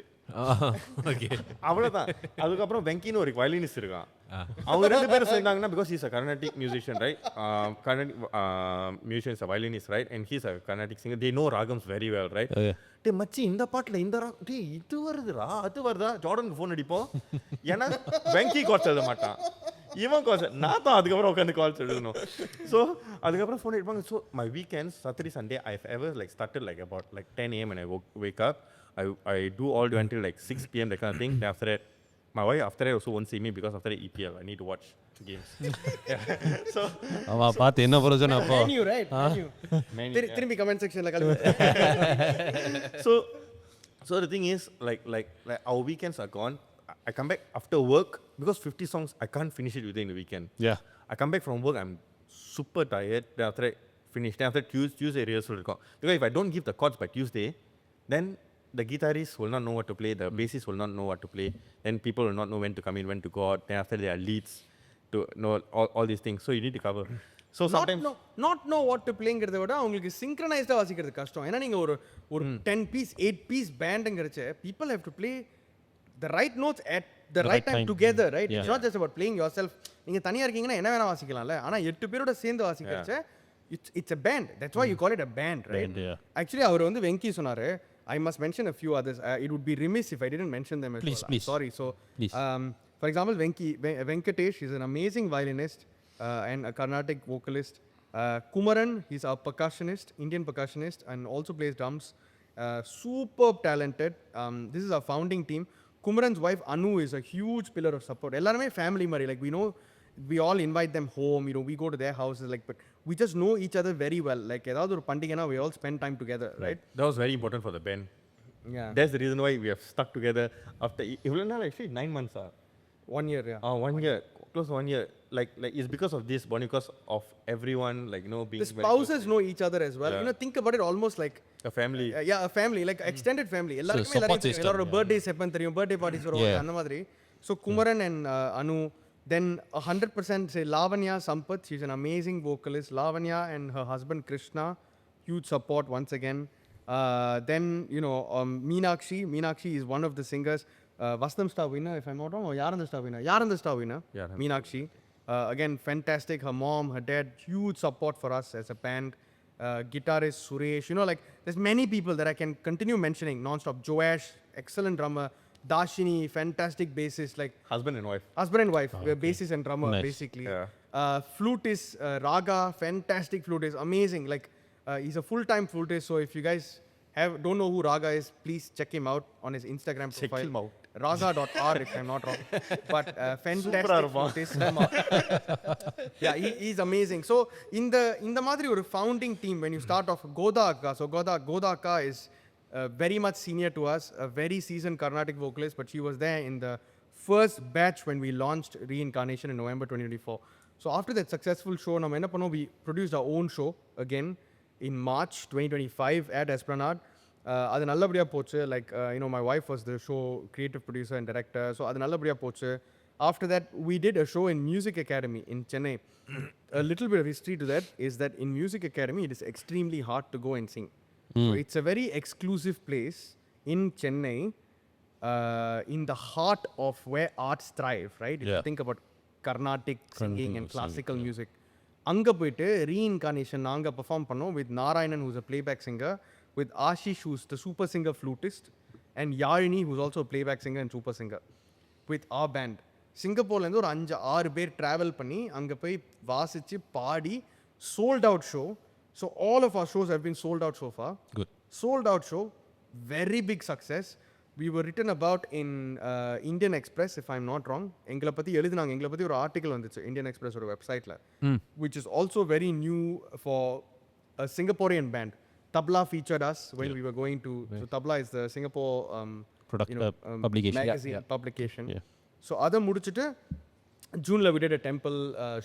ஓகே, அவ்வளோதான். அதுக்கப்புறம் வெங்கின்னு ஒரு வயலினிஸ்ட் இருக்கான். அவங்க 2 பேரும் சேர்ந்தாங்கன்னா, because he's a Carnatic musician, right? Carnatic musician is a violinist, right? And he's a Carnatic singer. They know ragams very well, right? டே மச்சி இந்த பாட்டில் இந்த டே இது வருதுடா, அது வருதா, ஜார்டனுக்கு ஃபோன் அடிப்போம். ஏன்னா வெங்கி கால்ஸ் எழுத மாட்டான், இவன் கால்ஸ், நான் தான் அதுக்கப்புறம் உட்காந்து கால்ஸ் எழுதணும். ஸோ அதுக்கப்புறம் ஃபோன் அடிப்பாங்க. So my weekends, Saturday, Sunday, I've ever like started like about like 10 a.m. when I wake up. I do all the way until like 6 p.m. that kind of thing. Then after that, my wife after that also won't see me because after that EPL, I need to watch games. So அவா பார்த்து என்ன பிரயோஜனம் அப்போ? Menu, right? Menu. திரும்பி comment செக்ஷன்ல கழுவு. So the thing is like our weekends are gone. I come back after work because 50 songs I can't finish it within the weekend. Yeah. I come back from work, I'm super tired. Then after that finish. Then after Tuesday rehearsal will come. Because if I don't give the chords by Tuesday, then the guitarist will not know what to play, the bassist will not know what to play, then people will not know when to come in, when to go out, then after there are leads to know all these things, so you need to cover. So sometimes not know what to playங்கிறத விட அவங்களுக்கு சிங்க்ரனைஸ்டா வாசிக்கிறது கஷ்டம். ஏன்னா நீங்க ஒரு 10 piece 8 piece bandங்கறச்ச people have to play the right notes at the right time together, right? Yeah. It's not just about playing yourself. நீங்க தனியா இருக்கீங்கன்னா என்ன வேணா வாசிக்கலாம்ல, ஆனா 8 பேரோட சேர்ந்து வாசிக்கிறச்ச it's a band. That's why you call it a band, right? Actually அவர் வந்து வெங்கி சொன்னாரு, I must mention a few others. It would be remiss if I didn't mention them as well. Please. Sorry. So, for example, Venkatesh is an amazing violinist and a Carnatic vocalist. Kumaran, he's a percussionist, Indian percussionist, and also plays drums. Superb talented. This is our founding team. Kumaran's wife Anu is a huge pillar of support. Ellarume family mari. Like we know, we all invite them home. We go to their houses. Like, but we just know each other very well. Like, edavadhu or pandingana, we all spend time together, right? that was very important for the band. Yeah. That's the reason why we have stuck together after actually 9 months. 1 year, yeah. 1 year, close to 1 year. Like it's because of this bond, because of everyone, like being the spouses know each other as well. Yeah. Think about it almost like a family. Yeah, a family, like extended family. support system, எல்லாரோட birthdays happen தெரியும், birthday parties வரும் அந்த மாதிரி. So Kumaran and Anu, Then 100% say Lavanya Sampath, she's an amazing vocalist. Lavanya and her husband Krishna, huge support once again. Then, you know, Meenakshi is one of the singers. Vastam Star winner, if I'm not wrong, or Yaranda Star winner? Yaranda Star winner, Meenakshi. Again, fantastic. Her mom, her dad, huge support for us as a band. Guitarist Suresh, you know, like there's many people that I can continue mentioning non-stop. Joash, excellent drummer. Dashini, fantastic bassist, like Husband and wife. we're bassist and drummer basically. Flutist Raga, fantastic flutist, amazing. Like he's a full-time flutist, so if you guys don't know who Raga is, please check him out on his Instagram profile. Check him out. Raga.r if I'm not wrong. But fantastic flutist. Yeah, he's amazing. So in the madri or founding team, when you start off Goda Akka, so Goda Akka is very much senior to us, a very seasoned Carnatic vocalist, but she was there in the first batch when we launched ReinKarnation in November 2024. So after that successful show, we produced our own show again in March 2025 at Esplanade. அது நல்லபடியா போச்சு. Like, you know, my wife was the show creative producer and director. So அது நல்லபடியா போச்சு. After that, we did a show in Music Academy in Chennai. A little bit of history to that is that in Music Academy, it is extremely hard to go and sing. So it's a very exclusive place in Chennai, in the heart of where arts thrive, right? If you think about Carnatic singing and classical music. அங்கே போயிட்டு ReinKarnation நாங்கள் perform பண்ணோம் with Narayanan, who's a playback singer, with Ashish, who's the super singer flutist, and Yarini, who's also a playback singer and super singer, with our band. சிங்கப்பூர்லேருந்து ஒரு 5-6 பேர் travel பண்ணி அங்கே போய் வாசித்து பாடி sold out show. So all of our shows have been sold out so far. Good. Sold out show, very big success. We were written about in Indian Express, if I'm not wrong. எங்களை பற்றி எழுதினாங்க, எங்களை பற்றி ஒரு article வந்துச்சு Indian Express ஒரு வெப்சைட்டில், which is also very new for a Singaporean band. Tabla featured us when we were going to, so Tabla is the Singapore publication. magazine publication. So அதை முடிச்சுட்டு June we did a temple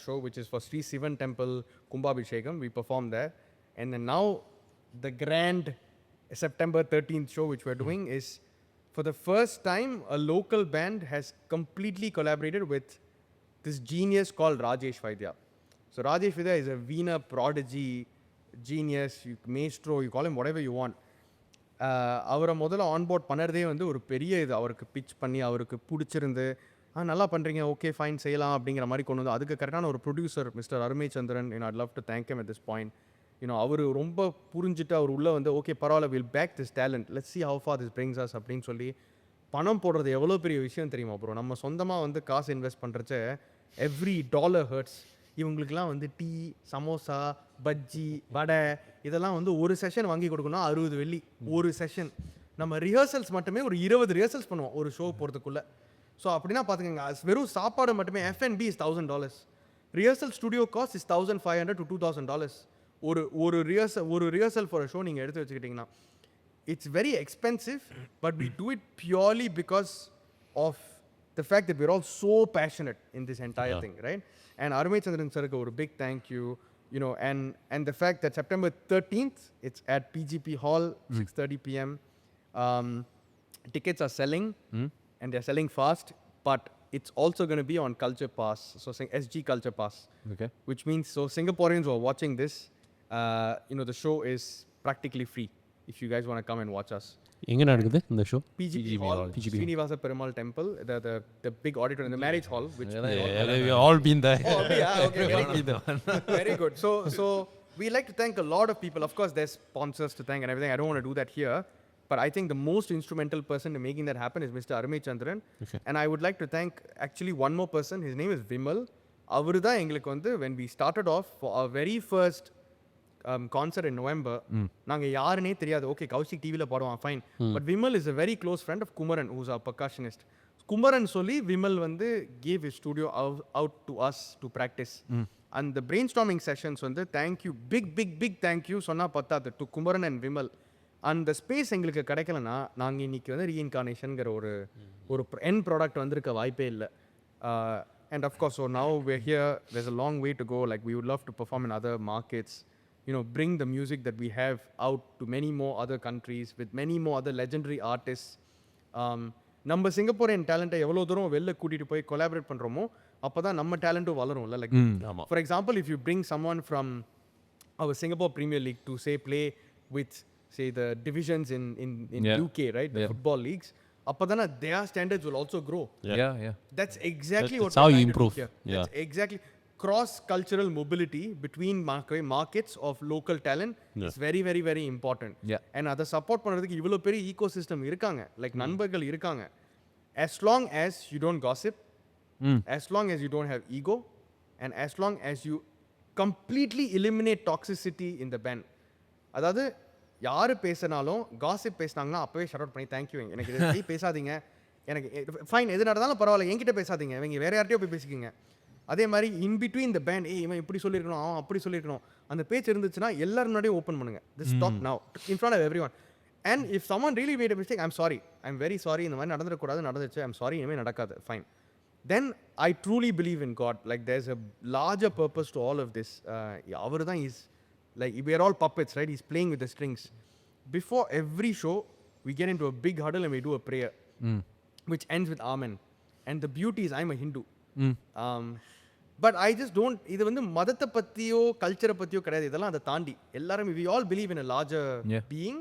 show, which is for Sri Sivan Temple Kumbhabhishekam. We performed there. And then now the grand September 13th show which we're doing is, for the first time, a local band has completely collaborated with this genius called Rajesh Vaidya. So Rajesh Vaidya is a Veena prodigy, genius, maestro, you call him whatever you want. அவரை முதல்ல onboard பண்ணுறதே வந்து ஒரு பெரிய இது. அவருக்கு pitch பண்ணி அவருக்கு பிடிச்சிருந்து நல்லா பண்ணுறீங்க, ஓகே ஃபைன் செய்யலாம் அப்படிங்கிற மாதிரி கொண்டு வந்து அதுக்கு கரெக்டான ஒரு ப்ரொடியூசர் மிஸ்டர் அருமை சந்திரன். I'd love to thank him at this point. அவர் ரொம்ப புரிஞ்சுட்டு அவர் உள்ளே வந்து ஓகே பரவாயில்ல, will back this talent, let's see how far this brings us அப்படின்னு சொல்லி பணம் போடுறது எவ்வளோ பெரிய விஷயம் தெரியுமா ப்ரோ? நம்ம சொந்தமாக வந்து காசு இன்வெஸ்ட் பண்ணுறச்ச எவ்ரி டாலர் ஹர்ட்ஸ். இவங்களுக்குலாம் வந்து டீ, சமோசா, பஜ்ஜி, வடை இதெல்லாம் வந்து ஒரு செஷன் வாங்கி கொடுக்கணும் 60 வெள்ளி ஒரு செஷன். நம்ம ரிஹர்சல்ஸ் மட்டுமே ஒரு 20 ரிஹர்சல்ஸ் பண்ணுவோம் ஒரு ஷோ போகிறதுக்குள்ளே. ஸோ அப்படின்னா பார்த்துக்கோங்க, வெறும் சாப்பாடு மட்டுமே F&B is $1,000. Rehearsal studio cost is $1,500 to $2,000. ஒரு ரிஹர்சல் ஃபார் அ ஷோ நீங்கள் எடுத்து வச்சுக்கிட்டிங்கன்னா it's very expensive, but we do it purely because of the fact that we're all so passionate in this entire thing, right? And Arumai Chandran sir ko a big thank you, and the fact that September 13th it's at PGP Hall, 6:30 p.m. Tickets are selling and they're selling fast, but it's also going to be on Culture Pass, so SG Culture Pass, Okay. which means so Singaporeans who are watching this, the show is practically free if you guys want to come and watch us. எங்கே நடக்குது இந்த show? PGP Hall, Srinivasa Perumal Temple, the big auditorium, the marriage hall, which we all been there. Oh, yeah, okay, very good. So we like to thank a lot of people. Of course, there's sponsors to thank and everything. I don't want to do that here, but I think the most instrumental person in making that happen is Mr. Arumai Chandran. Okay. And I would like to thank actually one more person. His name is Vimal. அவரு தான் எங்களுக்கு வந்து when we started off for our very first concert in November, நாங்கள் யாருன்னே தெரியாது. Okay Kaushik டிவியில் பாடுவான் fine, but Vimal is a very close friend of Kumaran, who's our percussionist. Kumaran சொல்லி விமல் வந்து gave his studio out to us to practice. And the brainstorming sessions வந்து thank you, big thank you சொன்னால் பத்தாது டு குமரன் அண்ட் விமல். அந்த ஸ்பேஸ் எங்களுக்கு கிடைக்கலன்னா நாங்கள் இன்றைக்கி வந்து ReinKarnationங்கிற ஒரு என் ப்ராடக்ட் வந்திருக்க வாய்ப்பே இல்லை. And of course, so now we're here, there's a long way to go. Like we would love to perform in other markets, bring the music that we have out to many more other countries with many more other legendary artists. நம்ம Singaporean டேலண்ட்டை எவ்வளோ தூரம் வெளில கூட்டிகிட்டு போய் collaborate பண்ணுறோமோ அப்பதான் நம்ம டேலண்ட்டும் வளரும்ல. Like for example if you bring someone from our Singapore Premier League to say play with say the divisions in UK, right, the football leagues, appadana their standards will also grow. Yeah. That's exactly That's what how we're you trying to do improve. here. Yeah. That's exactly cross cultural mobility between markets of local talent is very very very important. And அதை support பண்றதுக்கு இவ்வளவு பெரிய ecosystem இருக்காங்க, like நண்பர்கள் இருக்காங்க. As long as you don't gossip, as long as you don't have ego, and as long as you completely eliminate toxicity in the band. அதாவது யாரு பேசினாலும் காசிப் பேசினாங்கன்னா அப்பவே ஷட் அவுட் பண்ணி தேங்க்யூ, எனக்கு இதை பேசாதீங்க, எனக்கு ஃபைன் எது நடந்தாலும் பரவாயில்ல, என்கிட்ட பேசாதீங்க, இவங்க வேற யார்ட்டையோ போய் பேசிக்கிங்க. அதே மாதிரி இன் பிட்வீன் த பேண்ட், இவன் இப்படி சொல்லியிருக்கணும், அவன் அப்படி சொல்லியிருக்கணும், அந்த பேச்சு இருந்துச்சுன்னா எல்லாரும் முன்னாடியும் ஓப்பன் பண்ணுங்க. This stop now in front of every one. And if someone really made a mistake, I'm sorry, I'm very sorry, இந்த மாதிரி நடந்துடக்கூடாது, நடந்துச்சு, ஐம் சாரி, இனிமேல் நடக்காது, fine. Then I truly believe in God. Like there's a larger purpose to all of this. Avarudhan is like, we are all puppets, right? He's playing with the strings. Before every show, we get into a big huddle and we do a prayer, which ends with Amen. And the beauty is, I'm a Hindu. But I just don't, இது வந்து மதத்தை பற்றியோ கல்ச்சரை பற்றியோ கிடையாது, இதெல்லாம் அதை தாண்டி எல்லாரும் we all believe in a larger being.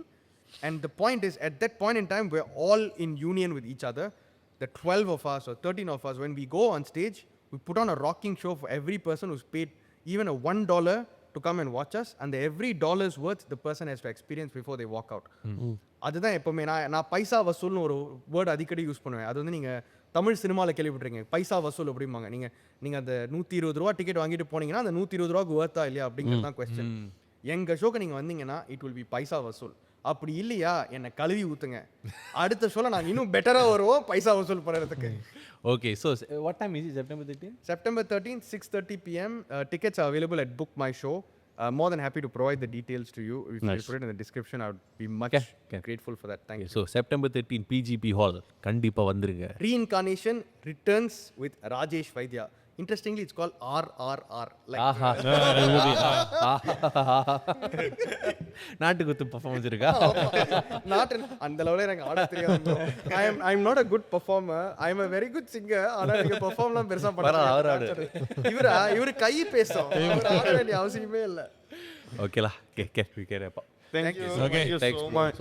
And the point is, at that point in time, we're all in union with each other. The 12 of us or 13 of us, when we go on stage, we put on a rocking show for every person who's paid even a $1 to come and watch us, and the every dollar's worth the person has to experience before they walk out. அதுதான் எப்பவுமே நான் பைசா வசூல்னு ஒரு word அடிக்கடி use பண்ணுவேன். அது வந்து நீங்கள் தமிழ் சினிமாவில் கேள்விப்பட்டிருக்கீங்க, பைசா வசூல் அப்படிம்பாங்க. நீங்கள் அந்த 120 ரூபா டிக்கெட் வாங்கிட்டு போனீங்கன்னா அந்த 120 ரூபாய்க்கு வேர்த்தா இல்லையா அப்படிங்கிறது தான் கொஸ்டின். எங்கள் ஷோக்கு நீங்கள் வந்தீங்கன்னா இட் வில் பி பைசா வசூல். அப்படி இல்லையா என்னை கழுவி ஊற்றுங்க, அடுத்த ஷோவில் நாங்கள் இன்னும் பெட்டராக வருவோம் பைசா வசூல் பண்ணுறதுக்கு. Okay, so what time is it? September 13th? September 13th, 6:30 p.m. Tickets are available at Book My Show. More than happy to provide the details to you. If you put it in the description, I would be much grateful for that. Thank you. So September 13th, PGP Hall. கண்டிப்பா வந்துருங்க. ReinKarnation returns with Rajesh Vaidya. Interestingly, it's called RRR. Like நாட்டுக்குத்து performance இருக்கா? அந்த லெவலில் எனக்கு ஆட தெரியாது. I'm not a good performer. I'm a very good singer. ஆனால் நீங்கள் பெர்ஃபார்ம்லாம் பெருசாக பண்ண இவரு கை பேசும், ஆட வேண்டிய அவசியமே இல்லை. ஓகேலா, Thank you so much.